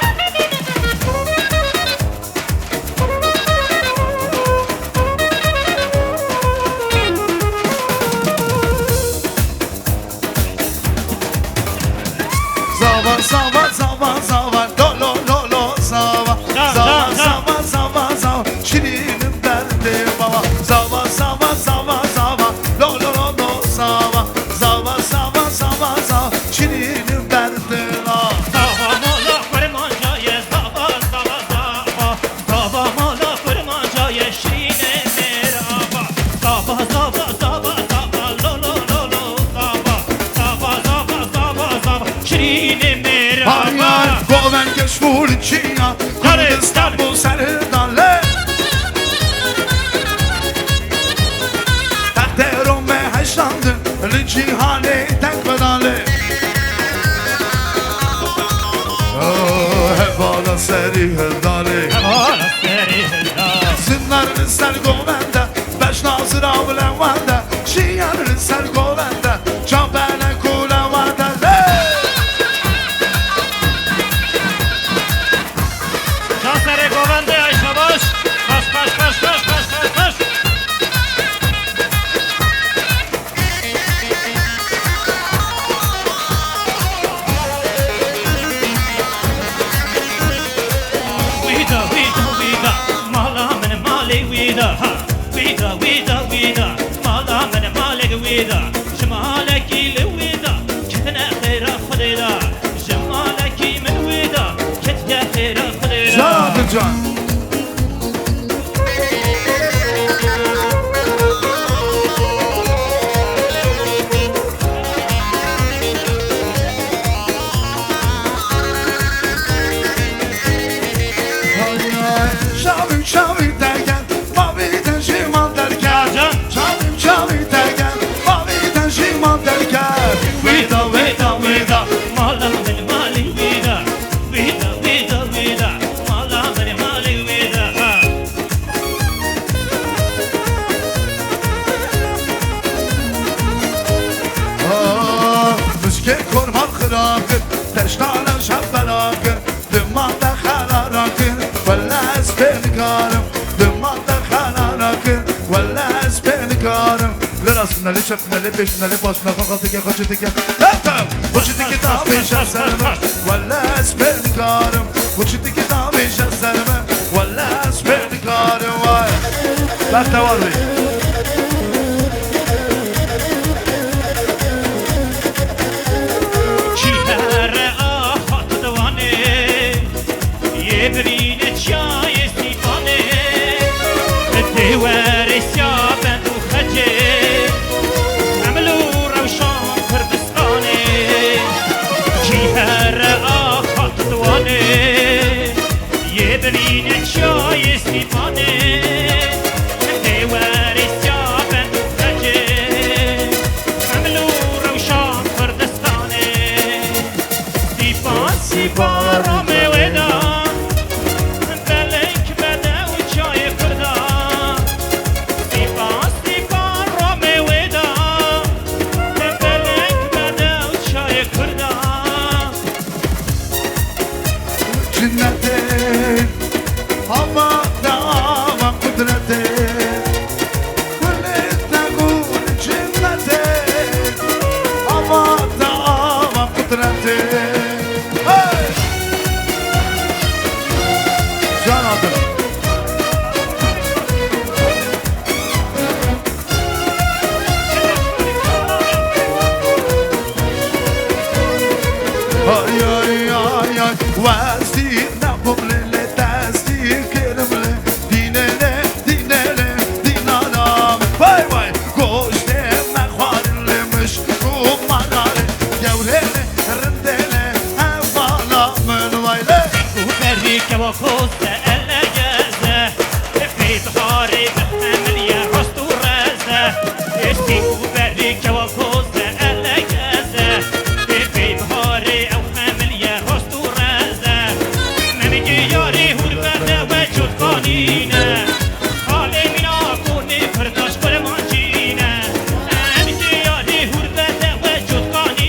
Speaker 3: زاوا زاوا زاوا زاوا لو لو لو لو زاوا زاوا زاوا زاوا زاوا شیرینم درد بابا زاوا زاوا زاوا زاوا لو لو لو لو زاوا زاوا زاوا زاوا زاوا شیرینم درد لا
Speaker 13: زاوا مالا فرمان جای زاوا زاوا زاوا زاوا مالا فرمان جای شیرین مرابا زاوا زاوا زاوا زاوا لو لو لو لو زاوا زاوا زاوا زاوا زاوا شیرین مرابا
Speaker 3: گوون کشور چیا کردستان bu serdale Takderum me haşlandı li cihane tek bedale Hevala seri hırdale
Speaker 13: Hevala seri hırdale
Speaker 3: Zinlerini ser govende Beş nazır avlen vende Şiyanını ser govende Can bene kule vende
Speaker 13: Sere govende Ayşe boş Koş koş koş koş koş koş koş Vida vida vida Mala men mali vida Vida vida vida Mala men mali vida Şemalek ile vida Ketne khira khudida Şemalek min vida Ketne khira khudida
Speaker 3: Can can Şavim şavim derken Maviden şimal derken Şavim şavim derken Maviden şimal derken Vida vida vida
Speaker 13: Mala men mali vida Vida vida vida Mala men mali vida
Speaker 3: Müske korman kırakın Teştana şabbelakın Dımanda khalarakın Valla esbenikarım Dımanda khalarakın Valla esbenikarım Lirasına li çöpüne li peşine li başına Kakatı ke kaçı tike Lettem Uçu tike da peşe serime Valla esbenikarım Uçu tike da peşe serime Valla esbenikarım Vay Lette var mı?
Speaker 13: Çiğhere ahat dvane Yebrine çaye sifane Devere syaben u khece Amlu ravşan Kurdistane Çiğhere ahat dvane Yebrine çaye sifane Devere syaben u khece Amlu ravşan Kurdistane Sipa Rome veda Belek bede u çay kırda Sipa Rome veda Belek bede u çay kırda
Speaker 3: Cinnete Hava dava kudrete Kullete gul cinnete Hava dava kudrete Hey! Can adım Ay ay ay ay Vazir ne bumlele tasdir kelimle Dinele dinele dinanam Vay vay Koş deme kharlemiş Kumanale Gevrele rindele Hevala mönvayle
Speaker 13: Berrike ve koste elle geze Fi bihari behemel ya rostu reze Esti berrike ve koste elle geze Fi bihari ev hemel ya rostu reze Memiki yari hurberde ve çutkanine Hale mina kuni kırdaş kırmancine Memiki yari hurberde ve çutkanine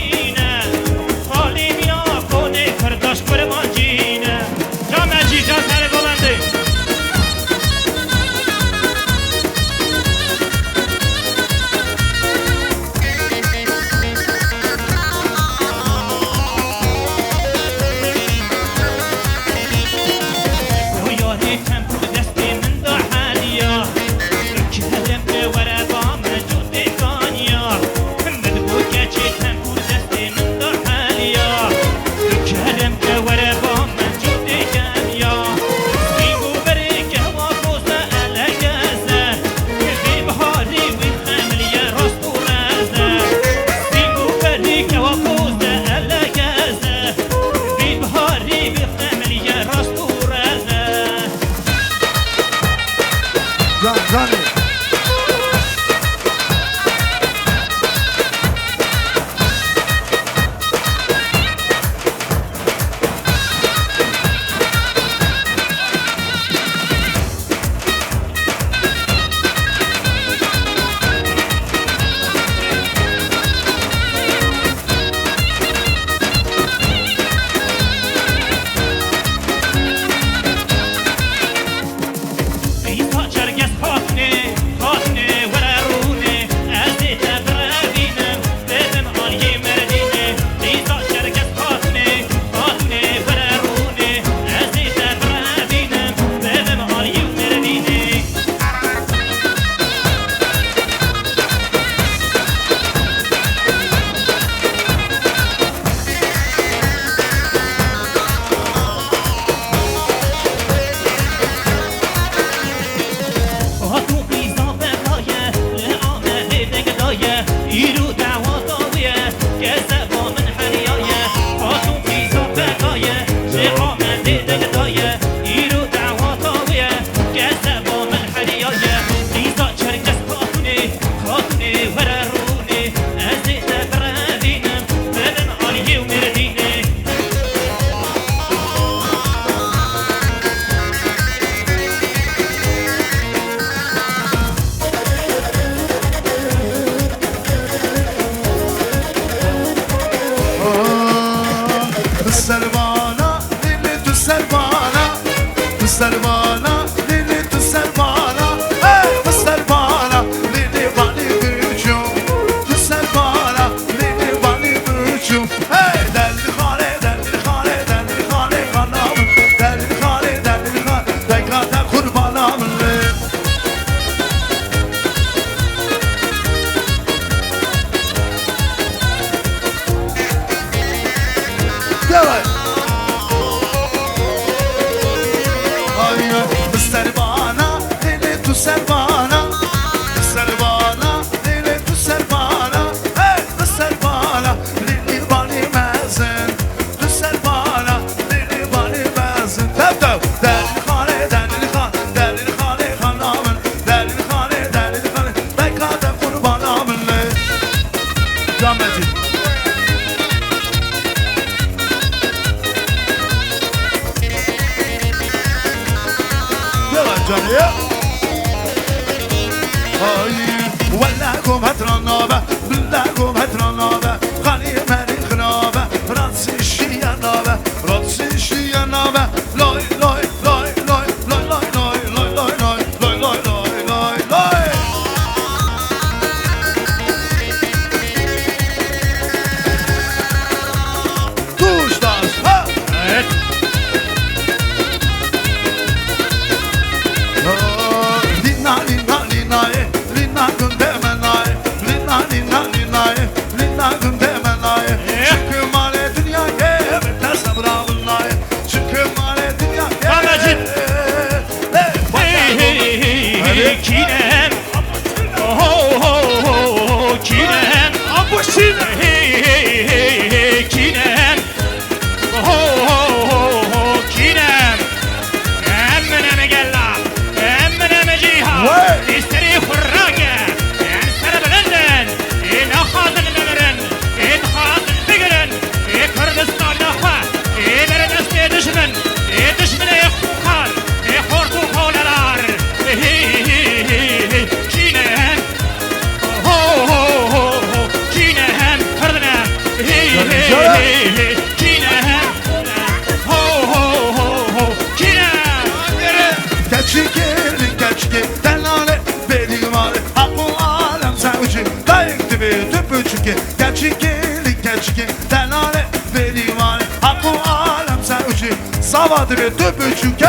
Speaker 3: Savadırı tüpü çünkü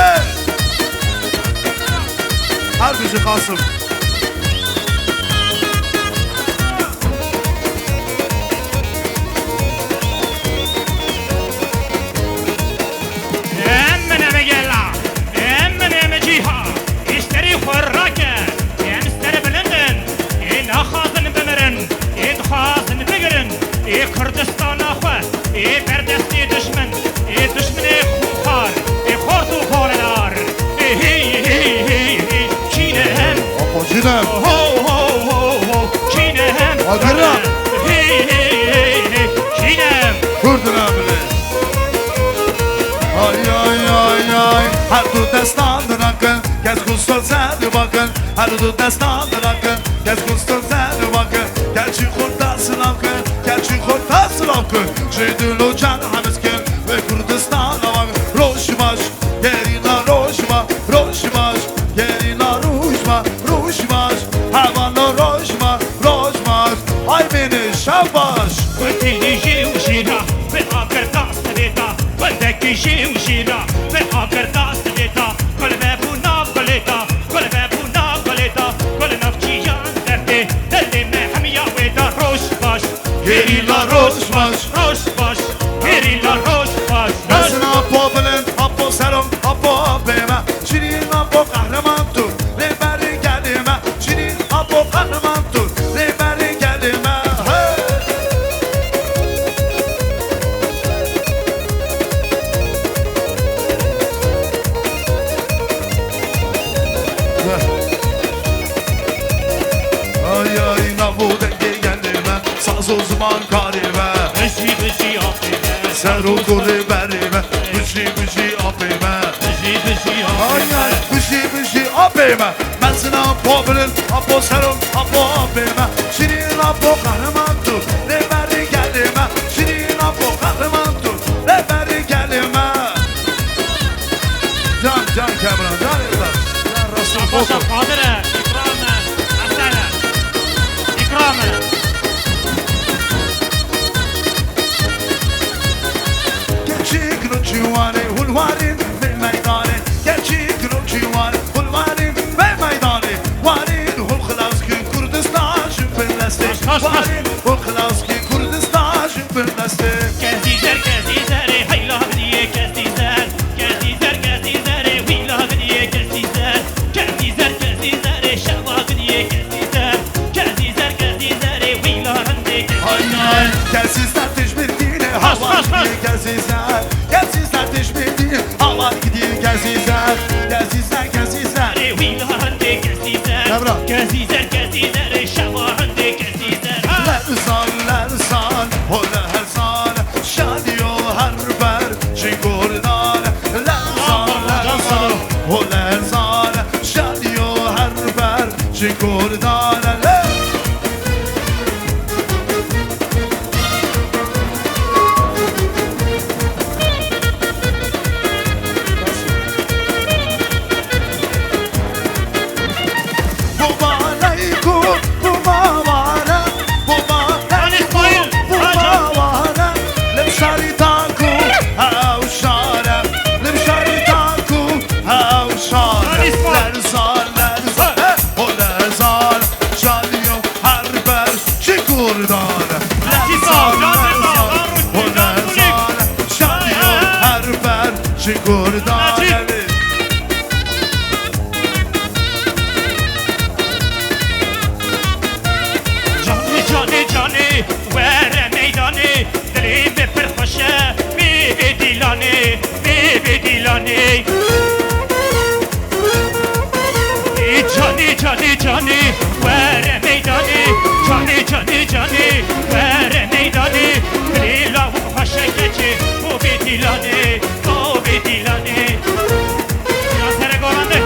Speaker 3: her bizi kalsın. Cinem.
Speaker 13: Cinem.
Speaker 3: Agırram.
Speaker 13: Hey hey hey hey. Cinem.
Speaker 3: Kurdun abine. Ay ay ay ay. Her du destandır akın. Gez kustur seni bakın. Her du destandır akın. Gez kustur seni bakın. Gerçi kurtasın akın. Gerçi kurtasın akın. Şeydül uçan hamizkin. Ve Kurdistan'a bakın. Roşmaş. Yerine roşma. Roşmaş. Yerine roşma. Roşmaş. Havana roşma. Roşmaş. Ay beni şabaş.
Speaker 13: Öteli وشيرا في آخر داس ديتا ودك شي وشيرا في آخر داس ديتا كل ما بونا قليتا كل ما بونا قليتا كل نفسي جان درتي دلي ما حميا ويتا روش باش
Speaker 3: Gerilla roşmaş.
Speaker 13: روش باش gerilla روش باش
Speaker 3: Nesin apo bilin, apo serum, apo abime. Şirin apo kahraman tur, leberi gelime. Şirin apo kahraman tur, leberi gelime. Ay ay nabu denge gelime, saz uzman karime.
Speaker 13: بشي بشي عقيبة
Speaker 3: Seru kuri berime, büşi büşi apime.
Speaker 13: بشي بشي
Speaker 3: Ay ay büşi büşi apime. Ben sana apo bilin, apo serum, apo apime. Şirin apo kahraman tur, leberi gelime. Şirin apo kahraman tur, leberi gelime. Can Kemran, can İzler. Can Resul
Speaker 13: باشا
Speaker 3: Boku.
Speaker 13: قادرة إكراما أسألة إكراما
Speaker 3: Gerçek rüçüvane hulvarin ve meydane. Gerçek rüçüvane hulvarin ve meydane. Varin hul kılas ki Kurdistan şüpheleste. Varin hul kılas ki Kurdistan şüpheleste.
Speaker 13: كزيزر كزيزر هيلا بديه كزيزر كزيزر كزيزر ويلا بديه كزيزر كزيزر كزيزر شوا بديه كزيزر كزيزر كزيزر ويلا بديه
Speaker 3: Ay ay gelsizler teşbirliğine hava gidiyor gelsizler. Gelsizler teşbirliğine hava gidiyor gelsizler. Gelsizler gelsizler.
Speaker 13: ويلا بديه كزيزر كزيزر كزيزر شوا بديه كزيزر
Speaker 3: Lersan, hola her san. Şadiyo her ber şikurdan. Lersan, hola her san. Şadiyo her ber şikurdan. Şikurdan eli.
Speaker 13: جاني جاني جاني ورا ميداني دلي بفرخشة مي بديلاني مي بديلاني جاني جاني جاني ورا ميداني جاني جاني جاني ورا ميداني دلي لا وحشة كتشي مو بديلاني مو بديلاني يا سرقواني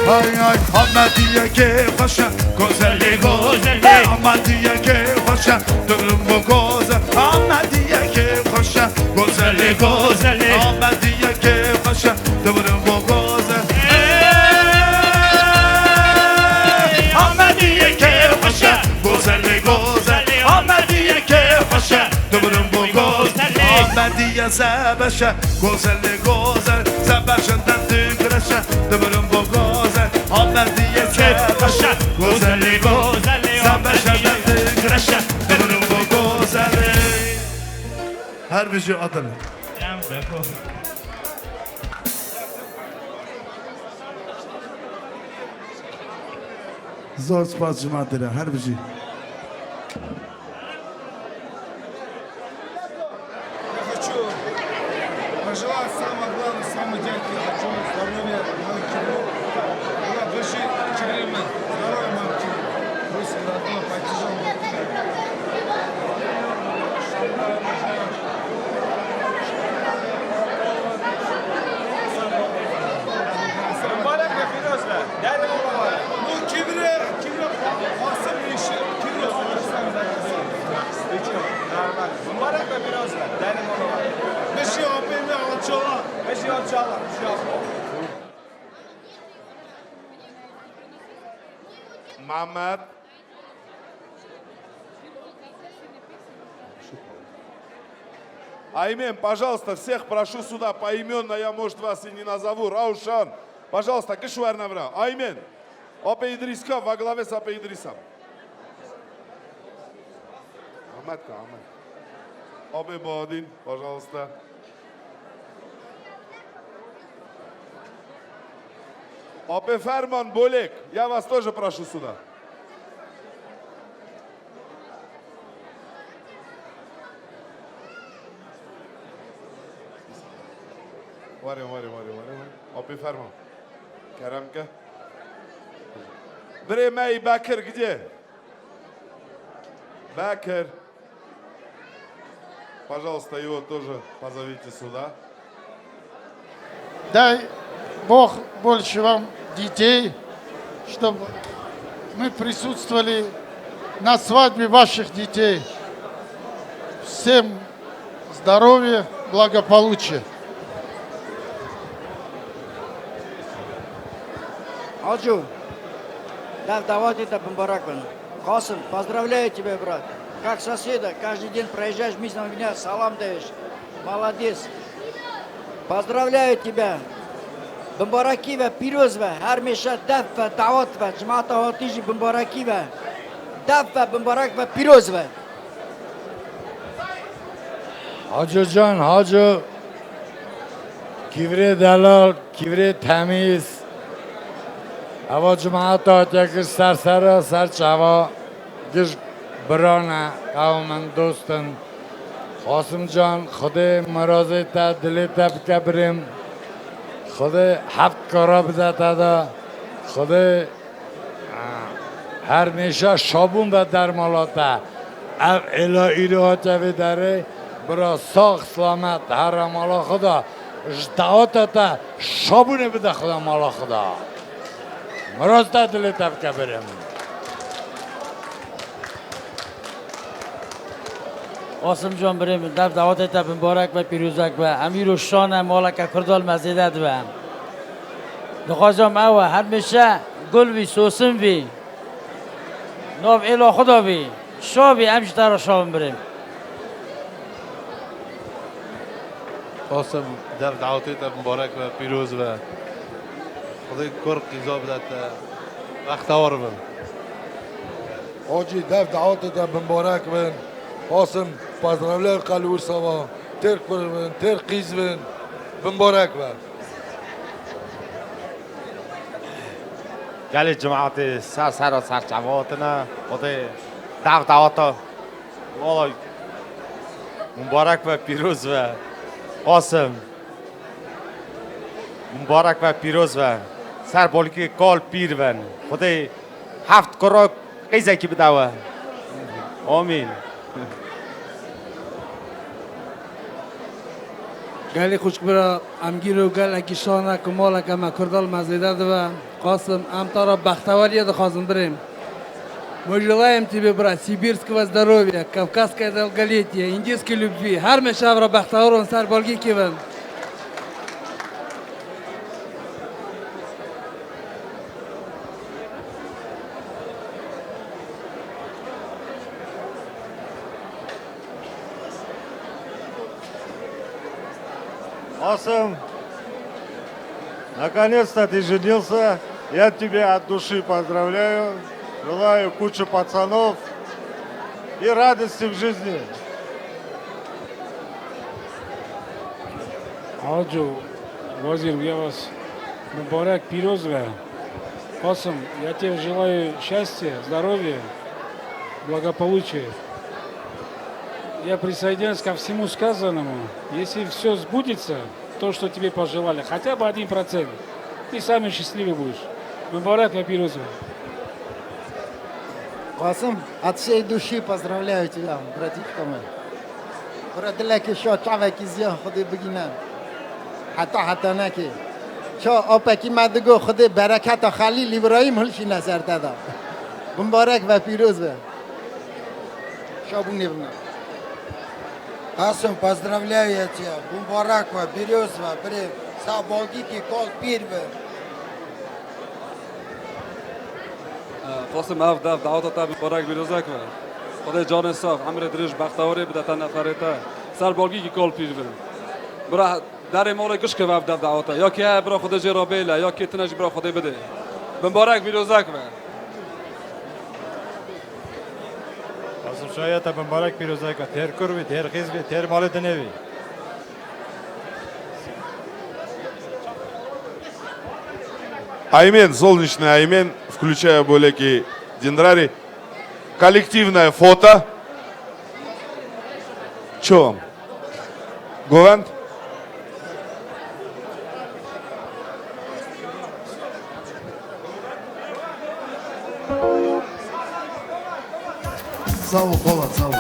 Speaker 3: Ay ay Ahmediye ki hoşa Güzelli
Speaker 13: güzelli
Speaker 3: Ahmediye ki hoşa Durum bu güzel Ahmediye ki hoşa Güzelli güzelli Ahmediye ki hoşa Durum bu güzel Ahmediye ki hoşa Güzelli güzelli Ahmediye ki hoşa Durum bu güzel Ahmediye zebeşe Güzelli güzel Zebeşinden tükreşe Durum bu güzel Ahmediye zebeşe Güzelli güzel Zebeşinden tükreşe Durum bu güzel Her bir şey adını Zor spatçı maddeler her bir şey
Speaker 14: Хочу пожелать самое главное, самый дядьки, здоровья, души, здоровья.
Speaker 4: Мамед. Аймен, пожалуйста, всех прошу сюда поименно, я, может, вас и не назову. Раушан, пожалуйста, Кышвар Навра. Аймен, Опе Идриска во главе с Опе Идрисом. Ахмедка, Ахмед. Опе Бадин, пожалуйста. Опе Ферман Болек, я вас тоже прошу сюда. Варим. Опе Ферман. Керамка. Время и Бакер где? Бакер. Пожалуйста, его тоже позовите сюда.
Speaker 15: Дай Бог больше вам детей, чтобы мы присутствовали на свадьбе ваших детей. Всем здоровья, благополучия.
Speaker 16: Аджу, да, давайте это Бамбаракван. Касым, поздравляю тебя, брат. Как соседа, каждый день проезжаешь мимо меня, салам даешь. Молодец. Поздравляю тебя. Бамбаракива, пирозва, армеша, дафа, даватва, жмата, хатижи, Бамбаракива. Дафа, Бамбараква, пирозва.
Speaker 17: حاجو جان حاجو کیوره دلال کیوره تمیز اوا جماعت آتیکر سر چوا گش برانه قومن دوستن قاسم جان خدا مرازه تا دلی تا بکبریم خدا هفت کارا بده تا دا خدا هر میشه شابون و درمالاته الهی رو آتوی داره برا ساق سلامت هر مالا خدا جدعات تا شابونه بده خدا مالا خدا مراز تا دلی تا بکبریم
Speaker 9: قاسم جان بریم دعوت تا مبارک و پیروزک و امیر و شان مالک کردال مزیدت و دخواجم او هر میشه گل بی سوسم بی ناف ایلا خدا بی شابی همش تر شام بریم
Speaker 21: قاسم دعوتی تا مبارک و پیروز و خدای کرد قیزا بدت وقت آورم
Speaker 14: Hoji dev davet da mübarek ben. Asım pozdravляю Kalursovo. Türk ben, Türk kız ben. Mübarek ben.
Speaker 20: گلی جماعتی سر و سر جواتنا خدای دعوتا والله مبارک و پیروز و قاسم مبارک و پیروز و سر بالکی کال پیر ون خدای هفت کرا قیزه کی بدوه آمین
Speaker 18: گلی خوشک برا امگیر و گل اکی شانه کمال کما کردال مزیده دو قاسم امتارا بختواری ده خواستم بریم Мы желаем тебе, брат, сибирского здоровья, кавказское долголетие, индийской любви. Харме шавра бахтаурон сар болги кивен.
Speaker 21: Асым, наконец-то ты женился. Я тебя от души поздравляю. Желаю кучи пацанов и радости в жизни.
Speaker 9: Аджу, Вазир, я вас мубарак, пирозва. Касым, я тебе желаю счастья, здоровья, благополучия. Я присоединяюсь ко всему сказанному. Если все сбудется, то, что тебе пожелали, хотя бы 1%, ты самый счастливый будешь. Мубарак, пирозва.
Speaker 19: Касым, от всей души поздравляю тебя, братишка мой. Братляки, что чаваки зья, ходи бегина. حتی نکی چه آپکی مدگو خود برکت خلیل ابراهیم هلشی نظر دادا مبارک و پیروز به شابونی بنا
Speaker 24: Асым, поздравляю я тебя. Бумбараква, Березова,
Speaker 2: سابقی که کال پیر به
Speaker 8: قاسم اف دف دعوت تا مبارک بیروزک و خدای جان صاف عمر درش بختواری بده تا نفرته سر بالگی که کال پیر برم برا در مال گش که اف دف دعوت یا که برا خدای جرا بیله یا که تنش برا خدای بده مبارک بیروزک و
Speaker 22: قاسم شاید تا مبارک بیروزک و تیر کروی تیر خیزوی تیر مال دنیوی
Speaker 4: Аймен, солнечный Аймен, включая Болеки Дендрари. Коллективное фото. Че вам? Говент?
Speaker 3: Sağ ol Polat, sağ ol.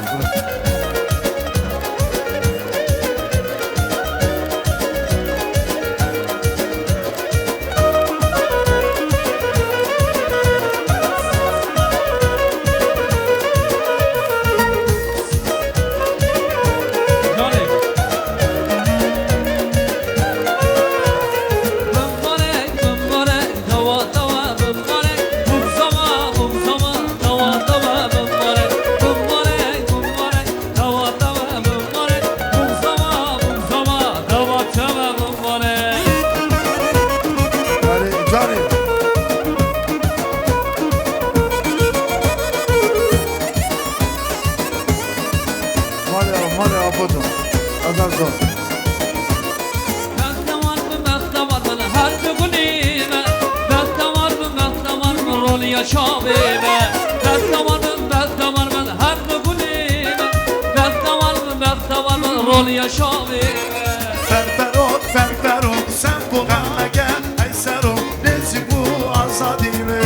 Speaker 3: Ferferot, ferferot, sen bu gel, ey serot, nezi bu azadime.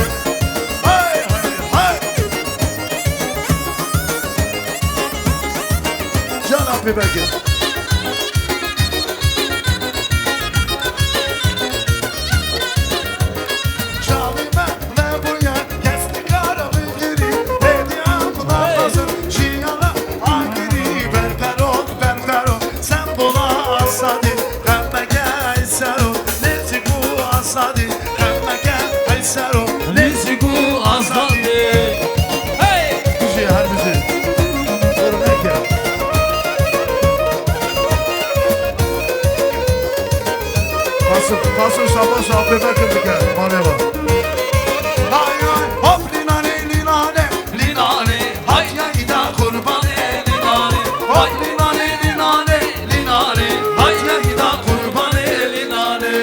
Speaker 3: Hay hay hay. Cenab-ı Bekir. Çalime ve bu yer, kestik arabayı geri, hediyem kulağımızın şiyana agiri. Ferferot, ferferot, sen buna asadi, kemme gel serot, nezi bu azadi, kemme gel ey serot, nezi bu azadi. Hey! Müziği, her müziği. Durun Ekrem. Kasım sabah sohbete kırdık ya, maneva. Hay hay, hop linane, linane, linane, hay ya ida kurbane, linane, hop linane, linane, linane, hay ya ida kurbane, linane.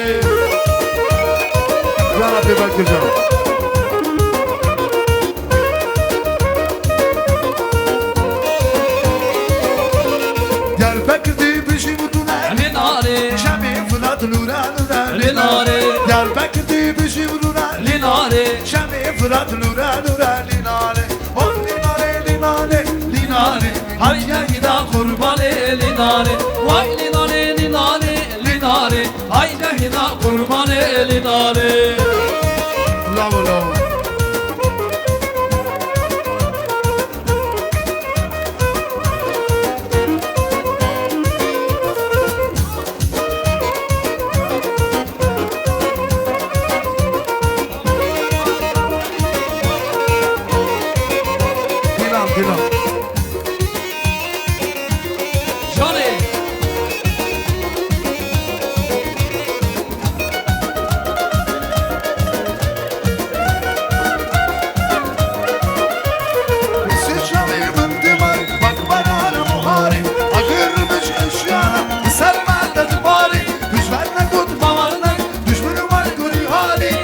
Speaker 3: Ya Rabbi Bekir canım. Gel Bekir diye bir şey vurduna, linane, şemi fılat lura lura, linane, gel Bekir diye bir şey vurduna, linane, şemi fılat lura lura, linane, hop linane, linane, linane, hay ya ida kurbane, linane, vay linane, linane, linane, hay ya ida kurbane, linane. Bravo, bravo. Dilan, Dilan.
Speaker 12: Johnny.
Speaker 3: Sıçramayı bıntımı, bak bana muharip, akırmış eşyana, sermende bari, düşmanla kutmamanla, düşmanı var guri hali.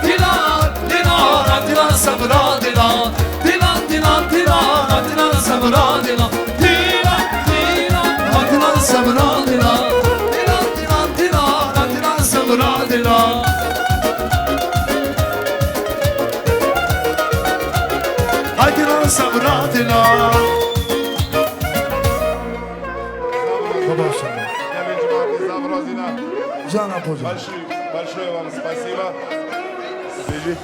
Speaker 3: Dilan, Dilan, Dilan sabra Dilan, Dilan, Dilan, Dilan, Dilan sabra Dilan, Dilan, Dilan, Dilan sabra Dilan, Dilan, Dilan, Dilan, Dilan sabra Dilan. Haydi lan sabra Dilan. Жана Пожа.
Speaker 4: Большое вам спасибо. Бежи.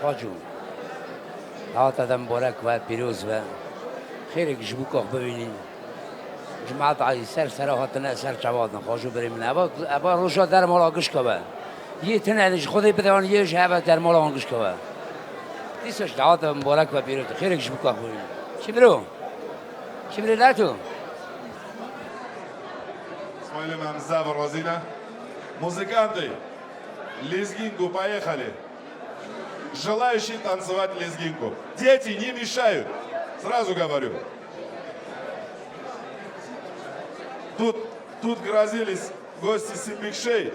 Speaker 6: حاجو دعوت مبارک و پیروز و خیلی جبوکه ببینیم جماعت عالی سر هاتن سر چوادن خواجو بریم نه ابا روشا در مال آگش که یه تنهش خودی بدون یه جهت در مال آگش که دیسش دعوت مبارک و پیروز خیلی جبوکه ببینیم چی برو لاتو
Speaker 4: Смотрим нам за Розина. Музыканты, лезгинку поехали. Желающие танцевать лезгинку. Дети не мешают, сразу говорю. Тут грозились гости Сипикшей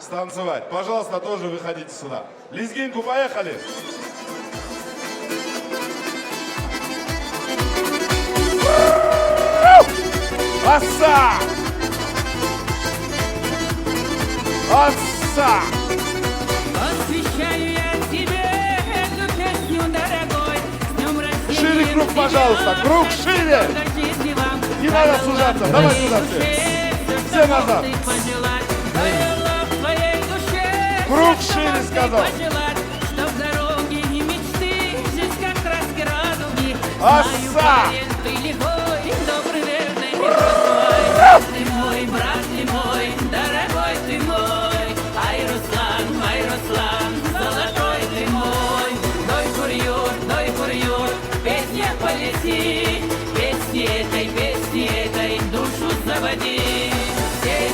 Speaker 4: станцевать. Пожалуйста, тоже выходите сюда. Лезгинку поехали. Аса! Аса!
Speaker 13: Посвящаю я тебе эту песню, дорогой. С днем рождения.
Speaker 4: Шире круг, пожалуйста, круг шире! Не надо сужаться, давай сюда все. Все назад. Круг шире, сказал.
Speaker 13: Чтоб дороги и мечты, жизнь как краски радуги.
Speaker 4: Аса!
Speaker 13: Ты лихой, добрый, верный, непростой. Ты мой, брат ты мой, дорогой ты мой. Ай, Руслан, золотой ты мой. Дой курьер, песня полети. Песни этой душу заводи. Всей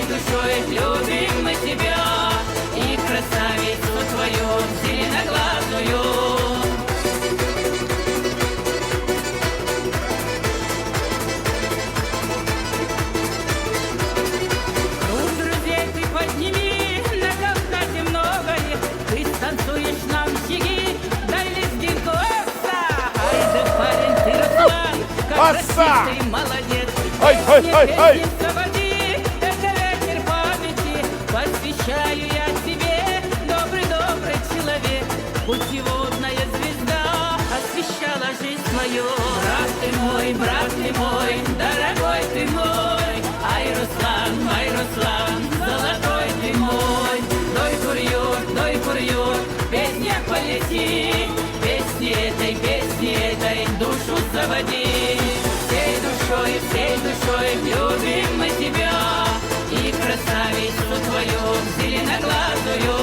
Speaker 13: душой любим мы тебя. И красавицу твою зеленоглазую. Подними, на Кавказе много их. Ты станцуешь нам щеги, дай лезгинку, Аса! Ай да парень, ты Руслан, как красивый, молодец. Песни заводи, это ветер памяти. Посвящаю я тебе, добрый человек. Путеводная звезда освещала жизнь твою. Брат ты мой, дорогой ты мой. Ай, Руслан, золотой ты мой. Дой курьер, песня полети. Песни этой душу заводи. Всей душой любим мы тебя. И красавицу твою зеленоглазую.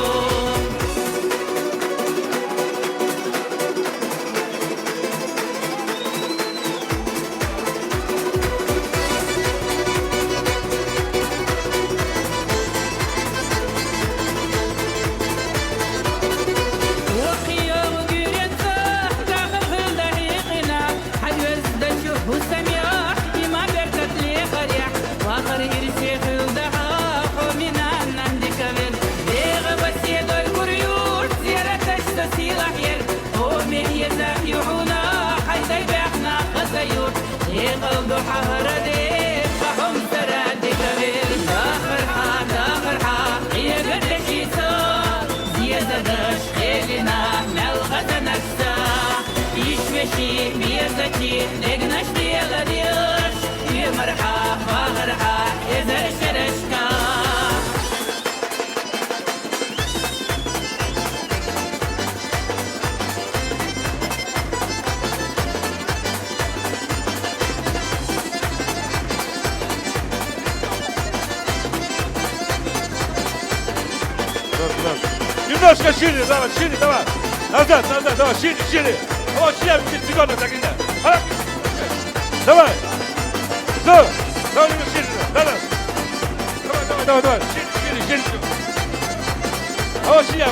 Speaker 13: يغلب حهردي فهم ترادي كبير داخر حا يقدر يصار زيادة داش خيلنا ملغة نكسا يشوشي بيزتي نقنش ديالديش يمرحا فاغرحا يزر شرشكا
Speaker 3: Немножко шире, давай. Назад, давай, шире. Вот шире, секунду, так и да. Давай. Давай, шире. Давай. Шире. Вот шире.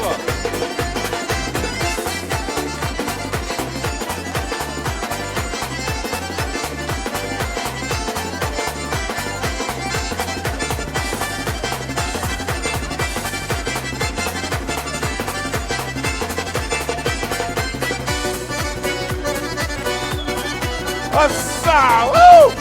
Speaker 4: Аса! Уу!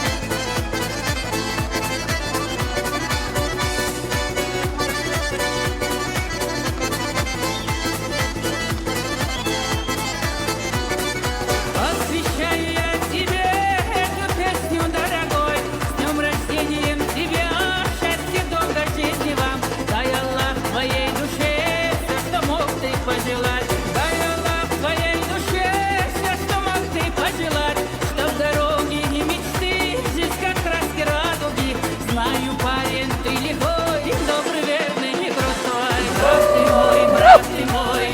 Speaker 13: Посвящаю я тебе эту песню, дорогой. С днем рождением тебя, счастья, долго жизни вам. Дай Аллах твоей душе все, что мог ты пожелать.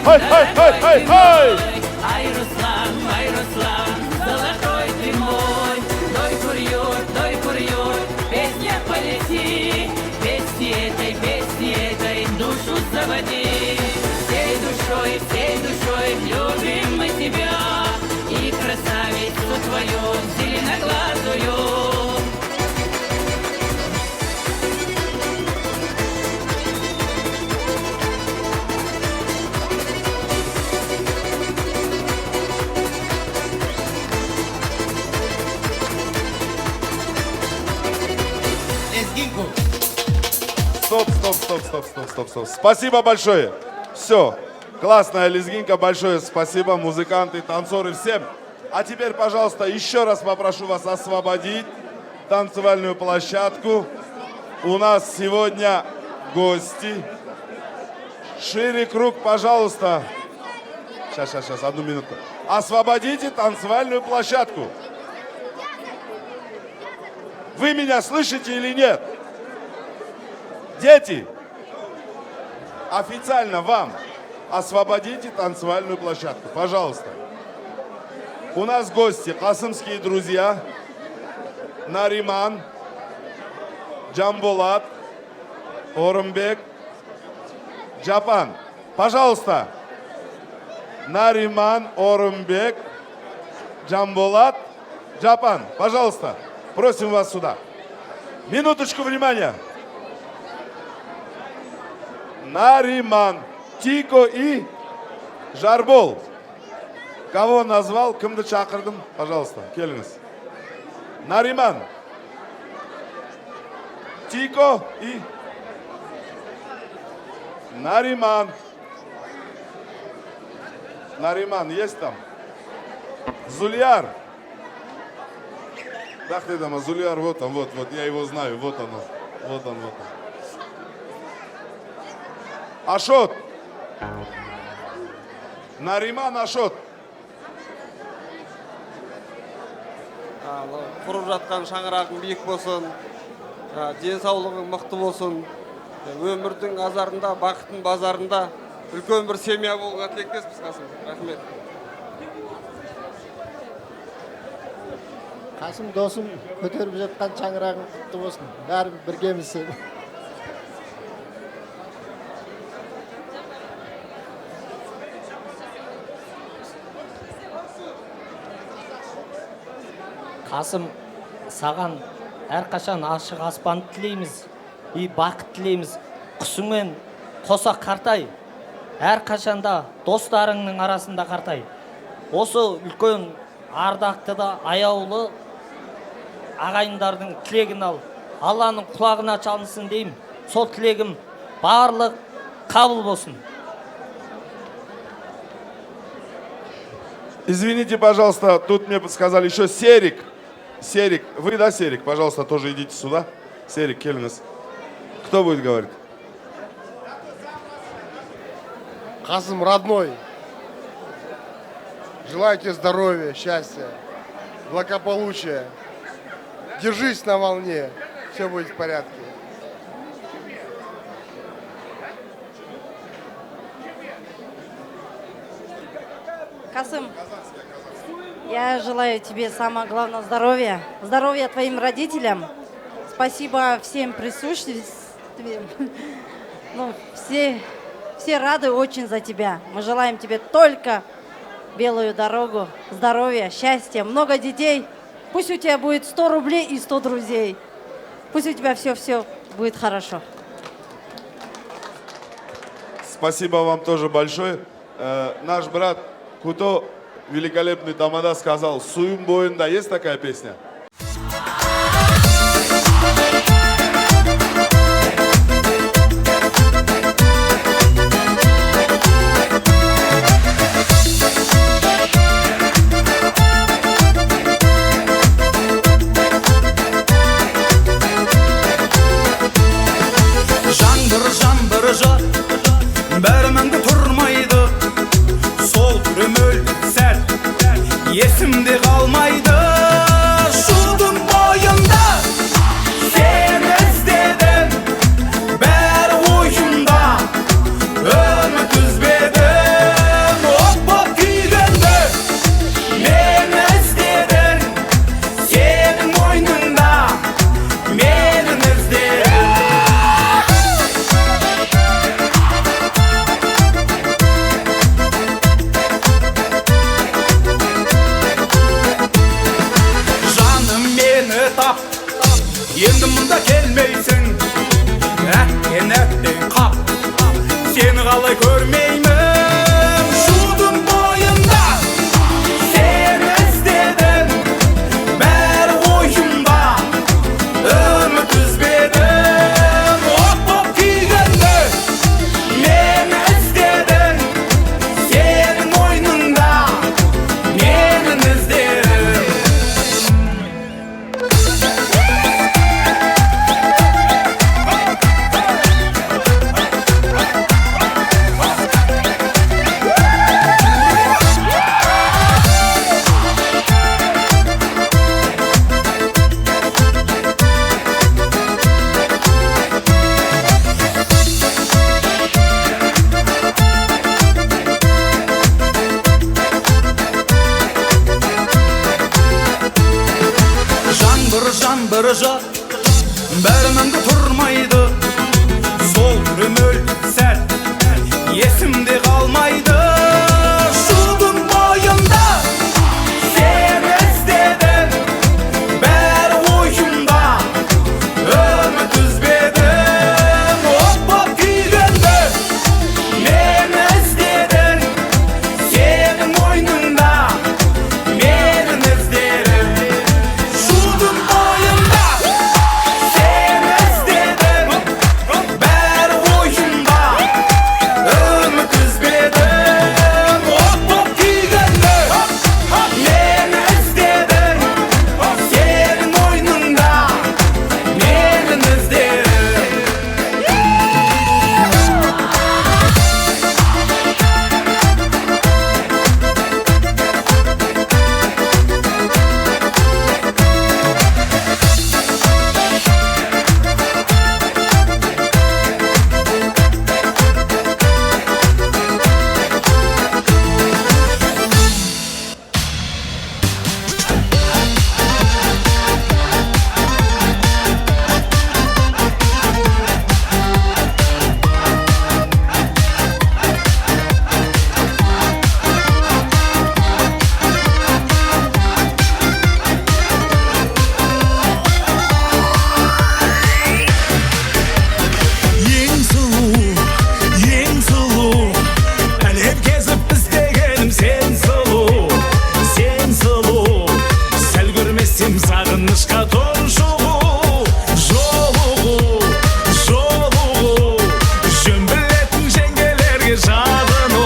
Speaker 4: Hay hay hay hay hay.
Speaker 12: Ай, Руслан, золотой ты мой. Дай курьер, песня полети. Песни этой душу заводи. Всей душой любим мы тебя. И красавицу твою зеленоглазую.
Speaker 4: Стоп. Спасибо большое. Все. Классная лезгинка. Большое спасибо. Музыканты, танцоры, всем. А теперь, пожалуйста, еще раз попрошу вас освободить танцевальную площадку. У нас сегодня гости. Шире круг, пожалуйста. Сейчас, одну минутку. Освободите танцевальную площадку. Вы меня слышите или нет? Дети, официально вам освободите танцевальную площадку, пожалуйста. У нас гости, касымские друзья, Нариман, Джамбулат, Орымбек, Джапан. Пожалуйста, Нариман, Орымбек, Джамбулат, Джапан. Пожалуйста, просим вас сюда. Минуточку внимания. Нариман, Тико и Жарбол. Кого назвал, кімді шақырдым? Пожалуйста, келіңіз. Нариман, Тико и Нариман. Нариман есть там? Зульяр. Так ты там, Зульяр, вот он, вот, я его знаю, вот он. Ашот. Нариман Ашот.
Speaker 7: Құрып жатқан шаңырағың биік болсын, денсаулығың мықты болсын, өмірдің азарында, бақыттың базарында үлкен бір семья болуға тілектеспіз, Қасым. Рахмет.
Speaker 11: Қасым досым, көтеріп жатқан шаңырағың құтты болсын. Бәрі біргеміз.
Speaker 10: Қасым, саған әрқашан ашық аспан тілейміз, и бақыт тілейміз. Құсыңмен қоса қартай, әрқашанда достарыңның арасында қартай. Осы үлкен ардақты да аяулы ағайындардың тілегін ал. Алланың құлағына çalынсын деймін. Сол тілегім барлық қабыл болсын.
Speaker 4: Извините, пожалуйста, тут мне подсказали еще Серик. Серик, вы, да, Серик? Пожалуйста, тоже идите сюда. Серик, келіңіз. Кто будет говорить?
Speaker 2: Қасым, родной, желаю тебе здоровья, счастья, благополучия. Держись на волне, все будет в порядке.
Speaker 23: Касым, я желаю тебе самого главного здоровья. Здоровья твоим родителям. Спасибо всем присутствующим. Ну, все рады очень за тебя. Мы желаем тебе только белую дорогу, здоровья, счастья, много детей. Пусть у тебя будет 100 рублей и 100 друзей. Пусть у тебя все будет хорошо.
Speaker 4: Спасибо вам тоже большое. Наш брат Куто, великолепный тамада, сказал, «Суюм бойында». Есть такая песня?
Speaker 24: Жаңбыр жар, бәрі мәңгі тұрмайды. Сол күрім өлді сәл, есімде қалмайды. жан бір жат бәрі мәңгі тұрмайды сол күрмөл сәт есімде қалмайды шудың бойында сені іздедім бәрі ойымда үміт үзбедім от боп күйгенде мені іздедің сенің мойныңда менің іздерім шудың бойында сені іздедім бәрі ойымда үміт үзбедім от боп күйгенде мені іздедің сенің мойныңда менің іздерім ең сұлу әлем кезіп іздегенім сен сұлу сәл көрмесем сағынышқа тұншығу жолығу жөн білетін жеңгелерге жабыну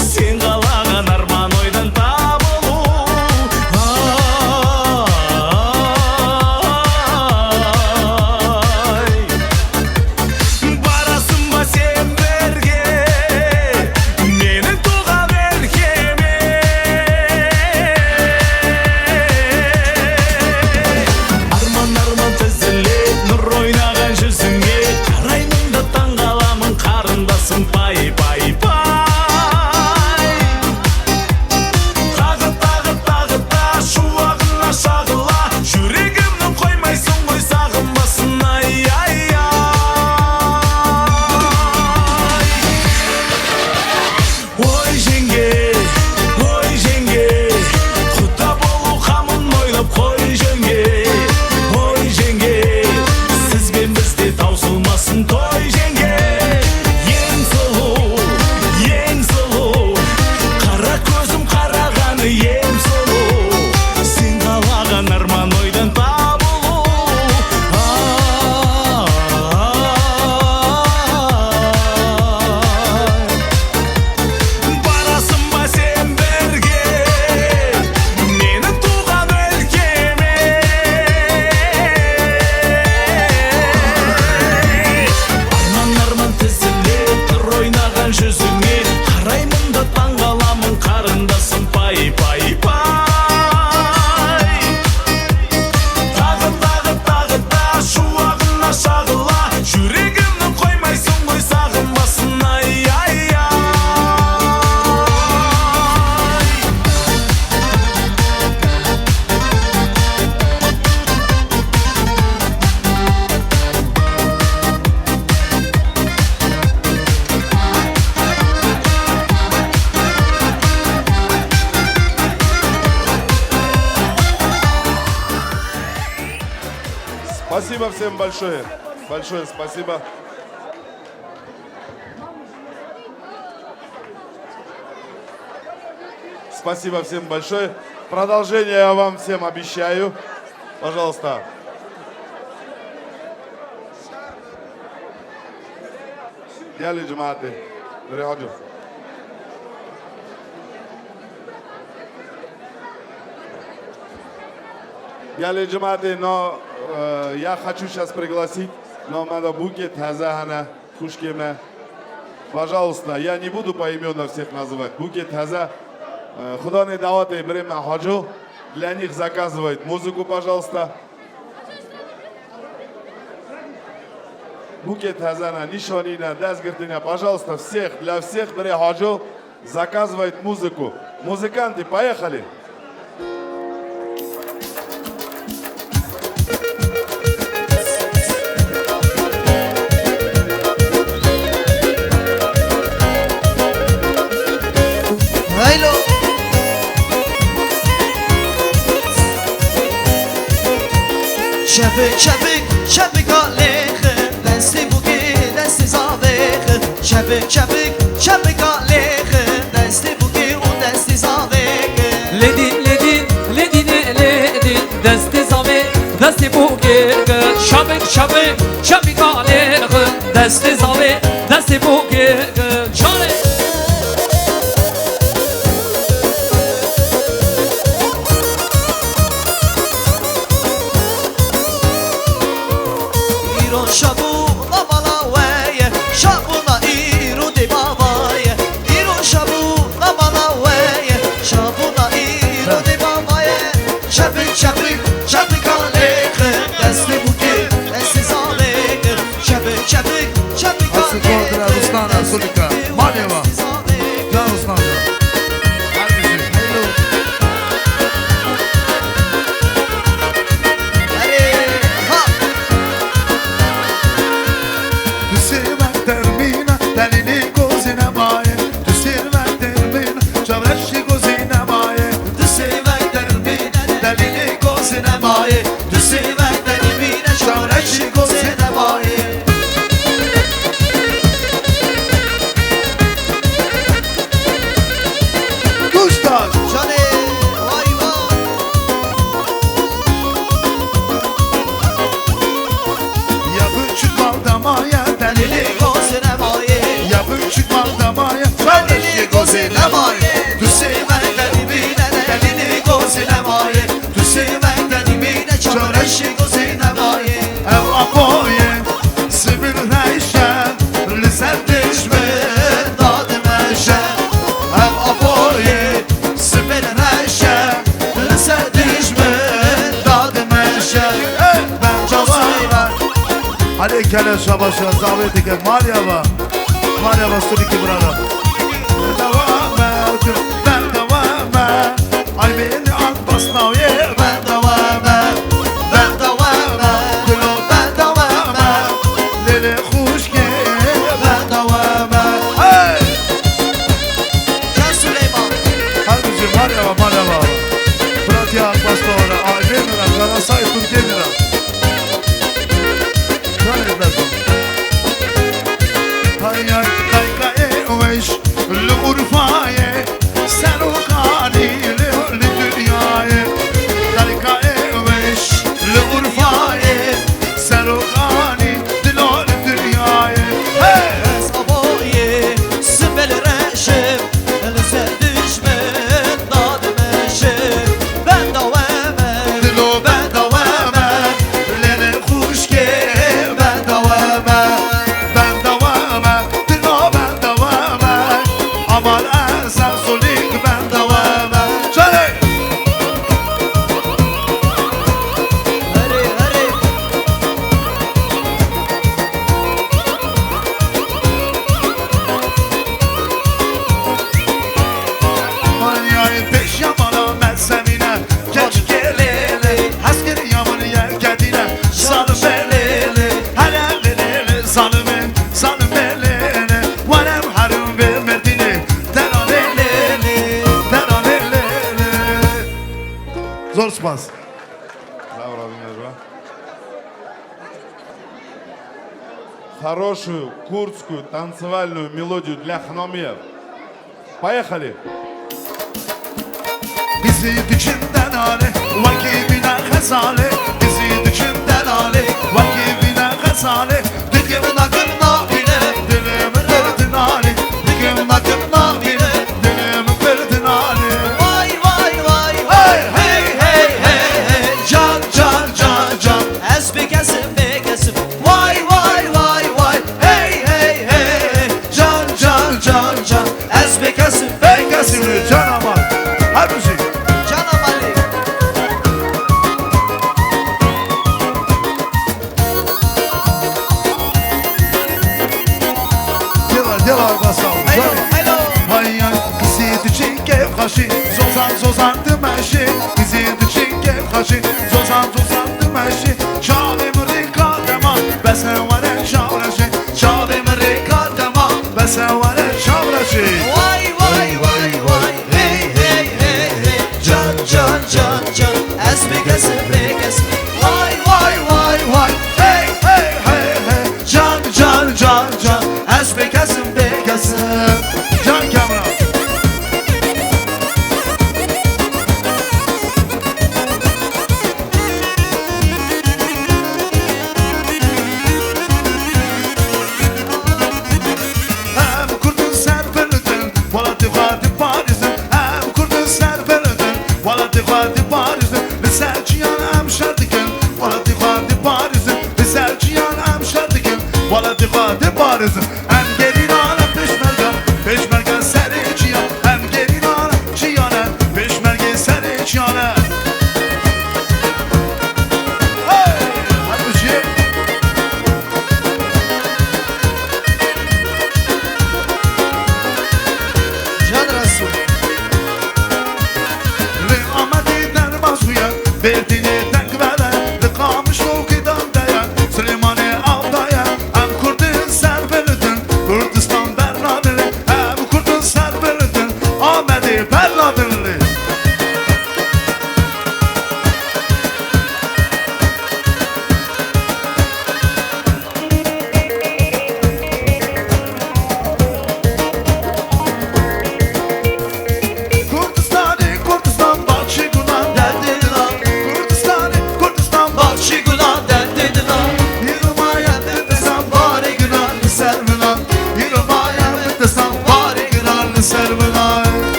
Speaker 24: сен қалаған арман ойдан табылу барасың ба сен бірге менің туған өлкеме арман тізіледі нұр ойнаған жүзіңе қараймын да таңғаламын қарындасым пай тағы да шуағына шағыла жүрегімді қоймайсың ғой сағынбасын ай ой жеңге құда болу қамын ойлап қой жеңге сізбен бізде таусылмасын той жеңге ең сұлу қара көзім қарағаны ем сұлу сен қалаған арман ойдан табылу барасың ба сен бірге менің туған өлкеме арман тізіледі нұр ойнаған жүзіңе қараймын да таңғаламын қарындасым пай тағы да шуағына шағыла жүрегімді қоймайсың ғой сағынбасын ай
Speaker 4: Спасибо всем большое. Большое спасибо. Спасибо всем большое. Продолжение я вам всем обещаю. Пожалуйста. Değerli cemaati, buraya hocam. Değerli cemaati, но я хочу сейчас пригласить, но надо букет Хазахана, Кушкеме. Пожалуйста, я не буду поименно всех называть. Букет Хаза, Худа не давайте время хаджу, для них заказывает музыку, пожалуйста. Букет Хазана, Нишонина, Дазгартина, пожалуйста, всех, для всех бери хаджу, заказывает музыку. Музыканты, поехали!
Speaker 3: شبک شبک شبک آلیخ دستی بوکی دستی زاویخ شبک شبک شبک آلیخ دستی بوکی و دستی زاویخ
Speaker 1: لدین لدین لدین لدین دستی زاوی دستی بوکی شبک شبک شبک آلیخ دستی زاوی دستی بوکی چاره
Speaker 3: شابو نمالاویه شابو نا ایرو دی بابایه ایرو شابو نمالاویه شابو نا ایرو دی بابایه شبک شبک شبک آلیخه دستی بوکی دستی زالیخه شبک شبک شبک
Speaker 14: Asıl Ruslan Asulika. Maliyeva. Can Ruslan. Kele şabaşa zaveti ke Malyava Malyava Suliki brada Ben devame Ay beni at basnavye Ben devame Ben devame Gülü ben devame Lele hoş ki Ben devame Hey
Speaker 3: Can Süleyman
Speaker 14: Halbuki Malyava Bratya Pastora Ay beni Galatasaray Türkiye'dir Hayal kaykaeş l'urfaye sen o kalile dünyaya kaykaeş l'urfaye sen o kalile dünyaya
Speaker 3: hey saboye sibel reşim else düşmen dadmeşim ben davame
Speaker 14: dilo ben davame lele kuş ke ben davame ben davame dilo ben davame amal sen solik ben davame söyle
Speaker 3: hare hare
Speaker 14: Manyayı peş yamana mezsemine geç gelele asker yamanı yer kendine sanı belele helal sanıme sanı belele varem harum ve merdine teranelele teranelele Zor spas
Speaker 4: Лавра Винежва. Хорошую курдскую танцевальную мелодию для хномиев. Поехали!
Speaker 14: Bizi düşünden ale vakibine khazale Bizi düşünden ale vakibine khazale Dilim nakına bile Dilim verdin ale Dilim nakına bile Dilim verdin ale
Speaker 3: Vay vay vay vay hey hey hey hey can can can can ez bekesim bekesim vay vay vay vay hey hey hey can can can can ez bekesim bekesim
Speaker 14: Can aman Hadi müzik
Speaker 3: can amali
Speaker 14: Dela basal Hayyan bizi düşün kev kaşı Zozan zozan dümeşi Bizi düşün kev kaşı Zozan zozan dümeşi Çavim rikadema Besen varen şavraşı Çavim rikadema Besen varen şavraşı
Speaker 3: vay vay vay vay hey hey hey hey can can can can ez bekesim bekesim vay vay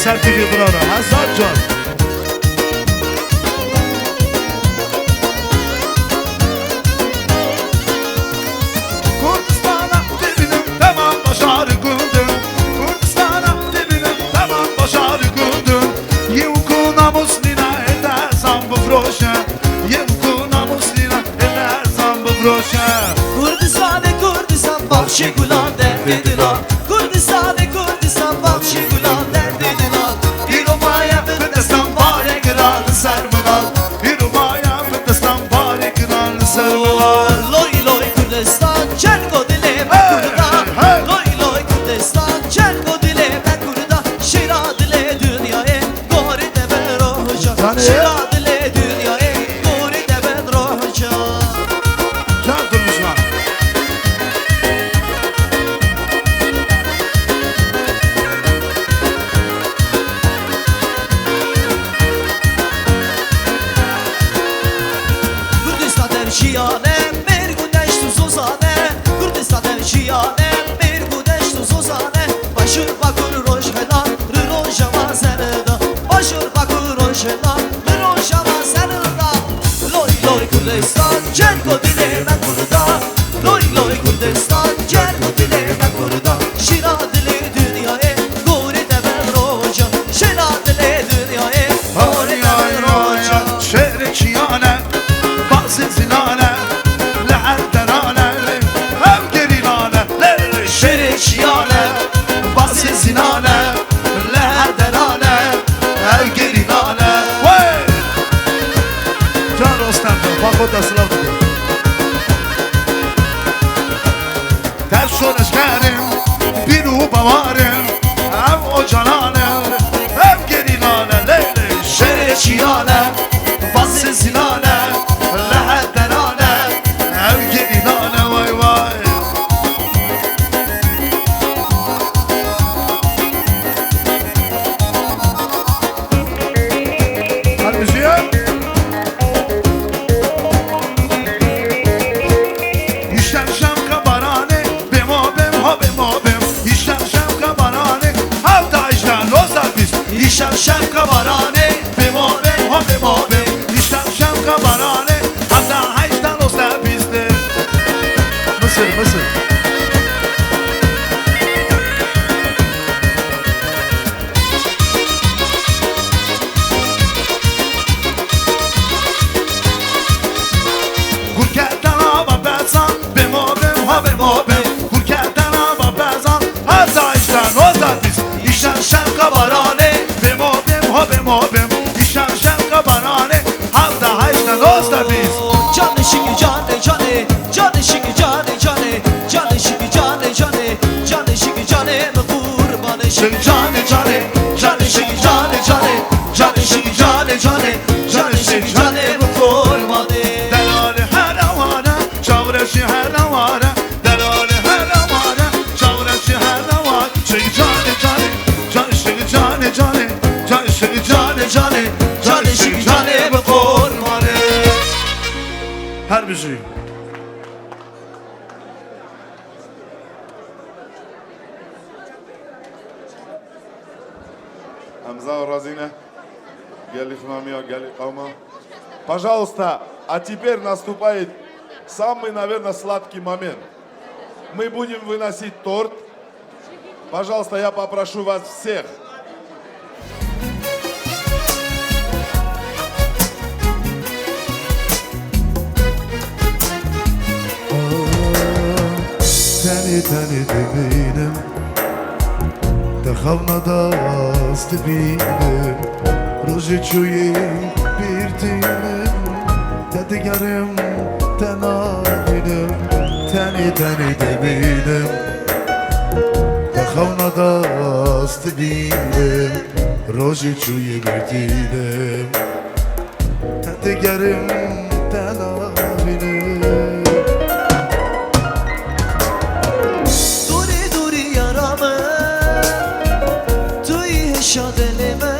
Speaker 14: سرتیقی براره هزار جان Kurdistan'a debinim tamam başarı gündüm Kurdistan'a debinim tamam başarı gündüm Yevkuna muslina eder zambı froşe Yevkuna muslina eder zambı froşe
Speaker 5: Kurdistan bahçe gulan derdidila Kurdistan bahçe gulan derdidila
Speaker 14: İrumaya Kurdistan bari kıralı serminal İrumaya Kurdistan bari kıralı serminal
Speaker 5: Loy loy Kurdistan çergo dile ben kurda Loy loy Kurdistan çergo dile ben kurda Şira dile dünyaya gori de ben rohca Şira dile dünyaya gori de ben rohca
Speaker 14: Can durmuşlar
Speaker 5: Kurdistan şiyane bir güneş tuzuzane Kurdistan şiyane bir güneş tuzuzane Başır bakır roş helal rojama seneda Başır bakır roş helal rojama seneda Loy loy Kurdistan cergo dile ben kurda Loy loy Kurdistan cergo dile ben kurda Şira dile dünyaya gori de ben roja Şira dile dünyaya gori de ben roja
Speaker 14: شعر چیانه باز زنانه لعل درانه هم گرینانه شعر چیانه باز زنانه لعل درانه هم گرینانه جان رستم با خود اصلاف دیگه در شورش کردیم بیرو بواریم هم o canane hem gerinane leyli şere çiyane bası zinane lehenderane hem gerinane vay vay hadi müziğe işlem şamka barane bemo bem ha bemo bem işlem şamka barane havda işlem rozar biz işlem şamka barane bemo bem ha bemo bem işlem şamka barane havda işlem rozar bizde Mısır Gurketten ama bezan bemo bem ha bemo bem Gurketten ama bezan havda işlem rozar biz işlem şamka barane bemo bem ha bemo bem işlem şamka barane havda işlem rozar biz
Speaker 5: Canı şiki canı canı Canı şiki canı canı Canı şiki canı canı Canı şiki canı kurbanı şiki canı canı Canı şiki canı canı Canı şiki canı canı Canı şiki canı kurbanı
Speaker 14: Delali her avara çavreşi her avara Delali her avara çavreşi her avara Şiki canı canı Canı şiki canı canı Canı şiki canı canı Canı şiki canı kurbanı Her müziği
Speaker 4: Амза Разина, Гели Хнамия, Гели Каума. Пожалуйста, а теперь наступает самый, наверное, сладкий момент. Мы будем выносить торт. Пожалуйста, я попрошу вас всех.
Speaker 14: Təni təni debinim Dəxavna dast binim Roji çuyi bir dinim Dədigarim tənabinim Təni təni debinim Dəxavna dast binim Roji çuyi bir dinim Dədigarim tənabinim
Speaker 5: Duri duri yaramı Tuy heşad elime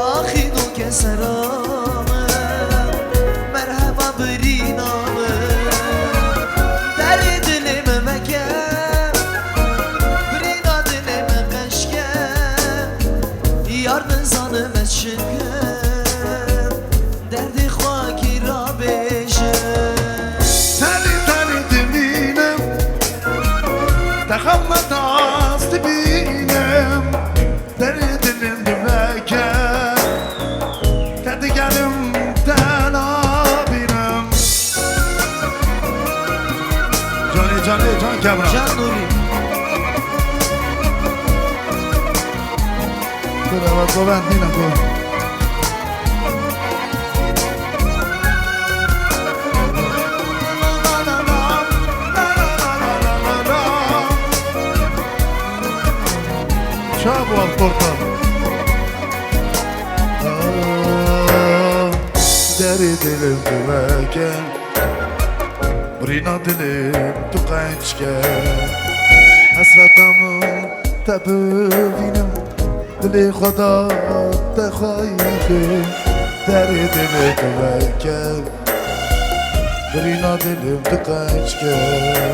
Speaker 5: Ahidu keseramı Merhaba birinamı Deri dilime mekem Birina dilime keşkem zanım eşkim Derdi xwaki rabêjim
Speaker 14: Tani tani dimînim Texemme dast dibînim Derê dilim diveke Te digerim te nabînim Canê canê can Kemran
Speaker 5: Can Nuri
Speaker 14: Dur evet o ben değilim dur Şabu al portal Deri dilim düveken Brina dilim tuqançken Hasretamı tebüvinim Dili Khoda te khayıkım Deri dilim düveken Brina dilim tuqançken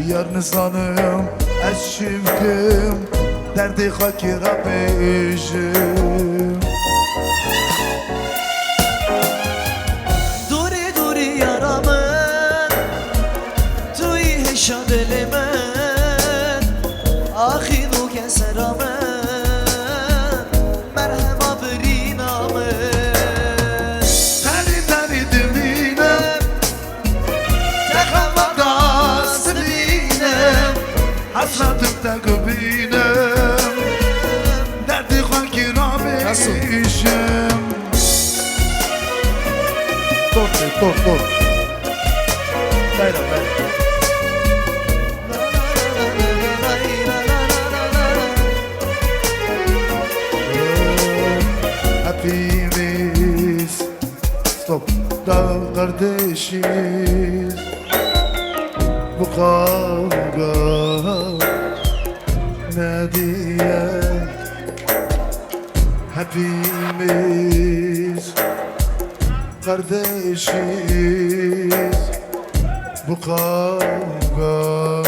Speaker 14: Yar nizanım eşimkim Derdi hakira bejim
Speaker 5: Duri duri yaramın Tuyi heşa dilimin Ahidu keseramın Merhaba birinamın
Speaker 14: Tani tani diminem Tekama dast dibinem Hasretim te gubinem Derdi hakira bejim Dur Bayram bayram Hepimiz Stop da kardeşiz Bu kavga ne diye Hepimiz kardeşiz Bu kavga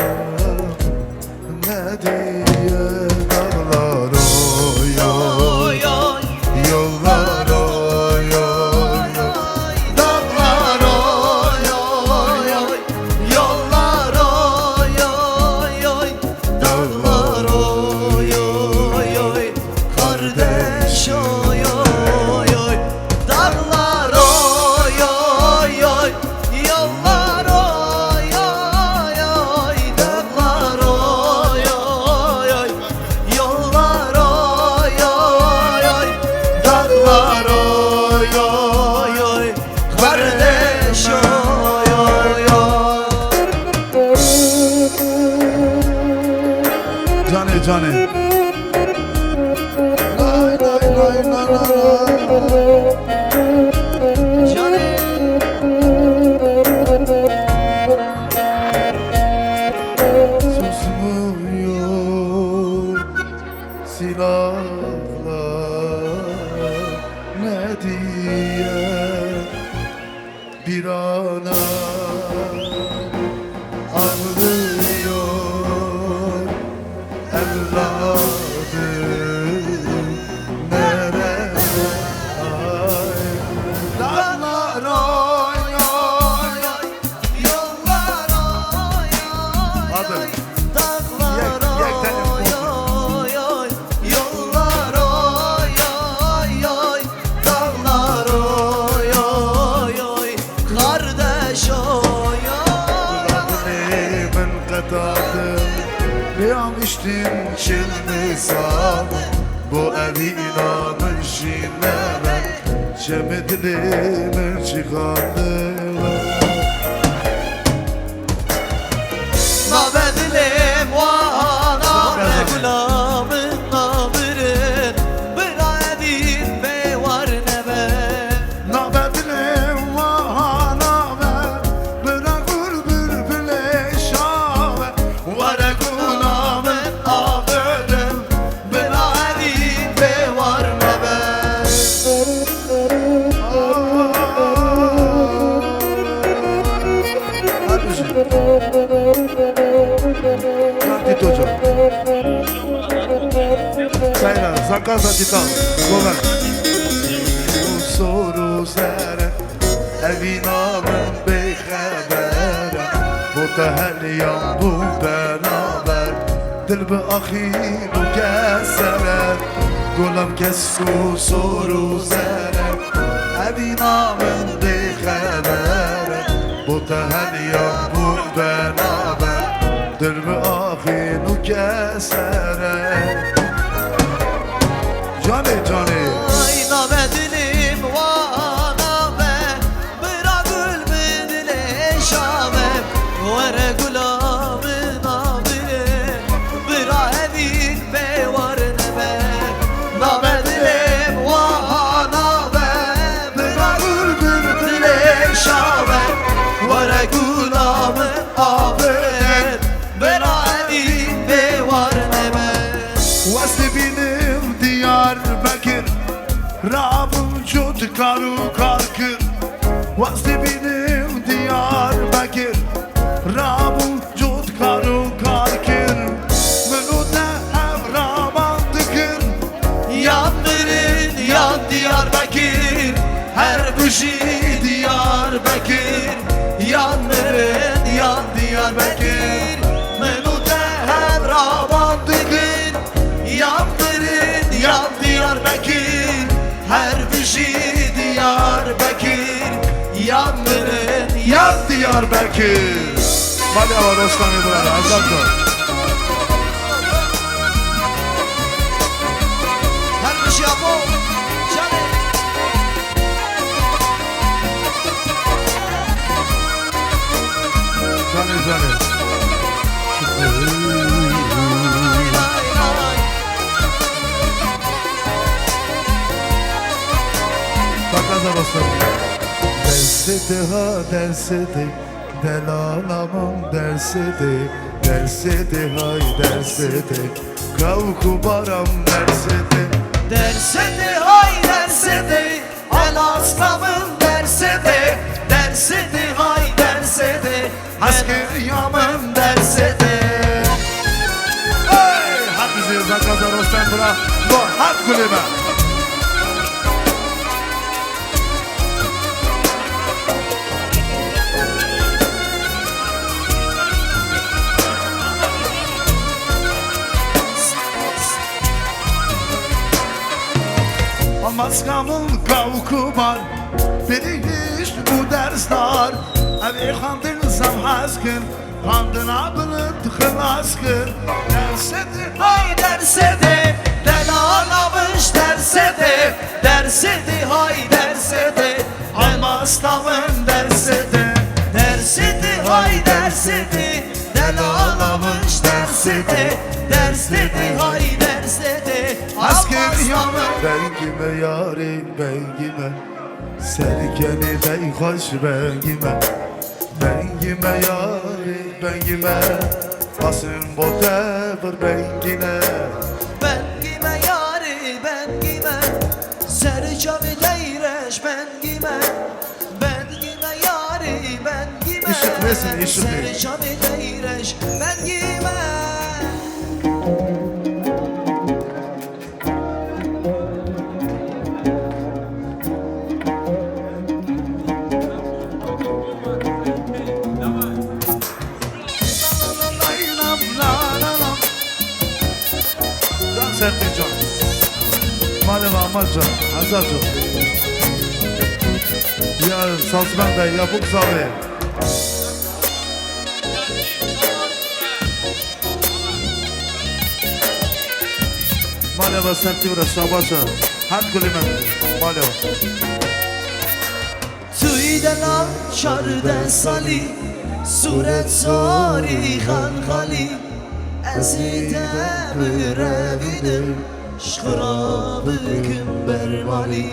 Speaker 14: ne diye Dağlar oy oy Yollar oy oy Dağlar oy oy
Speaker 5: Yollar oy oy oy Dağlar oy oy oy Kardeş oy oy oy Dağlar oy oy oy Yollar oy oy oy Dağlar oy oy oy Yollar oy oy oy Dağlar oy oy oy Kardeş oy oy oy
Speaker 14: Cane cane Lay lay lay lay lay Susmuyor silahlar ne diye bir ana ağlıyor evladı nerede ay dağlar oy oy oy
Speaker 5: Yollar oy oy
Speaker 14: Adım
Speaker 5: Dağlar oy oy oy Yollar oy oy oy Dağlar oy oy oy Kardeş oy oy
Speaker 14: Kulağımın katadım Bir an içtim şimdi sağ Bu evi inamış yine ben Cemedilimin çıkardım
Speaker 5: Nabedilim vana Gulamın nabirin Bıra edin be var ne be
Speaker 14: Nabedilim vahana ve Bırakır bülbüle şave Vare gulamın abirim
Speaker 5: Bıra edin be var ne be
Speaker 14: Hayra, Zakaza Titan, Gomer. Soru sere, evinamın beyxebere. Bu tehliyan bu beraber, dil bi ahiru kesere. Gulam kesku soru sere, evinamın beyxebere. Bu tehliyan bu beraber, dil bi ahiru kesere. Johnny, Johnny.
Speaker 5: Ay namedilim vanabe Bıra gülmedile şabe Vere gulamı nabile Bıra evin be var nebe Namedilim vanabe Bıra gülmedile şabe Vere gulamı nabile Bıra evin be var nebe
Speaker 14: Vasti benim Diyarbakır Rabım çut karu karkır Vasti benim Diyarbakır Rabım çut karu karkır Münute evraman tıkır
Speaker 5: Yandırın yan Diyarbakır Her büşi Diyarbakır Yandırın yan Diyarbakır Menute her ramandıgın Yandırın yan Diyarbakır Her büşi Diyarbakır Yandırın yan
Speaker 14: Diyarbakır Mali var Osman İbrahim Azadlı
Speaker 5: Her büşi yapalım
Speaker 14: Zani zani Bakaza basın Dersede ha dersede Delalamam dersede Dersede hay dersede Kavku baram dersede
Speaker 5: Dersede hay dersede El aslamım dersede Dersede hay dersede Asker yamım dersede
Speaker 14: Hey! Hadi Zakaza Rostem bırak Bu hak kulübe Maskamın kavku var Beni hiç bu dersler Evi kandın zamhaskın Kandın abını tıkılaskın Dersede
Speaker 5: hay dersede Delalamış dersede Dersede hay dersede Almaslamın dersede Dersede hay dersede Delalamış dersede Dersede hay dersede
Speaker 14: Asker yanı Bengime yari bengime Serkeni dey hoş bengime Bengime yari bengime Basın whatever bengine
Speaker 5: Bengime yari bengime Sercami deyreş bengime Bengime yari bengime
Speaker 14: Işık nesin ışık
Speaker 5: Sercami deyreş bengime
Speaker 14: Sertcan Maleva Amacan Azacan Ya Sazman Bey Yapık Zavi Maleva Sertivra Şabacan Had Kulimen Maleva
Speaker 5: توی دلم شرد سالی صورت ساری خان خالی ازیدم رویدم شخرابکم برمالی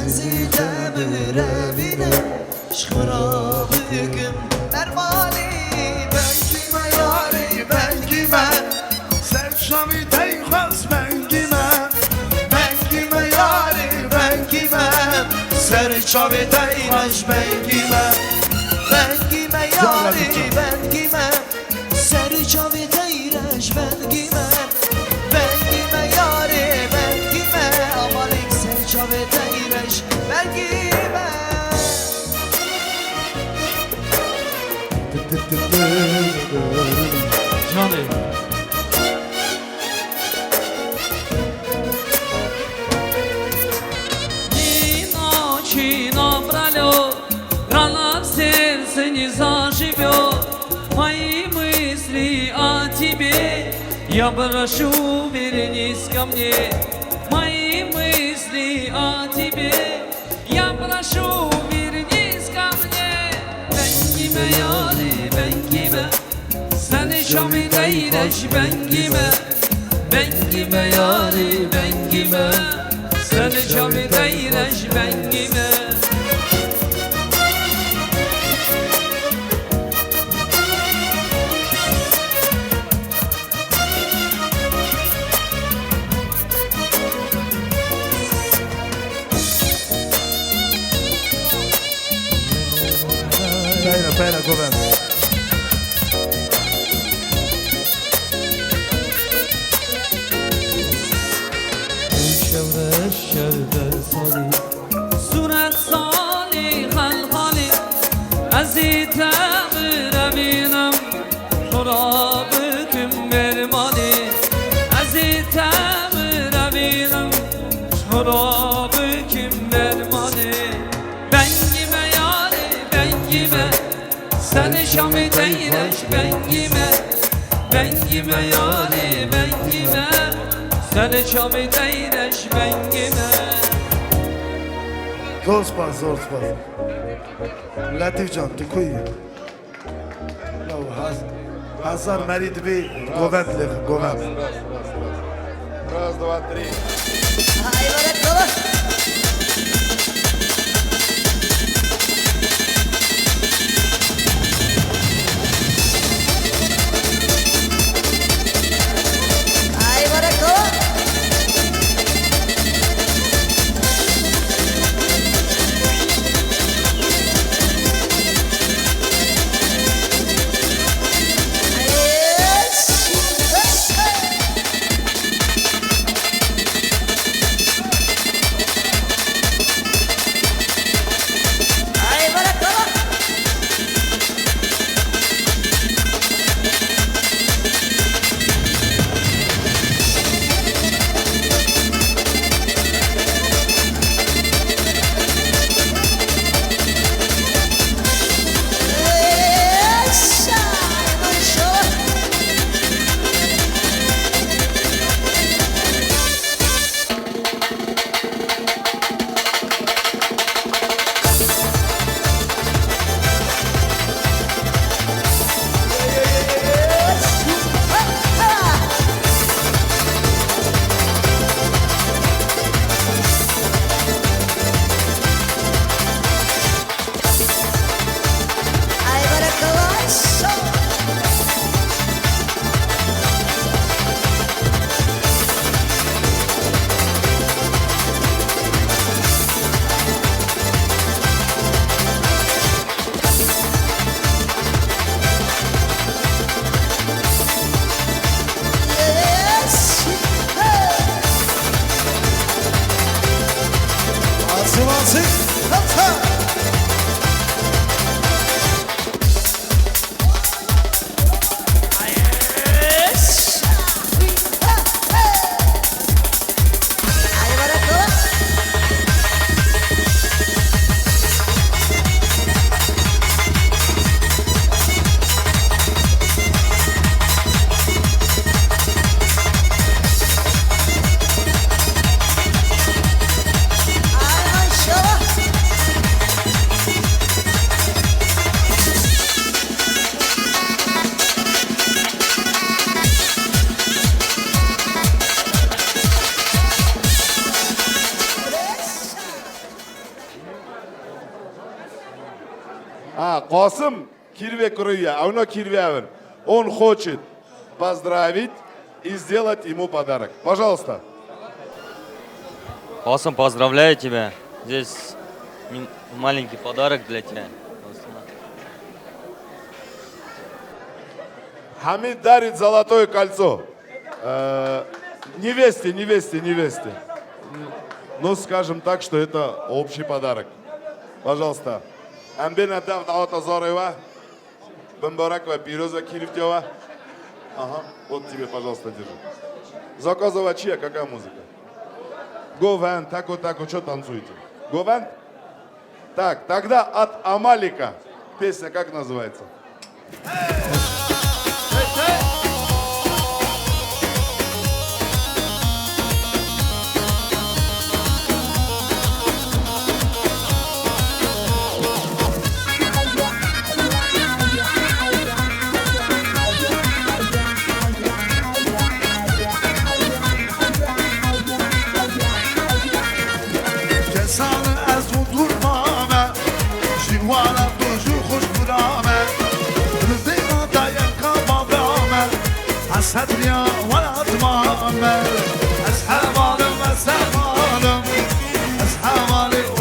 Speaker 5: ازیدم رویدم شخرابکم برمالی ben kime yari ben kime
Speaker 14: Serçami dey khas ben kime
Speaker 5: ben kime yari ben kime Serçave deyreş ben kime Ben kime yari ben kime Serçave deyreş ben kime Ben kime yari
Speaker 1: Я прошу, вернись ко мне, мои мысли о тебе. Я прошу, вернись ко мне. Ben kime yani ben kime? Seni Şam'ı değreş ben kime? Ben kime yani ben kime? Seni Şam'ı değreş ben kime?
Speaker 14: Pera, governo.
Speaker 1: صورت سالی خلخالی عزیزم روینم خراب کم برمالی عزیزم روینم خراب کم برمالی بنگime yari bengime seni Şam'ı değreş bengime bengime yari bengime seni Şam'ı değreş bengime
Speaker 14: Zor spas. Latifcan, tu kuy. Hazar Marid Bey, Govend.
Speaker 4: Раз, два, три. Qosım Kirvekuruya, Ауно Кирвявин, он хочет поздравить и сделать ему подарок. Пожалуйста.
Speaker 15: Qosım, поздравляю тебя. Здесь маленький подарок для тебя.
Speaker 4: Хамид дарит золотое кольцо. Невесте. Ну, скажем так, что это общий подарок. Пожалуйста. Амбена Дав Даота Зорева, Бамбаракова, Пироза Кирифтева. Ага, вот тебе, пожалуйста, держи. Заказова чья, какая музыка? Говен, тако, что танцуете? Говен? Так, тогда от Амалика. Песня как называется?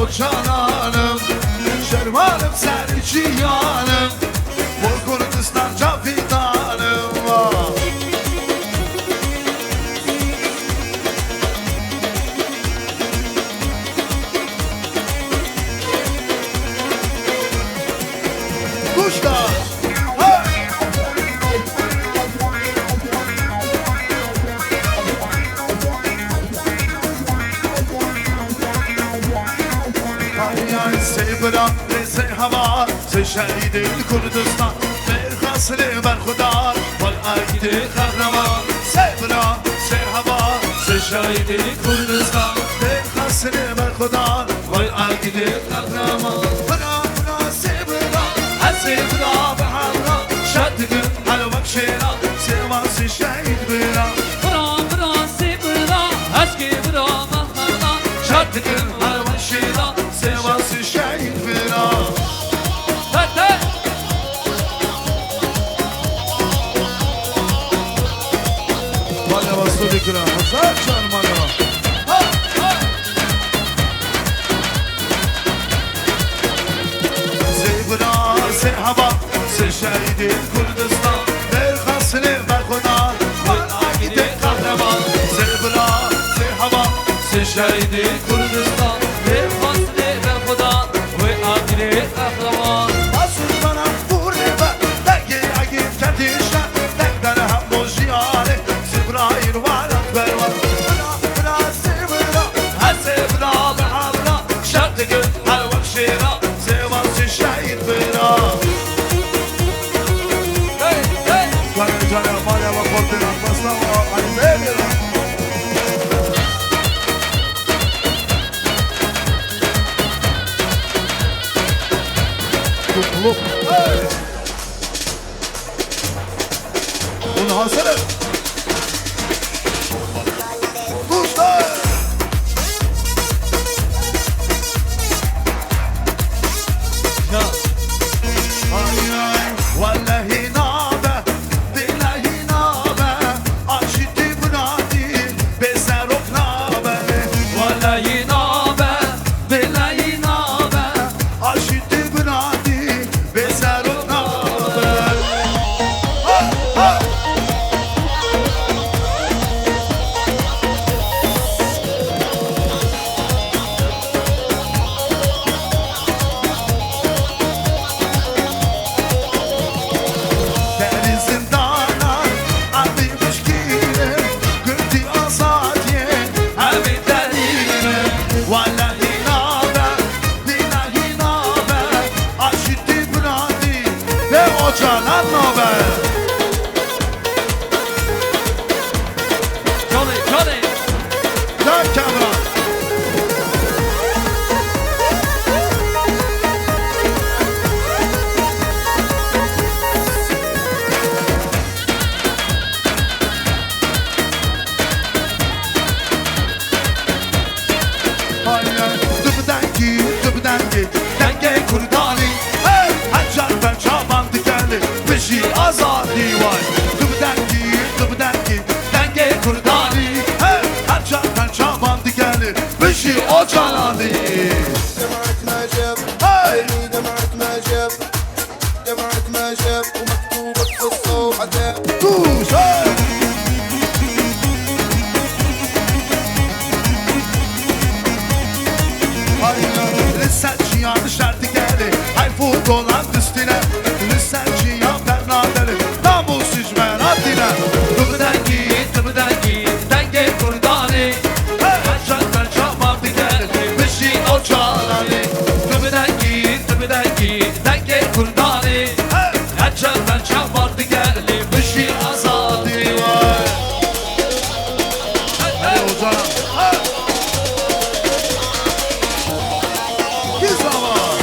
Speaker 3: çok cananım Şervanım sen için yanım Bu Kurdistan cafidanım Kuşlar برام رزه هوا سه شهید کردستان برخصل برخدار والعید قهرمان سه برام سه هوا سه شهید کردستان برخصل برخدار والعید قهرمان برا برا سه برا سه برا به همراه شدگم حلو بکشیرا سه واسی شهید برا
Speaker 1: برا برا سه برا اسکی برا مهرنا
Speaker 3: شدگم حلو بکشیرا سه واسی شهید برا Basuri kira, hazar çarmana. Zebra, se hava, se şehidi Kurdistan. Berkhasını ver Khuda, bana gide kahraman. Zebra, se hava, se şehidi Kurdistan.
Speaker 1: برخصل برخدا و آخر قهرمان
Speaker 3: Basur bana vur eve, denge agir kendişten. Dengler hem boziyare, Zebra irvan akber var. Bra, bra, Zebra, ha Zebra, bra, bra. Şartıgın, her vakşira, Zevası şehit bra. Hey, hey. Canım canım, bana bak ortadan baslama, hani böyle. Look. Hey. Bunu hasarı. Kuşlar. Ay ay. Vallahi nabe. Billahi nabe. Aşiti bınadi. Bezerok nabe.
Speaker 1: Vallahi nabe, billahi nabe
Speaker 3: Aşiti bınadi. Bezerok nabe. Ha ha. Deri zindana, abi müşkile, gırti azadiye, abi derine. Vallahi nabe, billahi nabe, aşiti bınadi ve o canan nabe.
Speaker 1: Johnny, Johnny
Speaker 3: Dön kamera. Dıbıdengi, denge kurdani. Hey, hacar ben çaban dikenli, beşi azadi var. Dıbıdengi, denge kurdani. Hey, hacar ben çaban dikenli, beşi o canani.
Speaker 16: دمعة ما جاب
Speaker 3: Hey.
Speaker 16: عيني دمعة ما جاب دمعة ما جاب ومكتوبة قصة وعذاب
Speaker 3: Kuş, hey. Aynen, lisselci yanlış erdi geldi. Hay futbolan üstüne, lisselci yan bernadeli. Namussuz ben adile.
Speaker 1: dıbıdengi, denge kurdani Haçaktan çaman bir geldi,
Speaker 3: Beşi o canani.
Speaker 1: dıbıdengi, denge kurdani Haçaktan çaman bir geldi,
Speaker 3: Beşi azadi var. Hadi hocam. Ha. Güzel var.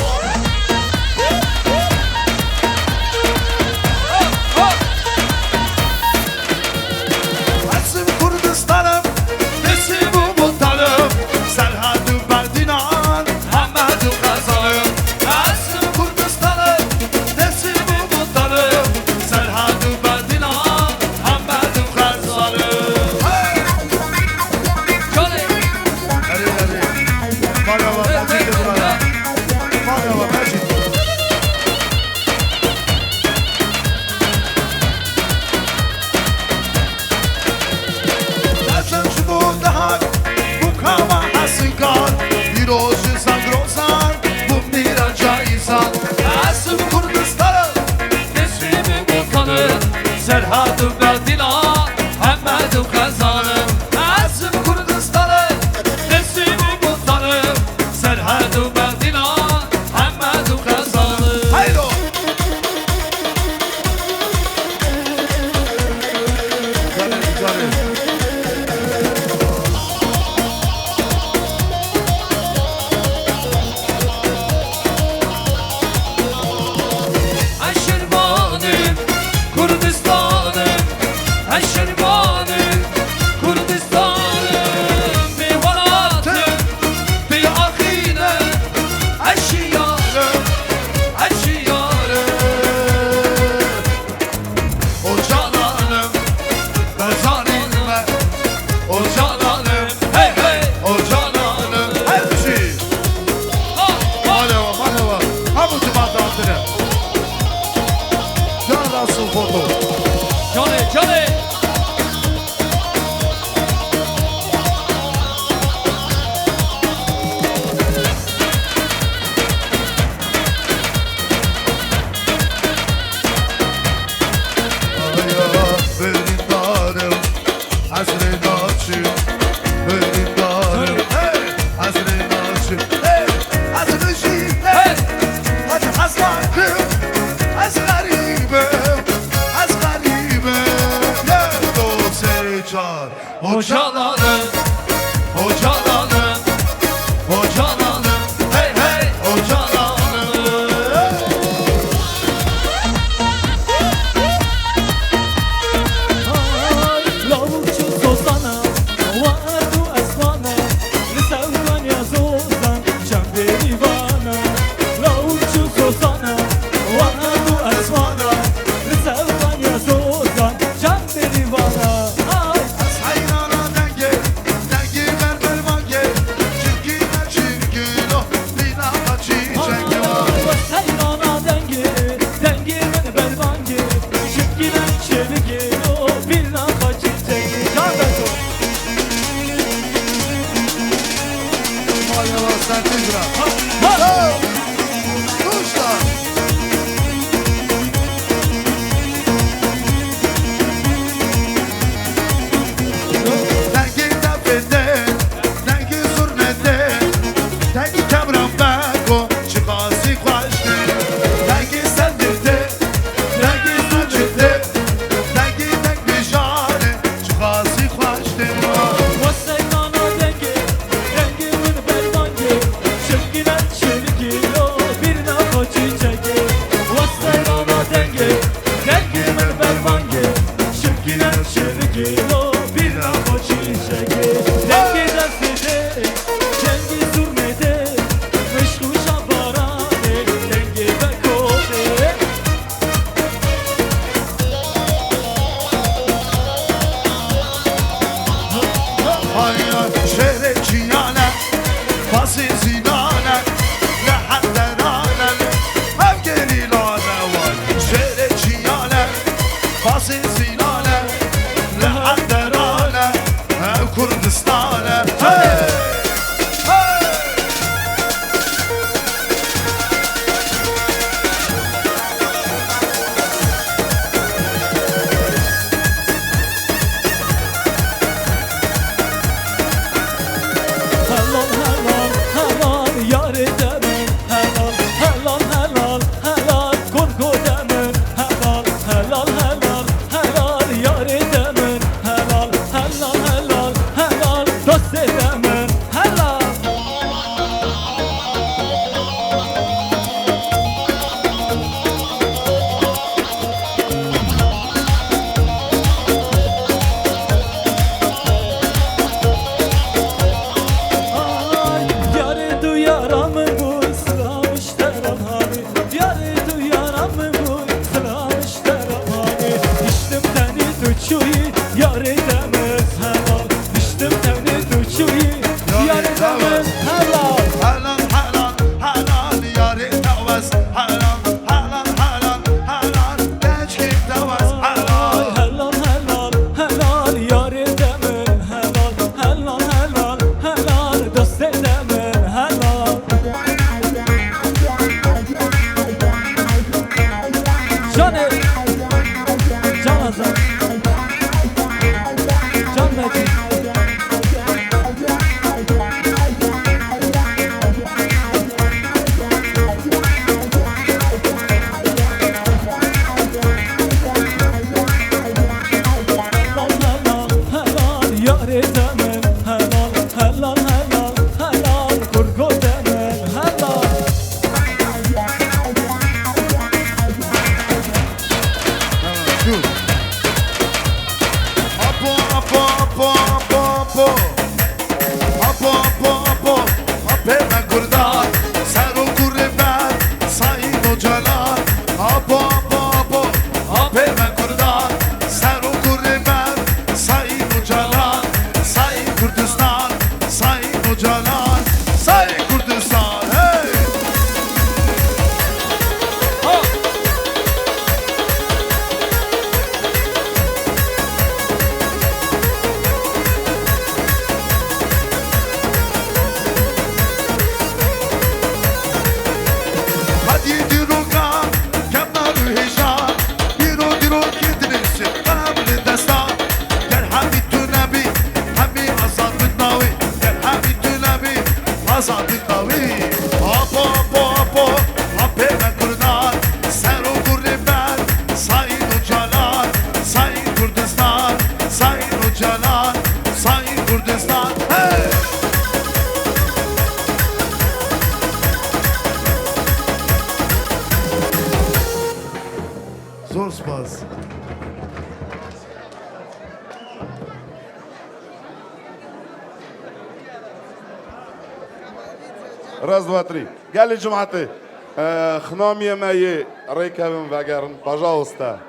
Speaker 4: Раз, два, три. Галя Джуматы, хномия мои рейкавым вагарн, пожалуйста.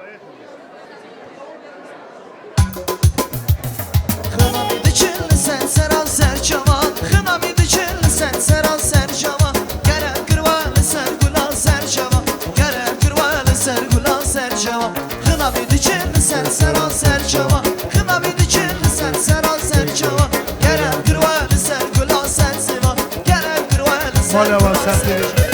Speaker 5: Sen seran serçavan Xınamidi çelli sen seran serçavan Gere kırvalı sergula serçavan Gere kırvalı sergula serçavan Xınamidi çelli sen seran serçavan Xınamidi çelli sen seran serçavan Gere kırvalı sergula serçavan Gere kırvalı
Speaker 14: مال واسطی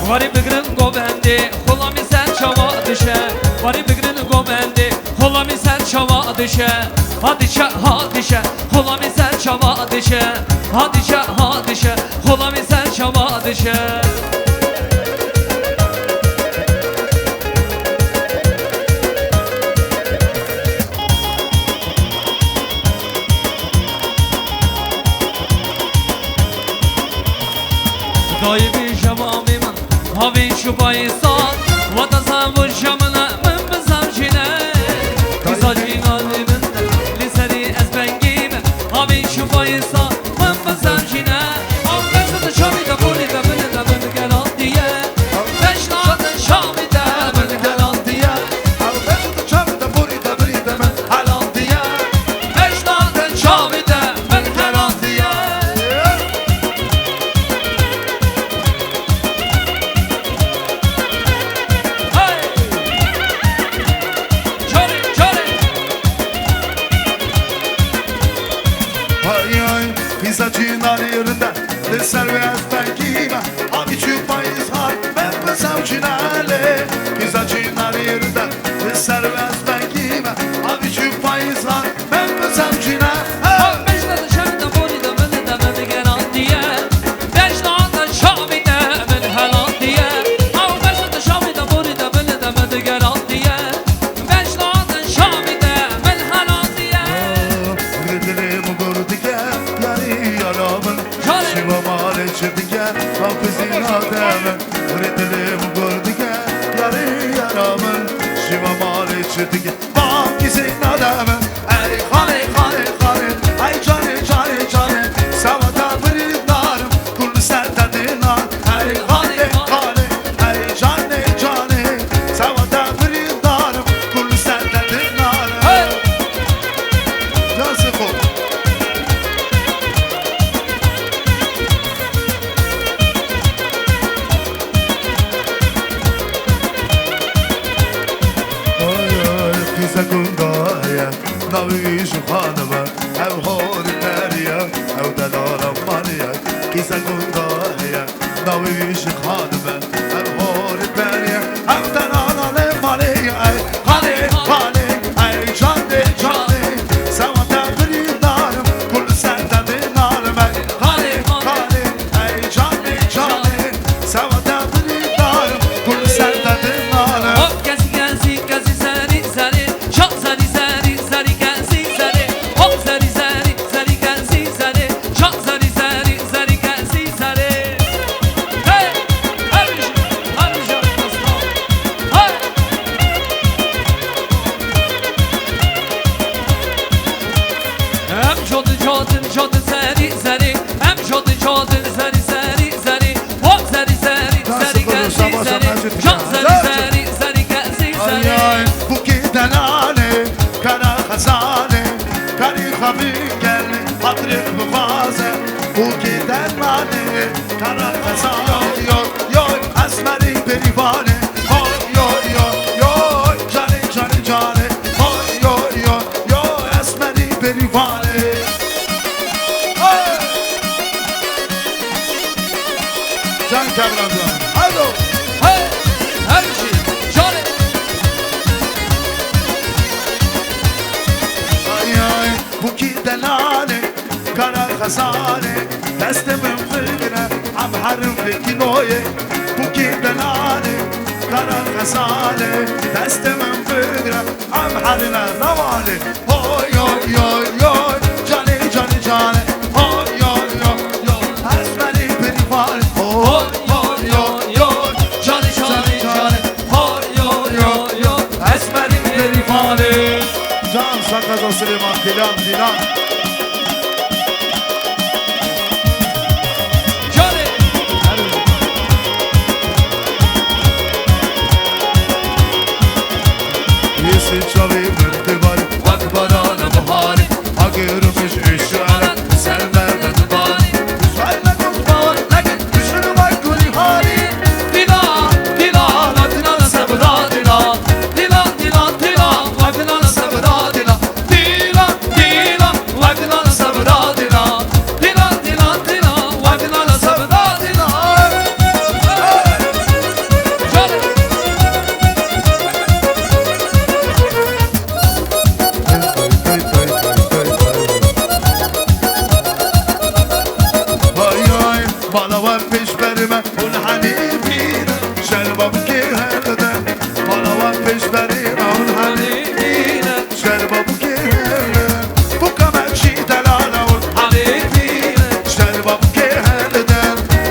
Speaker 1: Vari bigrin gobendi, xolami sen çava düşe. Vari bigrin gobendi, xolami sen çava düşe. Hadişe, hadişe, xolami sen çava düşe. Hadişe, hadişe, xolami sen çava düşe. Dayı şamami man, havi şu baysan, vata savur şamına min bizavcine. Bizavcina limin, liseri ezbengime, havi şu baysan, min bizavcine. Avgazı da şami da boli da beni da beni gelan diye. Beşnadın şami da beni gelan diye.
Speaker 14: Avgazı da şami da boli da beni da beni halan diye.
Speaker 1: Beşnadın şami da beni gelan diye.
Speaker 14: Pizzacina yerinde de servet belkime Abi çupayız har ben bezavcinale Pizzacina yerinde de servet belkime Abi çupayız har ben bezavcinale
Speaker 1: Beşnadın şami da boli da beni da beni gelan diye. Beşnadın şami da beni helan diye. Beşnadın şami da boli da beni da beni gelan diye. Beşnadın şami da beni helan diye.
Speaker 14: Gırdılı mı gördü gel yarı yaramın Şiva male çırdı gel hafızın adamın Gırdılı mı gördü gel yarı yaramın Şiva male çırdı gel bak gizin adamın Ey hane hane hane ay cane cane cane Savada bırınlarım kullu sertadına Ey hane hane ay cane cane Savada bırınlarım kullu sertadına Nasıl bu? Sakundaya, navi şu hanıma, ev hori neriya, ev delala maniya. Ki sakundaya, navi şu hanıma, ev hori neriya, ev delala maniya. Hane hane, ay canne canne, savata brindarım, kul senden dinarım. Hane hane, ay canne canne, savata brindarım, kul senden dinarım.
Speaker 1: Hop gezi gezi gezi seni seni. Çok seni seni seni gezi seni. Hop seni seni seni gezi seni. Çok seni seni seni gezi seni. Hey! Hariş! Hariş! Hey! Hem çodu çodun çodu seni seni. Hem çodu çodun seni seni seni. Hop seni seni seni gezi seni. Çok seni seni seni gezi
Speaker 14: Ay
Speaker 1: seni.
Speaker 14: ay bu giden hane kara hazane Kari habi gel hatırı bu vaze Bu giden hane kara hazane Yoy yoy asmeri perivane Yoy yoy yoy yoy cane cane cane Yoy yoy yoy yoy asmeri perivane Can Kevran Alo
Speaker 1: Hey! Her şey.
Speaker 14: بوكي دلالي كرا خسالي دست من فكرة عم حرم بكينوية بوكي دلالي كرا خسالي دست من فكرة عم حرم زوالي هوي يوي يوي يوي جاني جاني جاني هوي يوي يوي يوي اسمني بريفالي هوي يوي يوي يوي جاني جاني جاني هوي يوي يوي يوي اسمني بريفالي جان سكر سليمان دلان دلان Yesin çalı mırtı var Bak bana bahari Agırmış üşüren Sen verme dubani Verme dubani Lakin düşünü var kulli hali
Speaker 1: Dilan, dilan, adına sabra dilan. Dilan, dilan, dilan, adına sabra dilan. Dilan, dilan, adına sabra dilan. Dilan, dilan, dilan, adına sabra dilan. Canım.
Speaker 14: Vay vay bana var peş verme ul hanifine Şerbam ki herde Bana var peş verme ul hanifine Şerbam ki herde Bu kamer şi delala ul hanifine Şerbam ki herde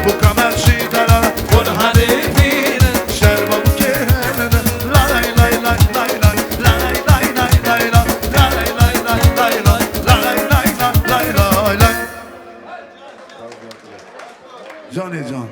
Speaker 14: Bu kamer şi delala ul hanifine Şerbam ki herde La lay lay lay lay lay La lay lay lay lay la La lay lay lay lay lay La lay lay lay lay lay Johnny John.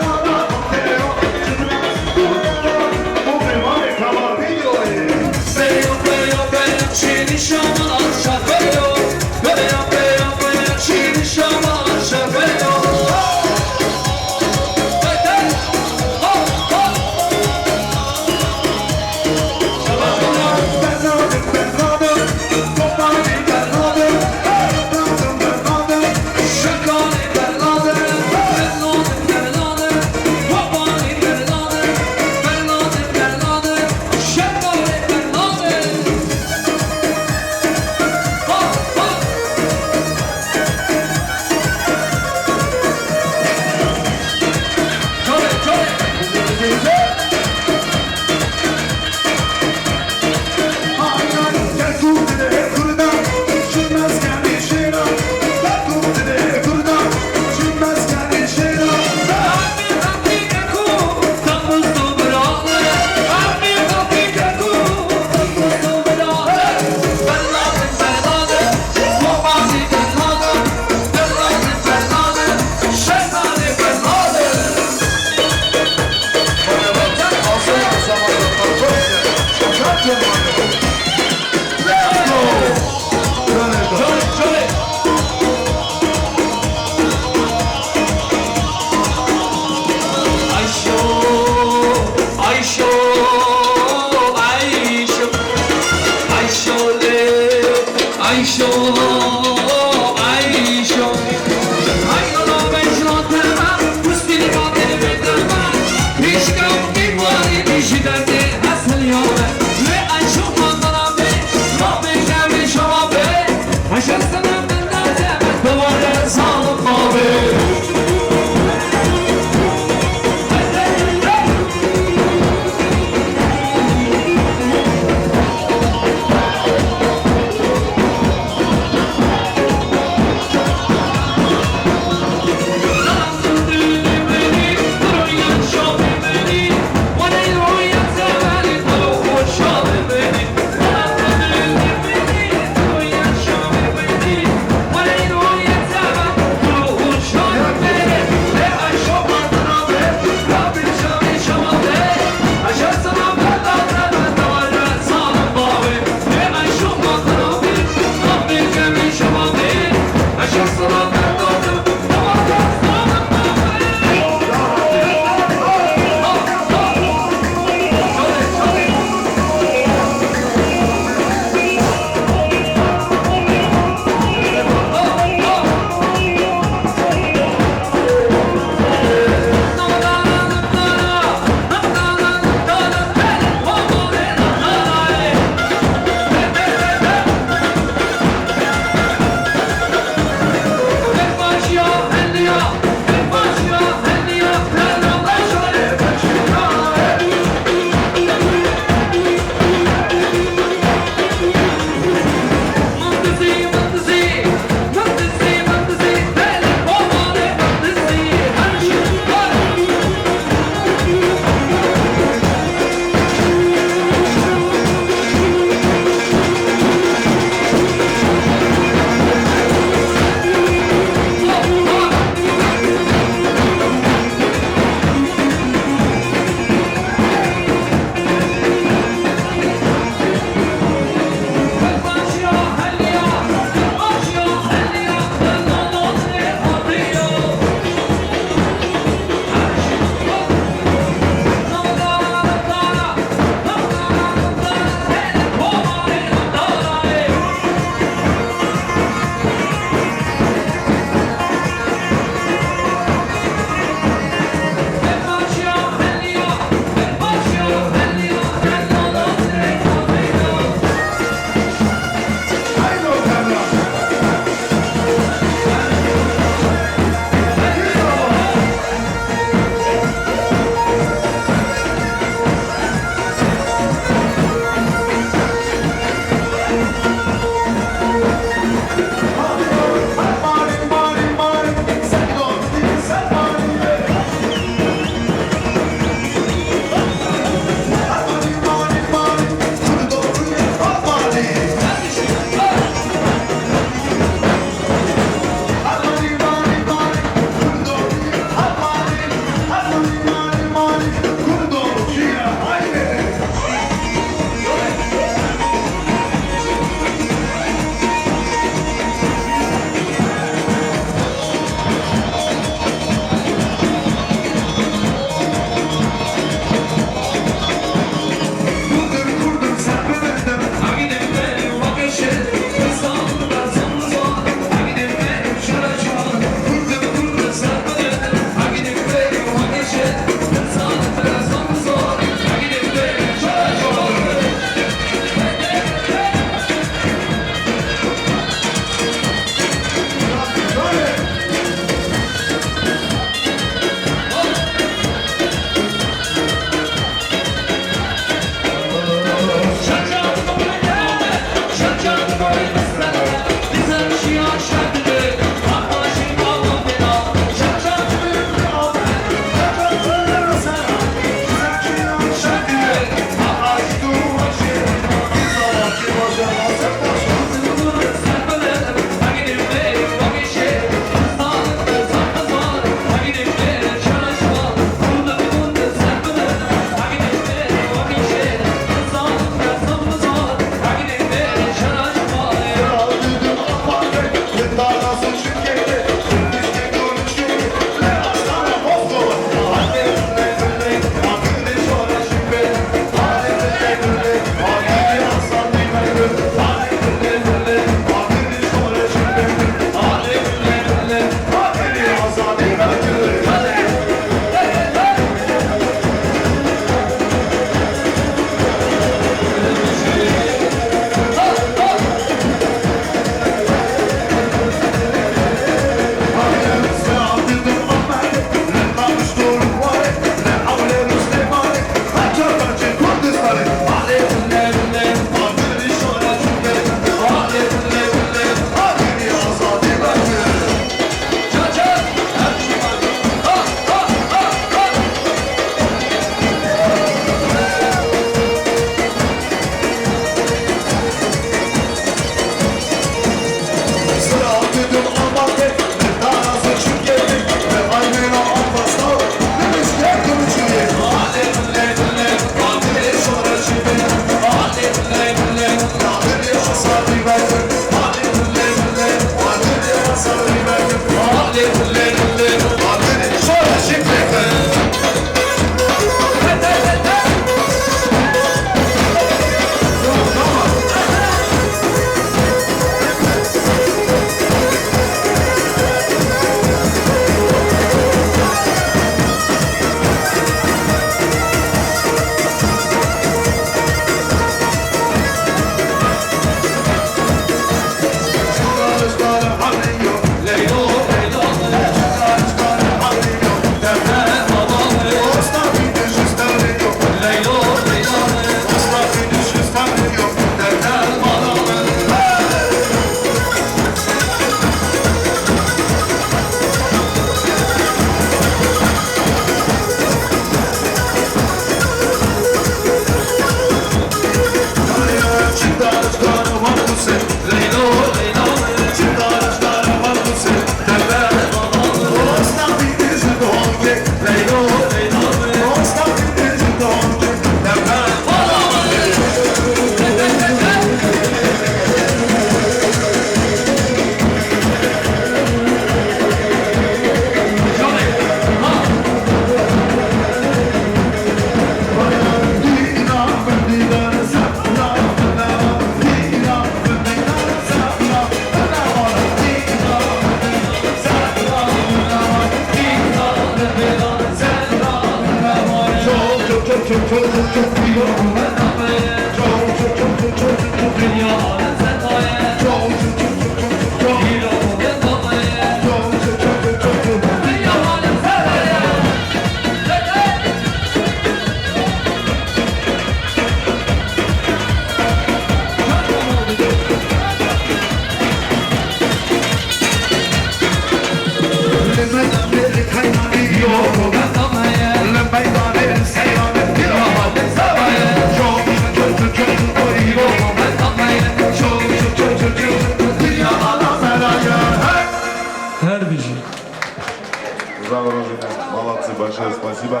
Speaker 4: большое спасибо.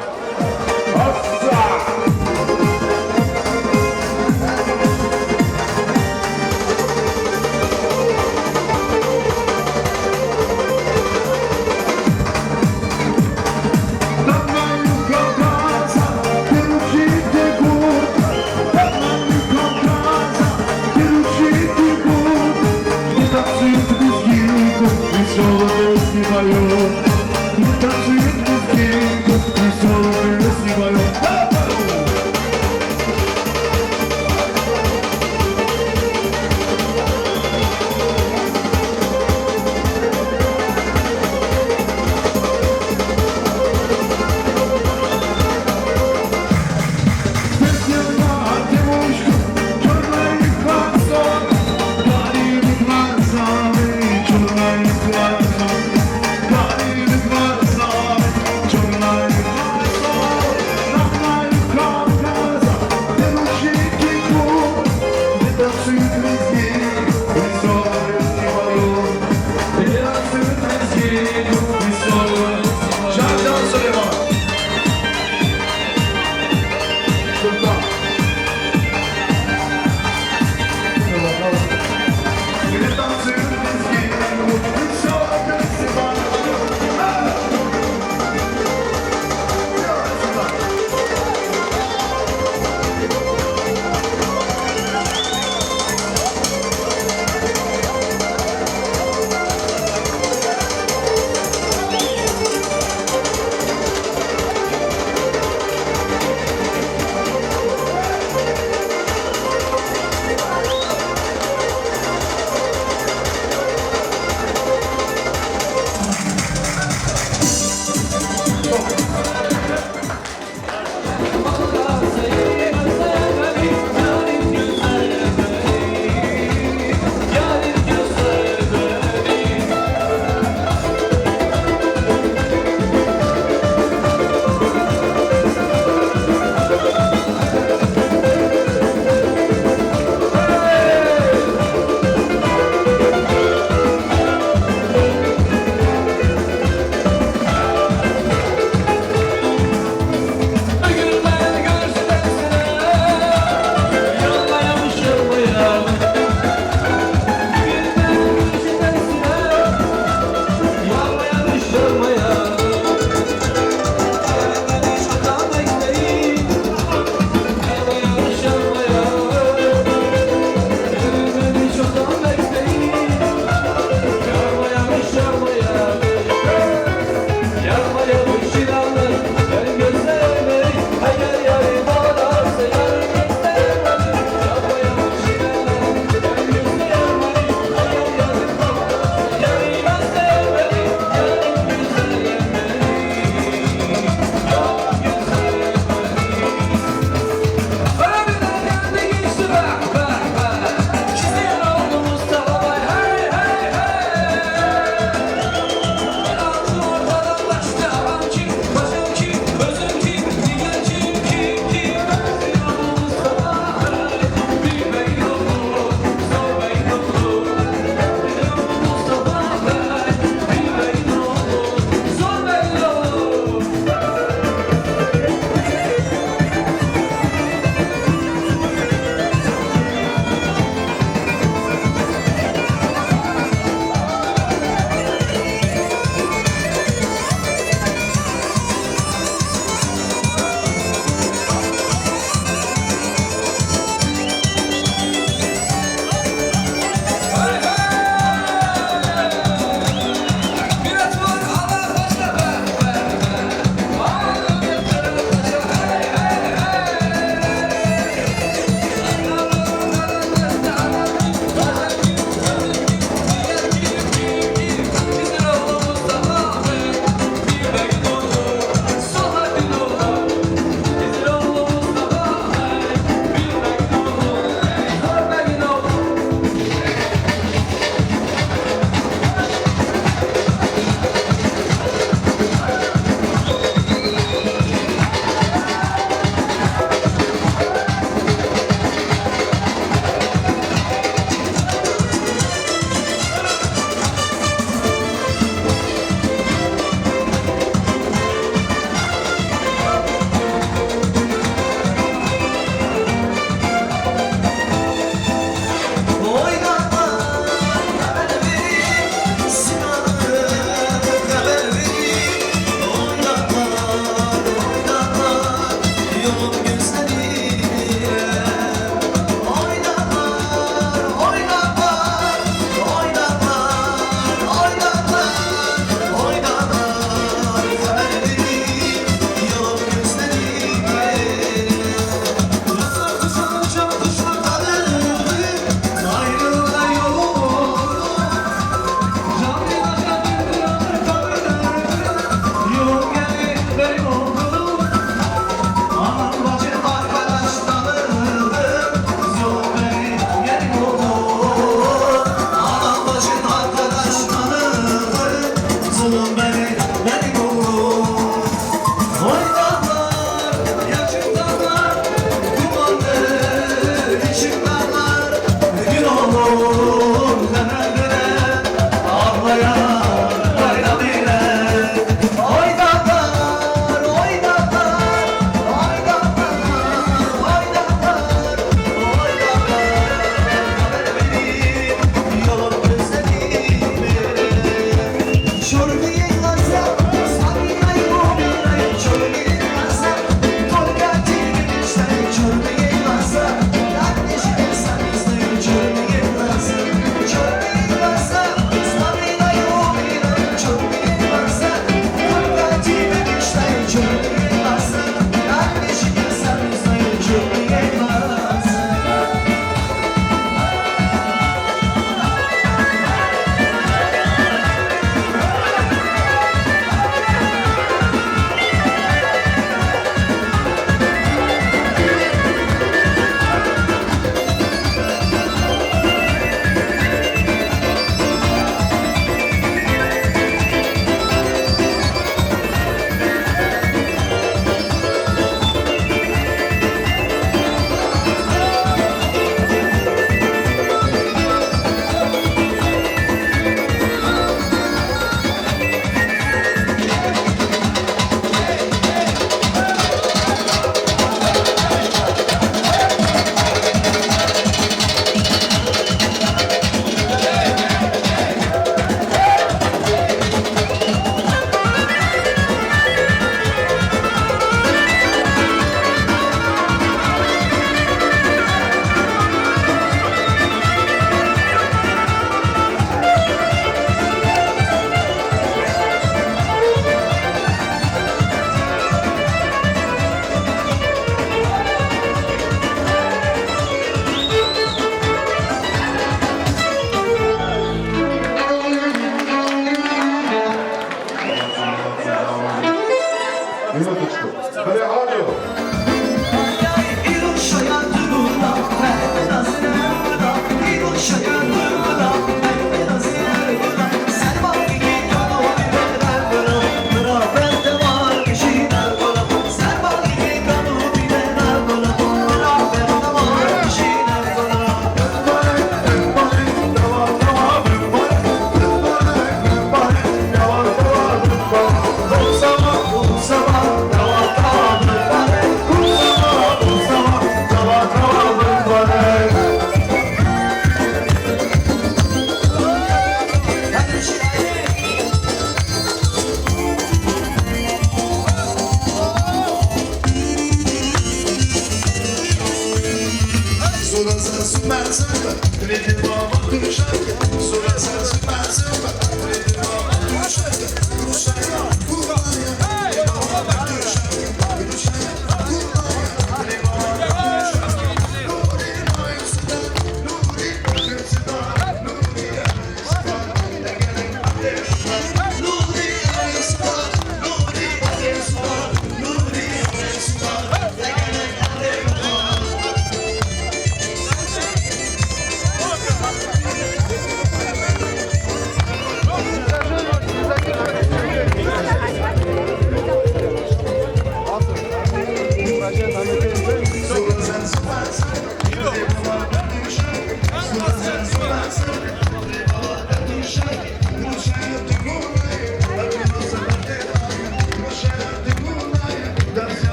Speaker 24: Веселый поет, не танцует без денег, веселый